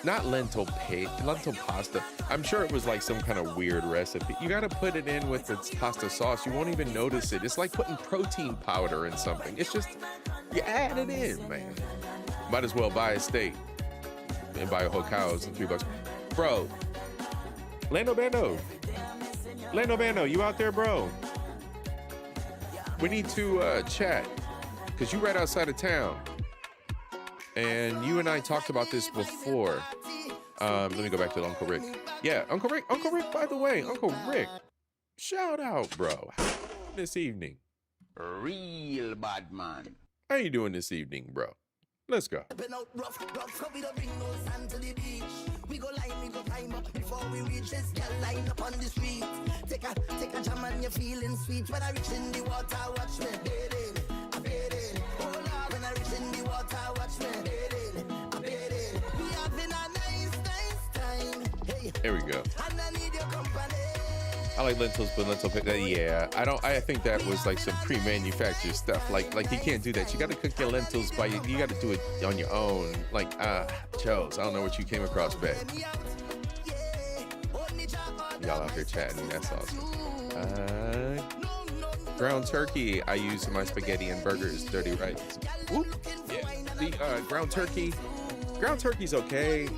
Not lentil pasta. I'm sure it was like some kind of weird recipe. You got to put it in with its pasta sauce. You won't even notice it. It's like putting protein powder in something. It's just, you add it in, man. Might as well buy a steak and buy a whole cow for $3. Bro, Lando Bando, you out there, bro? We need to chat, because you right outside of town. And you and I talked about this before. Let me go back to Uncle Rick. Yeah, Uncle Rick, by the way, Uncle Rick, shout out, bro. How you doing this evening? Real bad man. How you doing this evening, bro? Let's go. We go line, we go climb up before we reach this girl line up on the street. Take a jam and you're feeling sweet. When I reach in the water, watch me bathing, I'm bathing. Oh Lord, when I reach in the water, watch me bathing, I'm bathing. We having a nice time. Hey, there we go. And I need your company. I like lentils, but I think that was like some pre-manufactured stuff. Like you can't do that. You got to cook your lentils you got to do it on your own. Like, Charles, I don't know what you came across, babe. Y'all out here chatting. That's awesome. Ground turkey I use in my spaghetti and burgers. Dirty rice. Whoop. Yeah. The ground turkey's okay.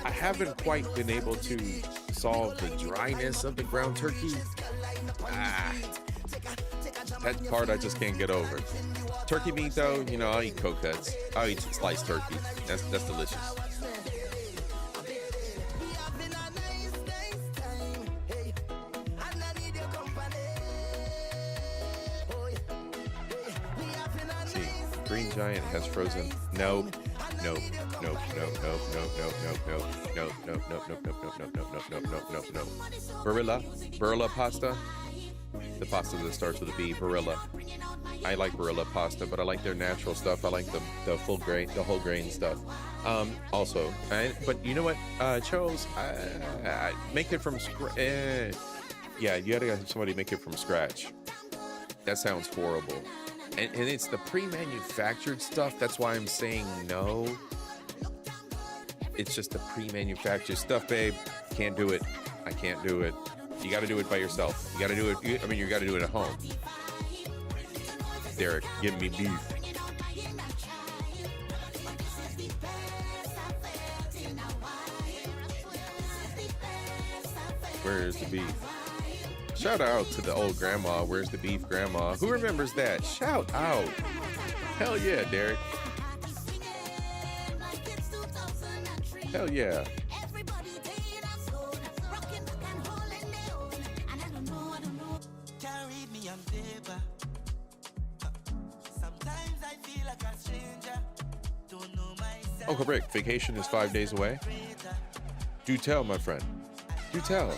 I haven't quite been able to solve the dryness of the ground turkey. That part I just can't get over. Turkey meat though, I'll eat cold cuts. I'll eat sliced turkey. That's delicious. See, Green Giant has frozen. Nope. Barilla pasta. The pasta that starts with a B, Barilla. I like Barilla pasta, but I like their natural stuff. I like the full grain, the whole grain stuff. Also, but you know what, Charles, I make it from scratch. Yeah, you gotta have somebody make it from scratch. That sounds horrible. And it's the pre-manufactured stuff. That's why I'm saying no. It's just the pre-manufactured stuff, babe. Can't do it. I can't do it. You got to do it by yourself. You got to do it. You got to do it at home. Derek, give me beef. Where's the beef? Shout out to the old grandma. Where's the beef, grandma? Who remembers that? Shout out. Hell yeah, Derek. Hell yeah. Can't read me on paper. Sometimes I feel like a stranger. Don't know myself. Uncle Rick, vacation is 5 days away. Do tell, my friend. Do tell.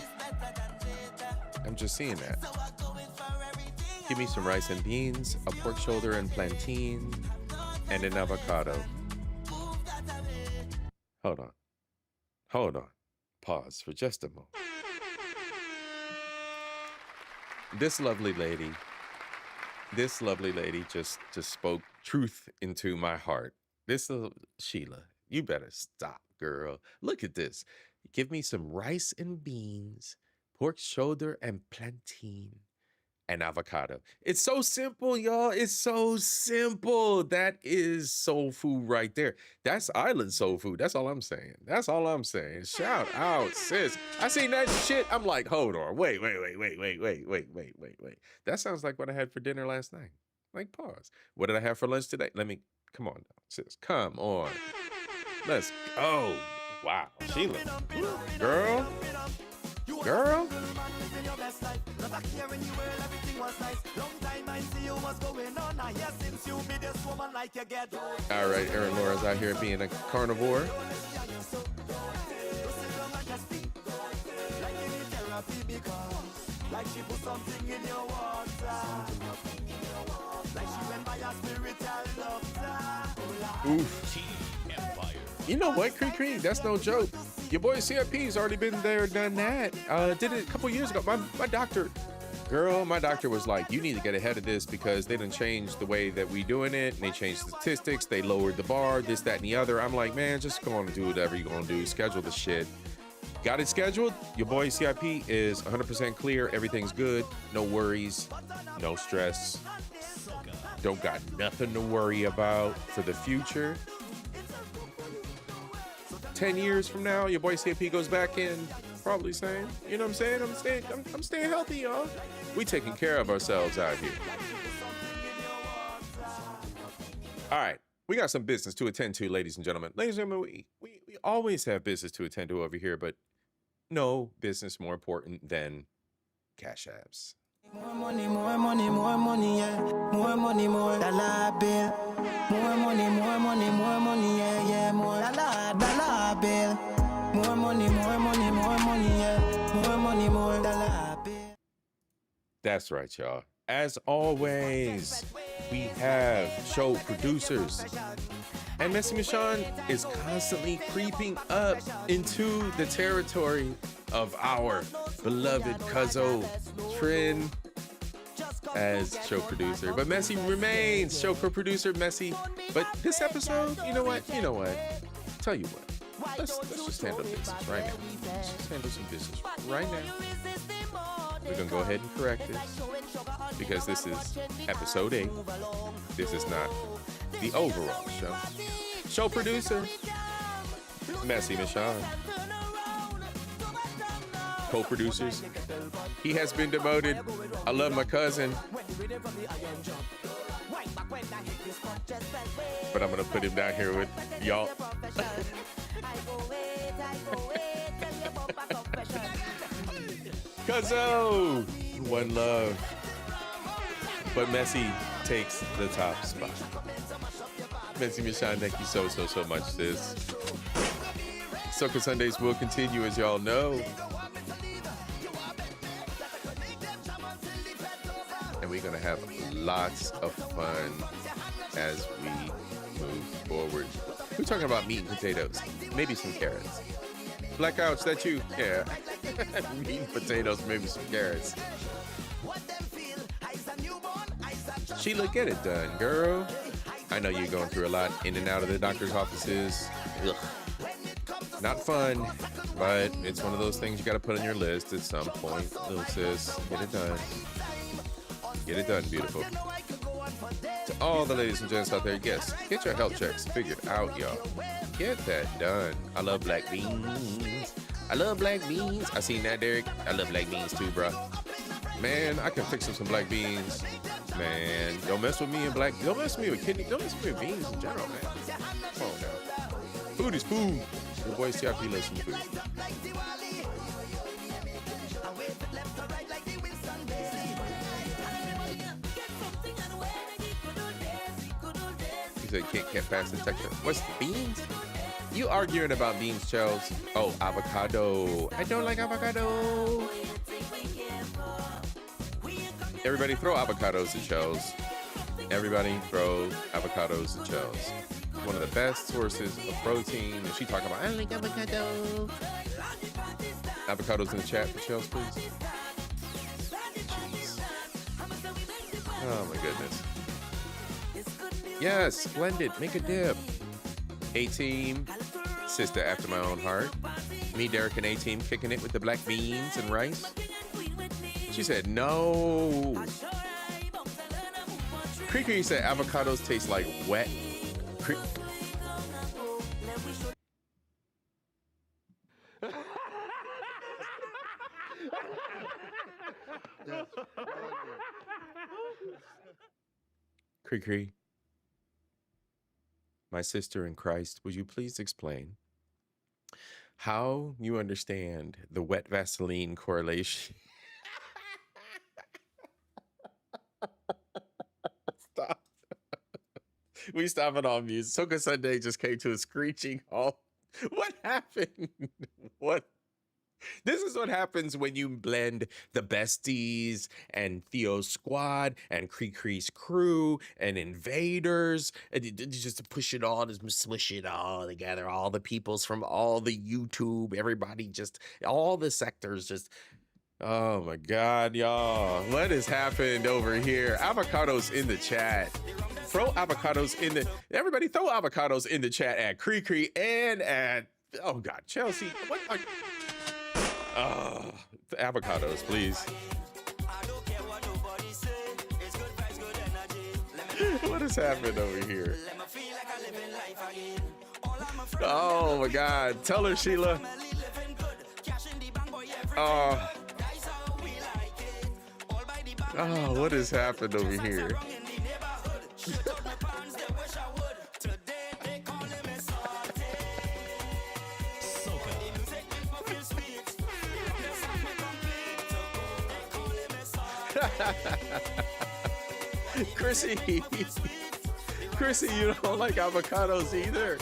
I'm just seeing that. Give me some rice and beans, a pork shoulder and plantain, and an avocado. Hold on. Hold on. Pause for just a moment. This lovely lady just spoke truth into my heart. Sheila, you better stop, girl. Look at this. Give me some rice and beans, pork shoulder and plantain, and avocado. It's so simple, y'all. It's so simple. That is soul food right there. That's island soul food. That's all I'm saying. That's all I'm saying. Shout out, sis. I seen that shit. I'm like, hold on. Wait. That sounds like what I had for dinner last night. Like, pause. What did I have for lunch today? Come on, sis. Come on. Let's go. Wow. Sheila. Girl. All right, Erin Laura's out here being a carnivore. Like she put something in your water. Like she went by a spiritual doctor. Oof. You know what, Creek? That's no joke. Your boy C.I.P's already been there, done that. Did it a couple years ago. My doctor was like, you need to get ahead of this because they done changed the way that we doing it. And they changed statistics. They lowered the bar, this, that, and the other. I'm like, man, just go on and do whatever you're going to do. Schedule the shit. Got it scheduled. Your boy C.I.P is 100% clear. Everything's good. No worries. No stress. Don't got nothing to worry about for the future. 10 years from now, your boy C.I.P goes back in, probably saying, you know what I'm saying? I'm staying healthy, y'all. We taking care of ourselves out here. All right. We got some business to attend to, ladies and gentlemen. Ladies and gentlemen, we always have business to attend to over here, but no business more important than cash apps. More money, yeah. More money, more dollar bill. More money, yeah. More dollar bill. More money, yeah. More money, more dollar bill. That's right, y'all. As always, we have show producers. And Messy Michonne is constantly creeping up into the territory of our beloved Cuzzo Trin as show producer. But Messy remains show producer, Messy. But this episode, you know what? Tell you what. Let's just handle business right now. Let's just handle some business right now. We're going to go ahead and correct this because this is episode 8. This is not the overall show. Show producer, Messy Michonne. Co-producers, he has been demoted. I love my cousin, but I'm gonna put him down here with y'all. Cuzzo, one love, but Messy takes the top spot. Messy Michonne, thank you so much, sis. SOCA Sundays will continue, as y'all know. And we're going to have lots of fun as we move forward. We're talking about meat and potatoes, maybe some carrots. Blackouts, that you? Yeah. Meat and potatoes, maybe some carrots. Sheila, get it done, girl. I know you're going through a lot in and out of the doctor's offices. Ugh. Not fun, but it's one of those things you got to put on your list at some point. Little sis, get it done. Get it done, beautiful. To all the ladies and gents out there, yes, get your health checks figured out, y'all. Get that done. I love black beans. I love black beans. I seen that, Derek. I love black beans too, bro. Man, I can fix up some black beans. Man, don't mess with me and black. Don't mess with me with kidney. Don't mess with me with beans in general, man. Come on now. Food is food. Your boy C.I.P. loves some food. He said can't pass the texture. What's the beans? You arguing about beans, Charles? Oh, avocado. I don't like avocado. Everybody throw avocados at Charles. Everybody throw avocados at Charles. One of the best sources of protein. And she talking about, I like avocado. Avocados in the chat for Charles, please. Jeez. Oh my goodness. Yes, splendid. Make a dip. A-Team, sister after my own heart. Me, Derek, and A-Team kicking it with the black beans and rice. She said, no. Creaky said avocados taste like wet. Creaky, my sister in Christ, would you please explain how you understand the wet Vaseline correlation? Stop. We stop it on mute. Soca Sunday just came to a screeching halt. What happened? What? This is what happens when you blend the besties and Theo's squad and Cree's crew and invaders, and you just push it all, just smush it all together. All the peoples from all the YouTube, everybody, just all the sectors, just. Oh my God, y'all! What has happened over here? Avocados in the chat. Throw avocados in the. Everybody, throw avocados in the chat at Cree and at. Oh God, Chelsea. What? Avocados, please. What has happened over here? Oh my God! Tell her, Sheila. Oh, what has happened over here? Chrissy, you don't like avocados either.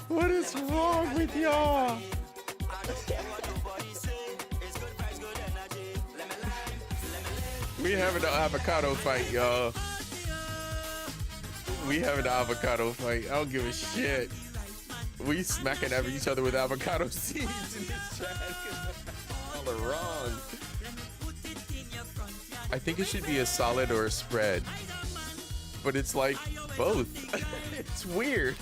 What is wrong with y'all? We having an avocado fight, y'all. We having an avocado fight. I don't give a shit. We smacking at each other with avocado seeds in this chat. All are wrong. I think it should be a solid or a spread, but it's like both. It's weird.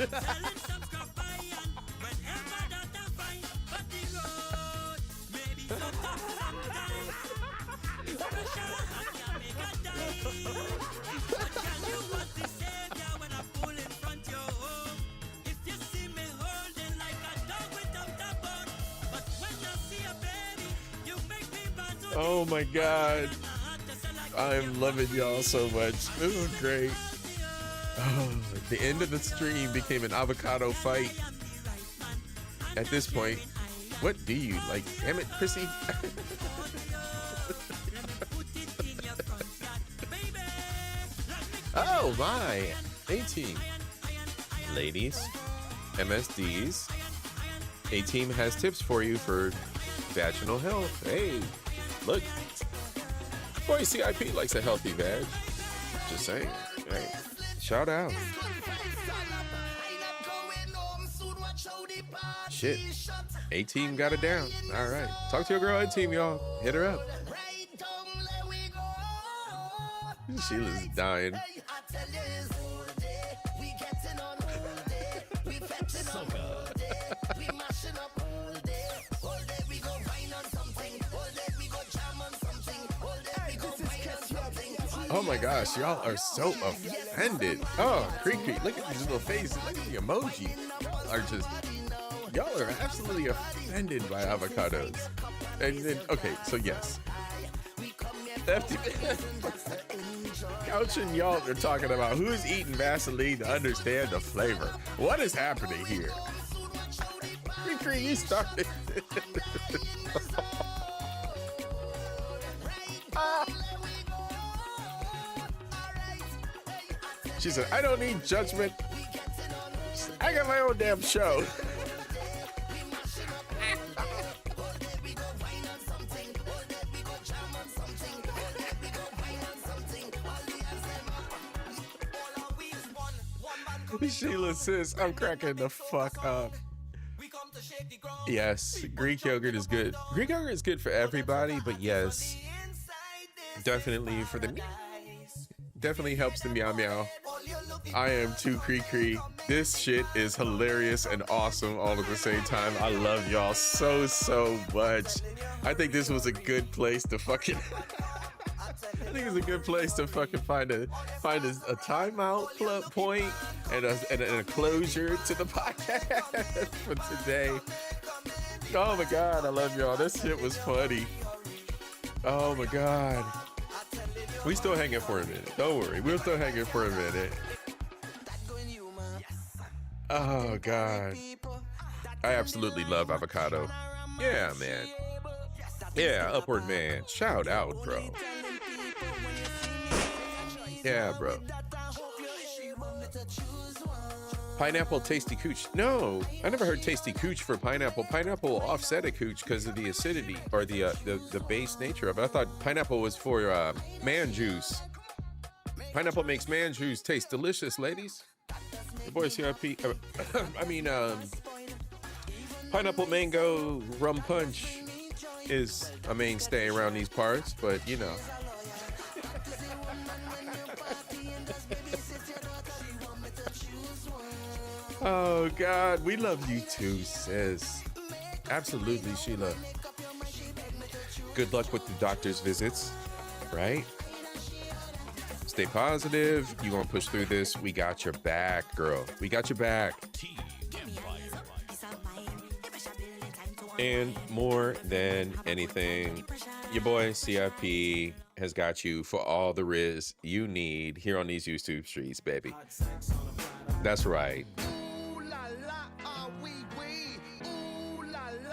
Oh my God. I'm loving y'all so much. This is great. Oh, the end of the stream became an avocado fight. At this point, what do you like? Damn it, Chrissy. Oh my. 18. Ladies, MSDs. A-Team has tips for you for vaginal health. Hey, look. Boy, C.I.P. likes a healthy vag. Just saying. Hey, shout out. Shit. A-Team got it down. All right. Talk to your girl, A-Team, y'all. Hit her up. Sheila's dying. Oh my gosh, y'all are so offended. Oh, Creek, look at these little faces. Look at the emoji. Y'all are absolutely offended by avocados. And then, okay, so yes. Couch and y'all are talking about who's eating Vaseline to understand the flavor. What is happening here? Creek, you started. She said, I don't need judgment. Said, I got my own damn show. Sheila says, I'm cracking the fuck up. Yes, Greek yogurt is good. Greek yogurt is good for everybody, but yes, definitely for the definitely helps the meow meow. I am too Cree. This shit is hilarious and awesome all at the same time. I love y'all so much. I think this was a good place to fucking I think it's a good place to fucking find a timeout point and a closure to the podcast for today. Oh my god, I love y'all. This shit was funny. Oh my god. We still hanging for a minute. Don't worry, we'll still hanging for a minute. Oh god. I absolutely love avocado. Yeah, man. Yeah, Upward Man. Shout out, bro. Yeah, bro. Pineapple tasty cooch. No, I never heard tasty cooch for pineapple. Pineapple will offset a cooch because of the acidity or the base nature of it. I thought pineapple was for man juice. Pineapple makes man juice taste delicious, ladies. The boy C.I.P. Pineapple mango rum punch is a mainstay around these parts, but you know. Oh God, we love you too, sis. Absolutely, Sheila. Good luck with the doctor's visits, right? Stay positive. You gonna push through this. We got your back, girl. We got your back. And more than anything, your boy C.I.P. has got you for all the riz you need here on these YouTube streets, baby. That's right.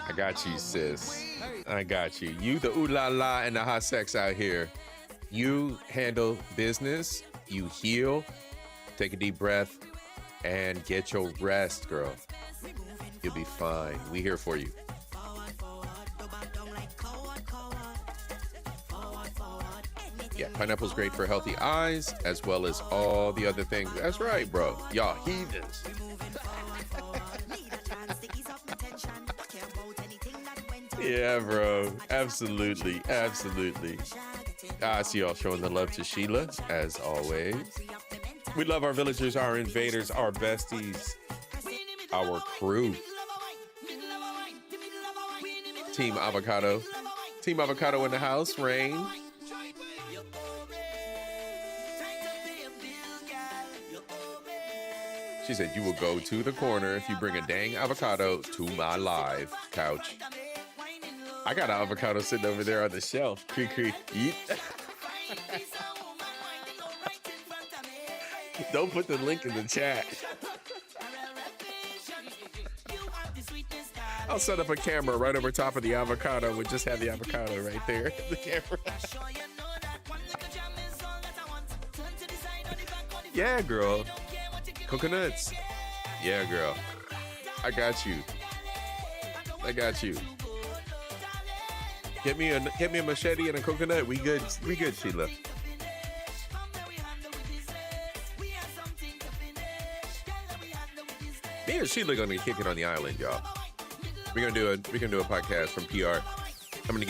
I got you, sis. I got you. You the ooh la la and the hot sex out here. You handle business, you heal, take a deep breath, and get your rest, girl. You'll be fine. We here for you. Yeah, pineapple's great for healthy eyes, as well as all the other things. That's right, bro. Y'all heathens. Yeah, bro. Absolutely. Absolutely. I see y'all showing the love to Sheila, as always. We love our villagers, our invaders, our besties, our crew. Team Avocado. Team Avocado in the house, RAINN. She said, you will go to the corner if you bring a dang avocado to my live couch. I got an avocado sitting over there on the shelf. Creek. Eat. Don't put the link in the chat. I'll set up a camera right over top of the avocado. We'll just have the avocado right there. The camera. Yeah, girl. Coconuts. Yeah, girl. I got you. I got you. Get me a machete and a coconut. We good, Sheila. Me and Sheila gonna kick it on the island, y'all. We're gonna do a podcast from PR. I'm gonna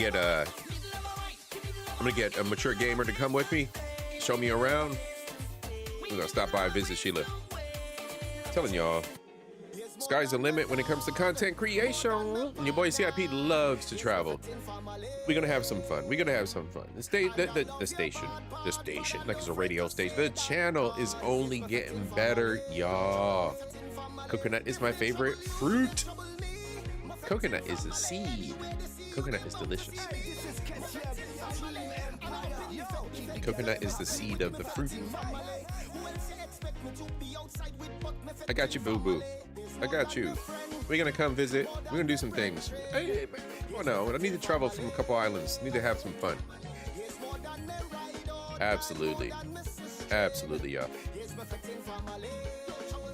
get a mature gamer to come with me, show me around. We're gonna stop by and visit Sheila. I'm telling y'all, Sky's the limit when it comes to content creation. And your boy CIP loves to travel. We're gonna have some fun. We're gonna have some fun. The station, like it's a radio station. The channel is only getting better, y'all. Coconut is my favorite fruit. Coconut is a seed. Coconut is delicious. Coconut is the seed of the fruit. I got you, boo-boo. I got you. We're gonna come visit. We're gonna do some things. I need to travel from a couple islands. Need to have some fun. Absolutely. Absolutely, y'all.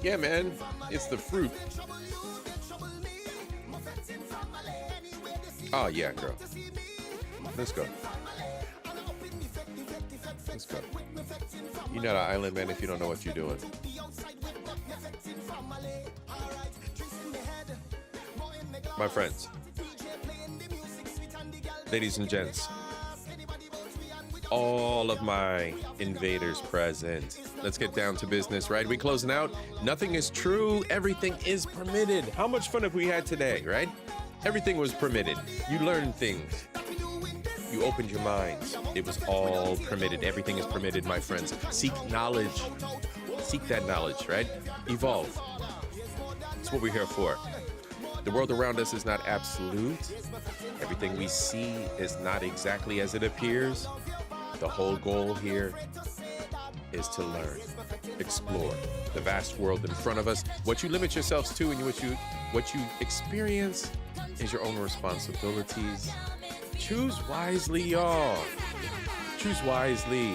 Yeah, man. It's the fruit. Oh, yeah, girl. Let's go. Let's go. You're not an island man if you don't know what you're doing. My friends, ladies and gents, all of my invaders present. Let's get down to business, right? We closing out. Nothing is true. Everything is permitted. How much fun have we had today, right? Everything was permitted. You learned things. You opened your minds. It was all permitted. Everything is permitted, my friends. Seek knowledge. Seek that knowledge, right? Evolve. That's what we're here for. The world around us is not absolute. Everything we see is not exactly as it appears. The whole goal here is to learn, explore the vast world in front of us. What you limit yourselves to and what you experience is your own responsibilities. Choose wisely, y'all. Choose wisely.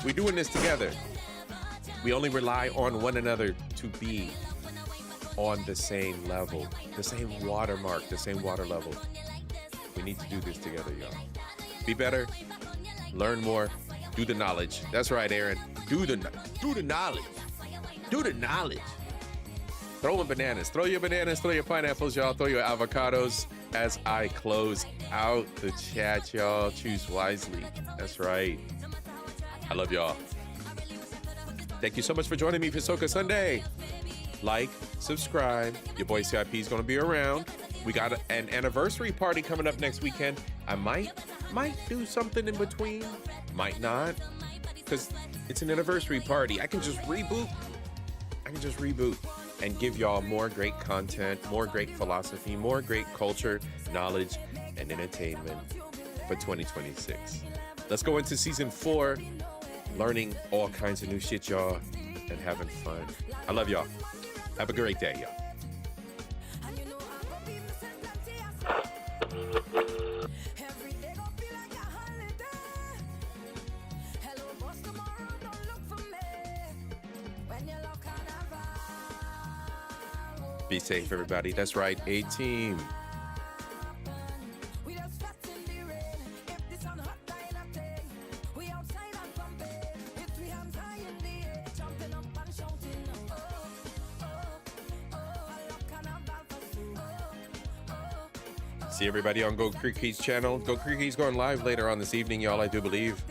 We're doing this together. We only rely on one another to be on the same level, the same watermark, the same water level. We need to do this together, y'all. Be better, learn more, do the knowledge. That's right, Aaron. Do the knowledge. Do the knowledge. Throw in bananas. Throw your bananas, throw your pineapples, y'all. Throw your avocados as I close out the chat, y'all. Choose wisely. That's right. I love y'all. Thank you so much for joining me for SOCA Sunday. Like, subscribe. Your boy CIP is going to be around. We got an anniversary party coming up next weekend. I might do something in between. Might not. Because it's an anniversary party. I can just reboot and give y'all more great content, more great philosophy, more great culture, knowledge, and entertainment for 2026. Let's go into season 4, learning all kinds of new shit, y'all, and having fun. I love y'all. Have a great day, y'all. Be safe, everybody. That's right, A-team. See everybody on Go Creaky's channel. Go Creaky's going live later on this evening, y'all, I do believe.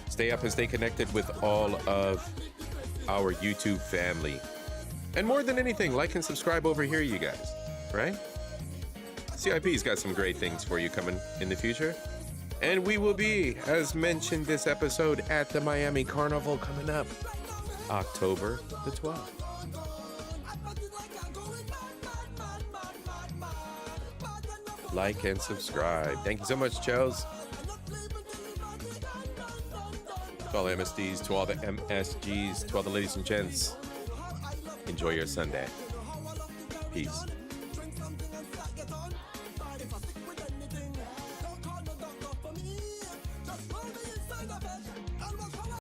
Stay up and stay connected with all of our YouTube family. And more than anything, like and subscribe over here, you guys, right? CIP's got some great things for you coming in the future. And we will be, as mentioned this episode, at the Miami Carnival coming up October the 12th. Like and subscribe. Thank you so much, Chels. To all the MSDs, to all the MSGs, to all the ladies and gents. Enjoy your Sunday. Peace.